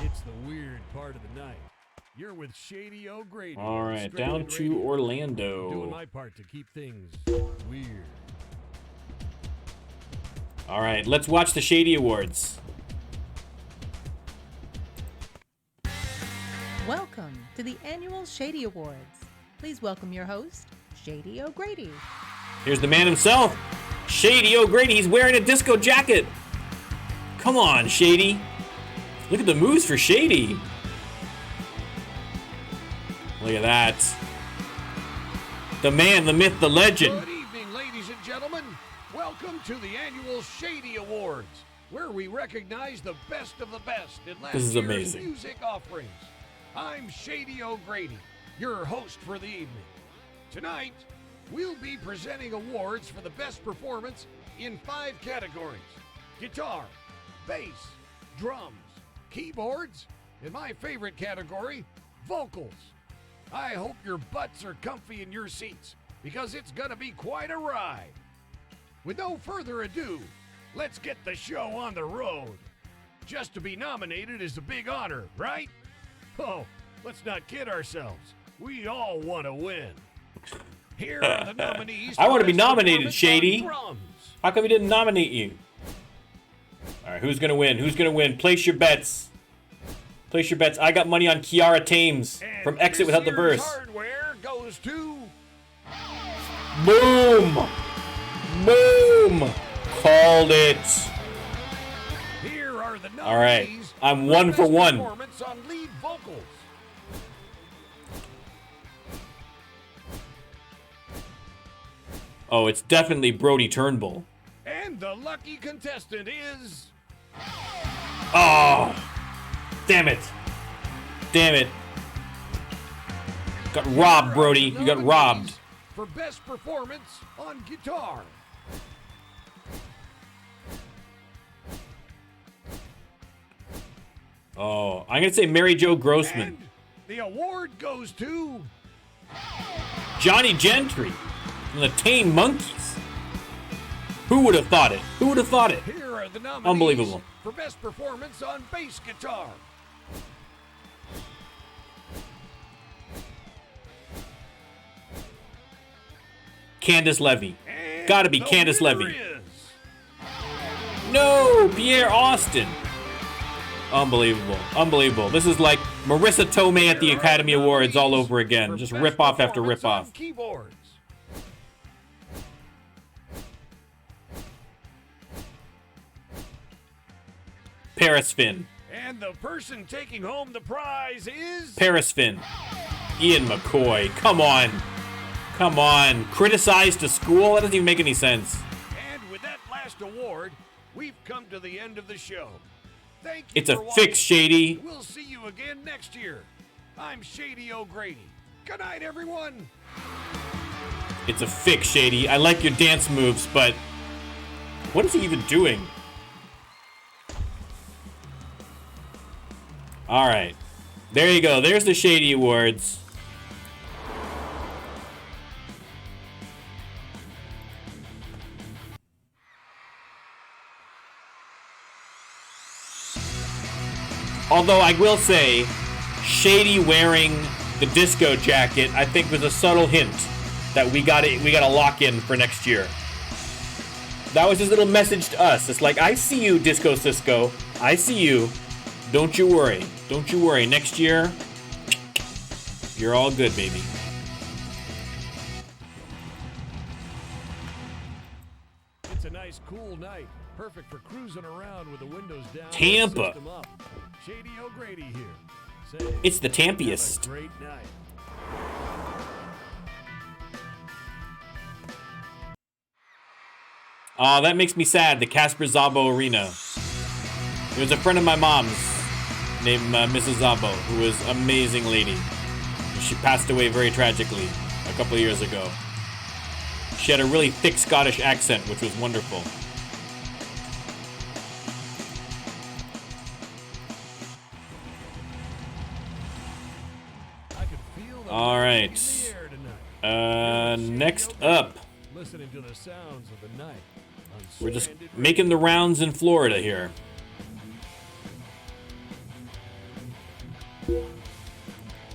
It's the weird part of the night. You're with Shady O'Grady. All right, Scraping down Radio. to Doing Orlando. my part to keep things weird. All right, let's watch the Shady Awards. Welcome to the annual Shady Awards. Please welcome your host, Shady O'Grady. Here's the man himself, Shady O'Grady. He's wearing a disco jacket. Come on, Shady. Look at the moves for Shady. Look at that. The man, the myth, the legend. Good evening, ladies and gentlemen. Welcome to the annual Shady Awards, where we recognize the best of the best in last This is year's amazing. music offerings. I'm Shady O'Grady, your host for the evening. Tonight, we'll be presenting awards for the best performance in 5 categories: guitar, bass, drums, keyboards, and my favorite category, vocals. I hope your butts are comfy in your seats, because it's gonna be quite a ride. With no further ado, let's get the show on the road. Just to be nominated is a big honor, right? Oh, let's not kid ourselves. We all want to win. Here are the nominees. I for want to be Best nominated, Performance Shady. on Drums. How come we didn't nominate you? All right, who's gonna win? Who's gonna win? Place your bets. Place your bets. I got money on Kiara Thames And from Exit this Without the year's Verse. hardware goes to Boom! Boom! Called it. Here are the nominees. All right, I'm for 1 Best for 1. Performance on lead vocals. Oh, it's definitely Brody Turnbull. And the lucky contestant is Oh! Damn it. Damn it. Got robbed, Brody. You got robbed. for best performance on guitar. Oh, I'm going to say Mary Jo Grossman. And the award goes to Johnny Gentry from the Tame Monkeys. Who would have thought it? Who would have thought it? Here are the nominees Unbelievable. for best performance on bass guitar. Candace Levy. And Gotta be the Candace winner Levy. is No, Pierre Austin. Unbelievable. Unbelievable. This is like Marissa Tomei at the Here are Academy Awards all nominees over again. for Just best rip off after performance rip on off. Keyboards. Paris Finn. And the person taking home the prize is Paris Finn. Ian McCoy. Come on. Come on. Criticized to school? That doesn't even make any sense. And with that last award, we've come to the end of the show. Thank you It's a for watching. fix, Shady. We'll see you again next year. I'm Shady O'Grady. Good night, everyone. It's a fix, Shady. I like your dance moves, but what is he even doing? All right. There you go. There's the Shady Awards. Although I will say, Shady wearing the disco jacket, I think was a subtle hint that we gotta lock in for next year. That was his little message to us. It's like, I see you, Disco Cisco. I see you. Don't you worry. Don't you worry. Next year, you're all good, baby. It's a nice, cool night. Perfect for cruising around with the windows down. Tampa. System up. Shady O'Grady here. Say, It's the have tampiest. a great night. Oh, that makes me sad. The Casper Zabo Arena. It was a friend of my mom's named Mrs. Zabo, who was an amazing lady. She passed away very tragically a couple of years ago. She had a really thick Scottish accent, which was wonderful. All right. Next up. Listening to the sounds of the night. We're just making the rounds in Florida here.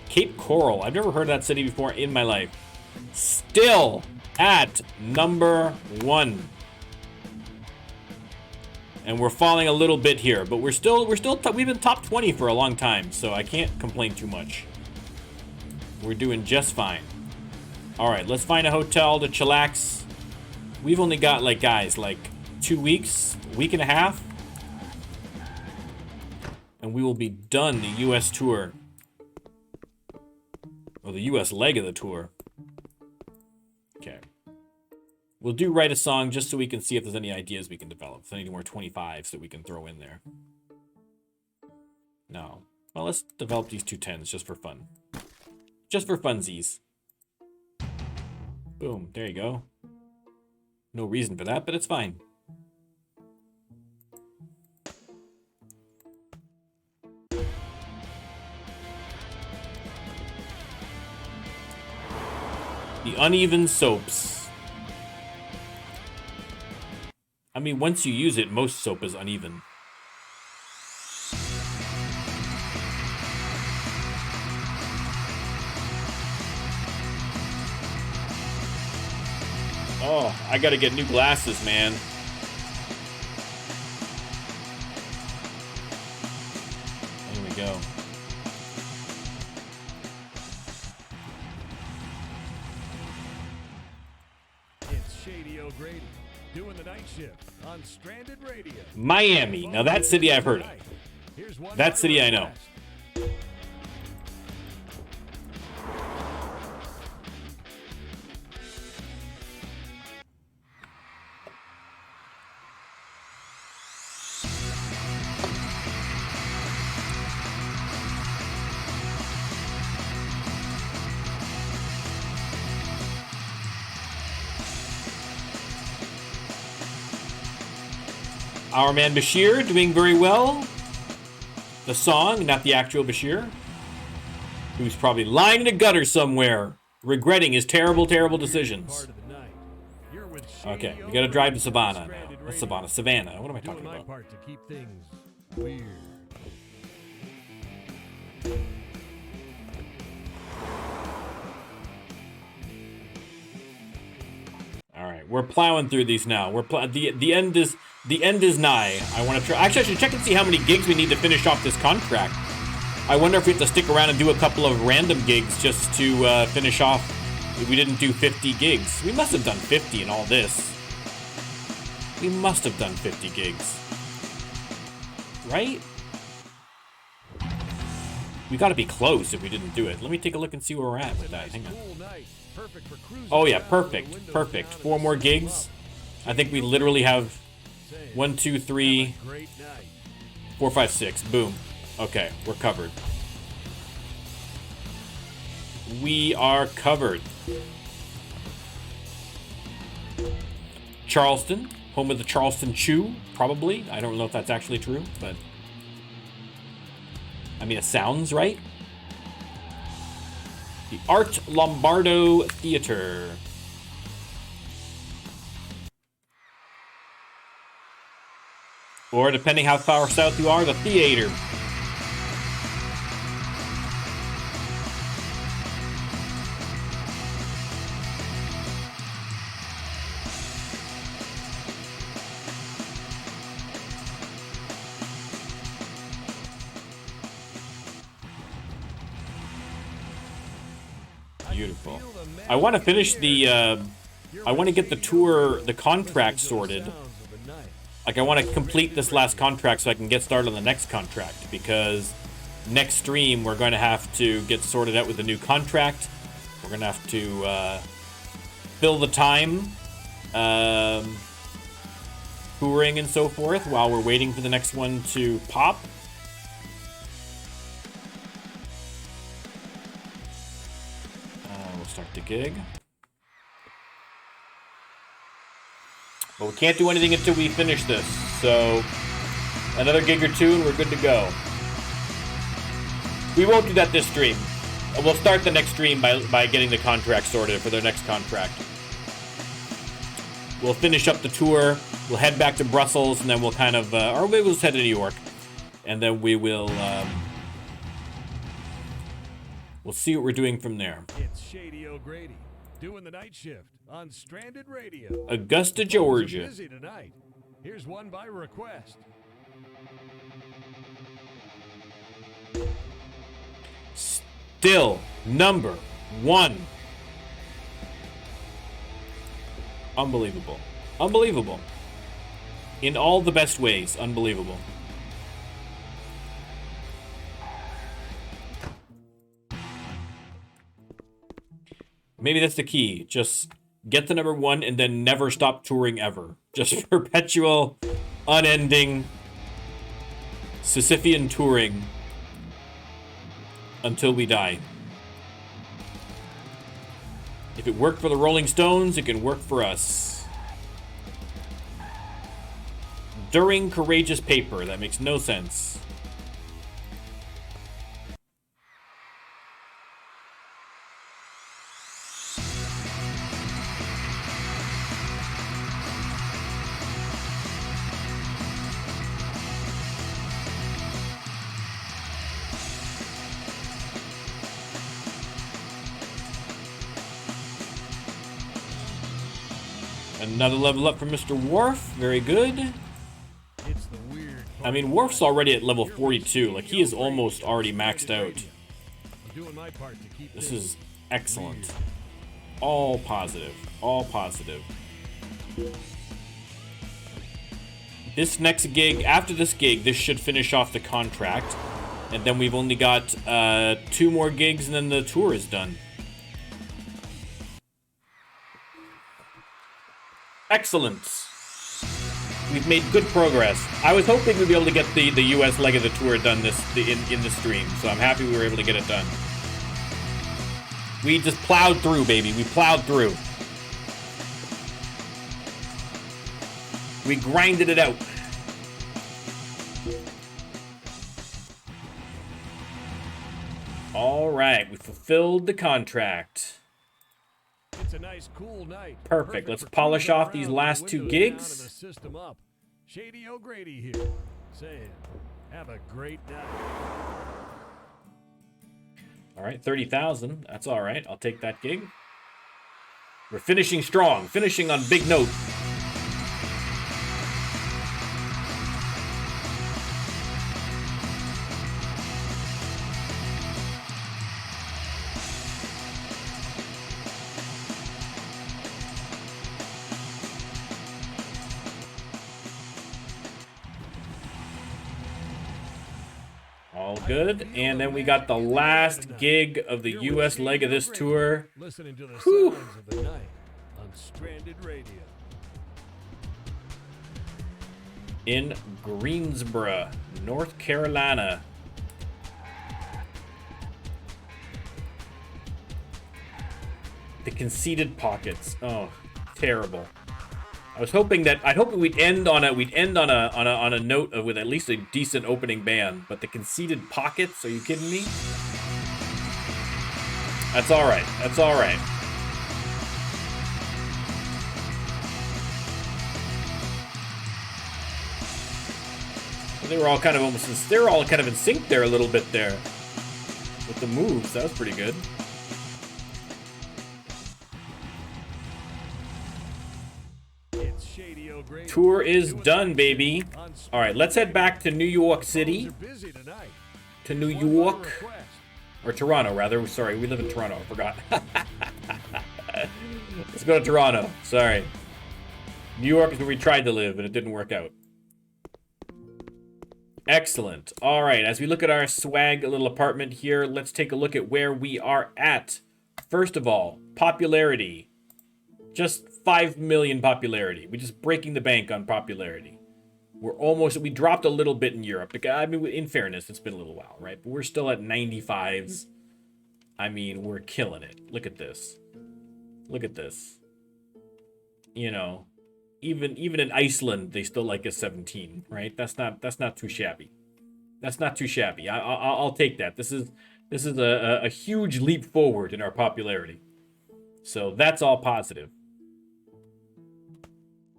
Cape Coral. I've never heard of that city before in my life. Still at number 1. And we're falling a little bit here, but we've been top 20 for a long time, so I can't complain too much. We're doing just fine. All right, let's find a hotel to chillax. We've only got, like, guys, like 2 weeks, a week and a half, and we will be done the U.S. tour. Or the U.S. leg of the tour. Okay. We'll do write a song just so we can see if there's any ideas we can develop. If there's any more 25s that we can throw in there. No. Well, let's develop these 2 10s just for fun. Just for funsies. Boom. There you go. No reason for that, but it's fine. The uneven soaps. I mean, once you use it, most soap is uneven. Oh, I gotta get new glasses, man. There we go. It's Shady O'Grady doing the night shift on Stranded Radio. Miami. Now that city I've heard of. That city I know. Our man Bashir doing very well. The song, not the actual Bashir. Who's probably lying in a gutter somewhere, regretting his terrible, terrible decisions. Okay, we gotta drive to Savannah now. What's Savannah? Savannah. What am I talking about? Part to keep things weird. All right, we're plowing through these now. The end is nigh. I want to try. Actually, I should check and see how many gigs we need to finish off this contract. I wonder if we have to stick around and do a couple of random gigs just to finish off. If we didn't do 50 gigs, we must have done 50 in all this. We must have done 50 gigs, right? We got to be close if we didn't do it. Let me take a look and see where we're at with that. Hang on. Oh yeah, perfect, perfect. 4 more gigs. I think we literally have 1, 2, 3, 4, 5, 6. Boom. Okay, we're covered. We are covered. Charleston, home of the Charleston Chew, probably. I don't know if that's actually true, but I mean, it sounds right. The Art Lombardo Theater. Or, depending how far south you are, the theater. Beautiful. I want to finish the, I want to get the tour, the contract sorted. Like, I want to complete this last contract so I can get started on the next contract, because next stream we're going to have to get sorted out with the new contract. We're going to have to fill the time. touring and so forth while we're waiting for the next one to pop. We'll start the gig. But we can't do anything until we finish this. So another gig or two and we're good to go. We won't do that this stream. We'll start the next stream by getting the contract sorted for their next contract. We'll finish up the tour. We'll head back to Brussels, and then we'll kind of, or maybe we'll just head to New York, and then we will, we'll see what we're doing from there. It's Shady O'Grady doing the night shift on Stranded Radio. Augusta, Georgia. Busy tonight. Here's one by request. Still number one. Unbelievable. Unbelievable. In all the best ways. Unbelievable. Maybe that's the key. Just get the number one and then never stop touring ever. Just perpetual, unending Sisyphean touring until we die. If it worked for the Rolling Stones, it can work for us. During Courageous Paper. That makes no sense. Another level up from Mr. Worf. Very good. It's the weird I mean, Worf's already at level 42. Like, he is almost already maxed out. I'm doing my part to keep This is excellent. All positive. All positive. This next gig, after this gig, this should finish off the contract. And then we've only got 2 more gigs and then the tour is done. Excellent. We've made good progress. I was hoping we'd be able to get the US leg of the tour done in the stream, so I'm happy we were able to get it done. We just plowed through, baby. We plowed through. We grinded it out. All right, we fulfilled the contract. It's a nice cool night. Perfect. Let's for polish cruising off these around last with 2 windows down and gigs. the system up. Shady O'Grady here. Saying, have a great night. All right, 30,000. That's all right. I'll take that gig. We're finishing strong. Finishing on big note. All good. And then we got the last gig of the US leg of this tour. Listening to the Whew. sounds of the night on Stranded Radio. In Greensboro, North Carolina. The conceited pockets. Oh, terrible. I was hoping that we'd end on a note of, with at least a decent opening band, but the conceited pockets, are you kidding me? That's all right. That's all right. They were all kind of in sync there a little bit there with the moves. That was pretty good. It's Shady O'Grady. Tour is done, baby. All right, let's head back to New York City. You're busy tonight. To New One by York. request. Or Toronto, rather. Sorry, we live in Toronto. I forgot. Let's go to Toronto. Sorry. New York is where we tried to live, and it didn't work out. Excellent. All right, as we look at our swag little apartment here, let's take a look at where we are at. First of all, popularity. Just 5 million popularity. We're just breaking the bank on popularity. We dropped a little bit in Europe. I mean, in fairness, it's been a little while, right? But we're still at 95s. I mean, we're killing it. Look at this. Look at this. You know, even in Iceland, they still like a 17, right? That's not too shabby. That's not too shabby. I'll take that. This is a huge leap forward in our popularity. So that's all positive.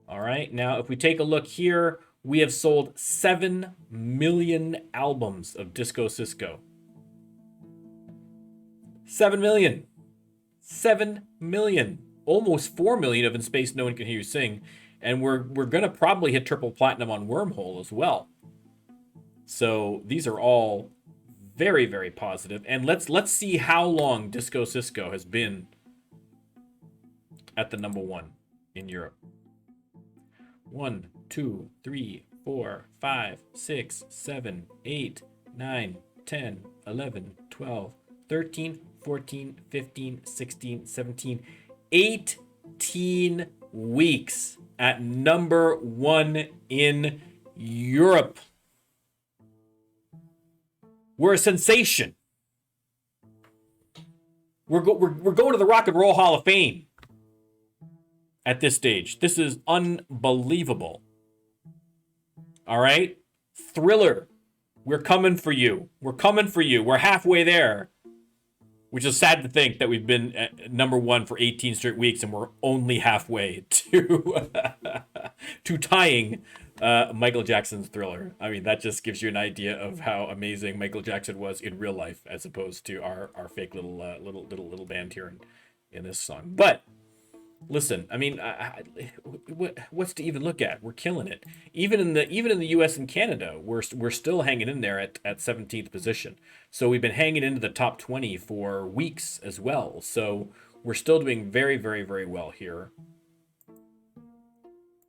All right. Now, if we take a look here, we have sold 7 million albums of Disco Cisco. 7 million. 7 million. Almost 4 million of In Space No One Can Hear You Sing. And we're going to probably hit triple platinum on Wormhole as well. So these are all very, very positive. And let's see how long Disco Cisco has been at the number 1 in Europe. 1, 2, 3, 4, 5, 6, 7, 8, 9, 10, 11, 12, 13, 14, 15, 16, 17, 18 weeks at number 1 in Europe. We're a sensation. We're going to the Rock and Roll Hall of Fame at this stage. This is unbelievable. All right? Thriller. We're coming for you. We're coming for you. We're halfway there. Which is sad to think that we've been at number 1 for 18 straight weeks and we're only halfway to to tying Michael Jackson's Thriller. I mean, that just gives you an idea of how amazing Michael Jackson was in real life, as opposed to our fake little band here in this song. But listen, I mean, what's to even look at? We're killing it. Even in the U.S. and Canada, we're still hanging in there at 17th position. So we've been hanging into the top 20 for weeks as well. So we're still doing very, very, very well here.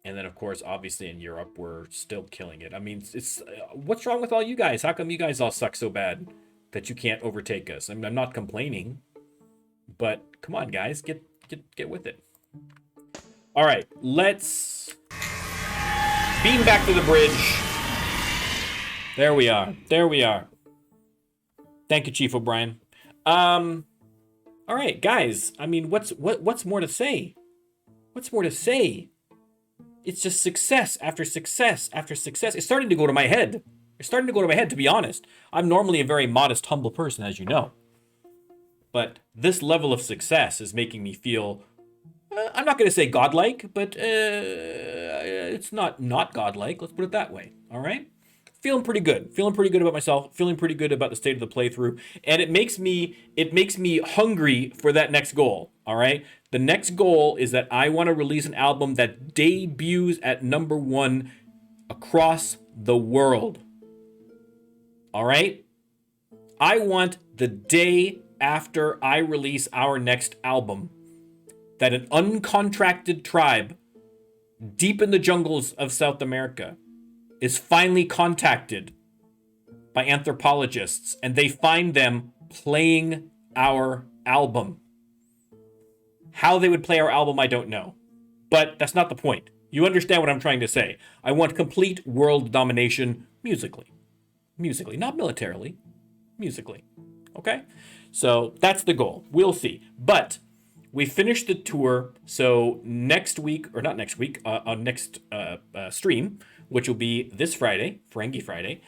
And then, of course, obviously in Europe, we're still killing it. I mean, it's what's wrong with all you guys? How come you guys all suck so bad that you can't overtake us? I mean, I'm not complaining, but come on, guys, get with it. All right, let's beam back to the bridge. There we are. There we are. Thank you, Chief O'Brien. All right, guys. I mean, what's more to say? What's more to say? It's just success after success after success. It's starting to go to my head. It's starting to go to my head, to be honest. I'm normally a very modest, humble person, as you know. But this level of success is making me feel, I'm not going to say godlike, but it's not godlike. Let's put it that way. All right? Feeling pretty good. Feeling pretty good about myself. Feeling pretty good about the state of the playthrough. And it makes me hungry for that next goal. All right? The next goal is that I want to release an album that debuts at number 1 across the world. All right? I want the day after I release our next album that an uncontracted tribe deep in the jungles of South America is finally contacted by anthropologists and they find them playing our album. How they would play our album, I don't know. But that's not the point. You understand what I'm trying to say. I want complete world domination musically. Musically, not militarily. Musically. Okay? So that's the goal. We'll see. But we finished the tour. So next week, or not next week, on next stream, which will be this Friday, Ferengi Friday,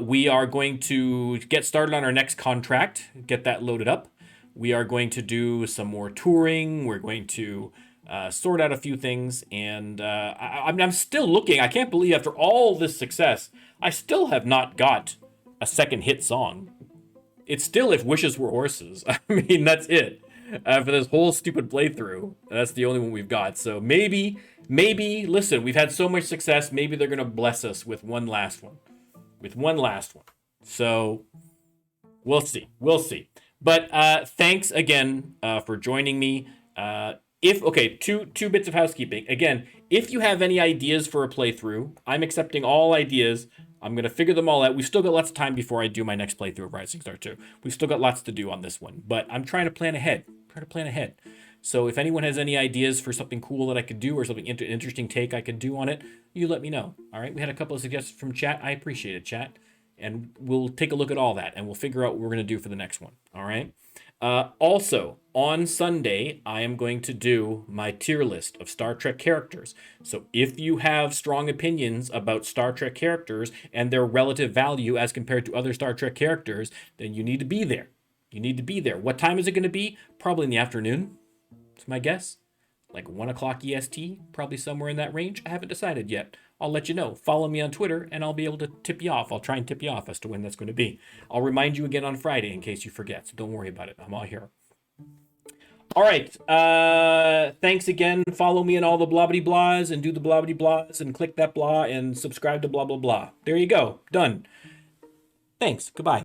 we are going to get started on our next contract, get that loaded up. We are going to do some more touring. We're going to sort out a few things. And I'm still looking. I can't believe after all this success, I still have not got a second hit song. It's still If Wishes Were Horses. I mean, that's it. For this whole stupid playthrough, that's the only one we've got. So maybe, listen, we've had so much success, maybe they're going to bless us with one last one. So we'll see. But thanks again for joining me. Two bits of housekeeping. Again, if you have any ideas for a playthrough, I'm accepting all ideas. I'm going to figure them all out. We've still got lots of time before I do my next playthrough of Rising Star 2. We've still got lots to do on this one, but I'm trying to plan ahead. So if anyone has any ideas for something cool that I could do or something interesting take I could do on it, you let me know. All right. We had a couple of suggestions from chat. I appreciate it, chat. And we'll take a look at all that and we'll figure out what we're going to do for the next one. All right. Also, on Sunday, I am going to do my tier list of Star Trek characters. So if you have strong opinions about Star Trek characters and their relative value as compared to other Star Trek characters, then you need to be there. You need to be there. What time is it going to be? Probably in the afternoon. That's my guess. Like 1 o'clock EST, probably somewhere in that range. I haven't decided yet. I'll let you know. Follow me on Twitter, and I'll be able to tip you off. I'll try and tip you off as to when that's going to be. I'll remind you again on Friday in case you forget, so don't worry about it. I'm all here. All right. Thanks again. Follow me in all the blah-bitty-blahs and do the blah-bitty-blahs and click that blah and subscribe to blah, blah, blah. There you go. Done. Thanks. Goodbye.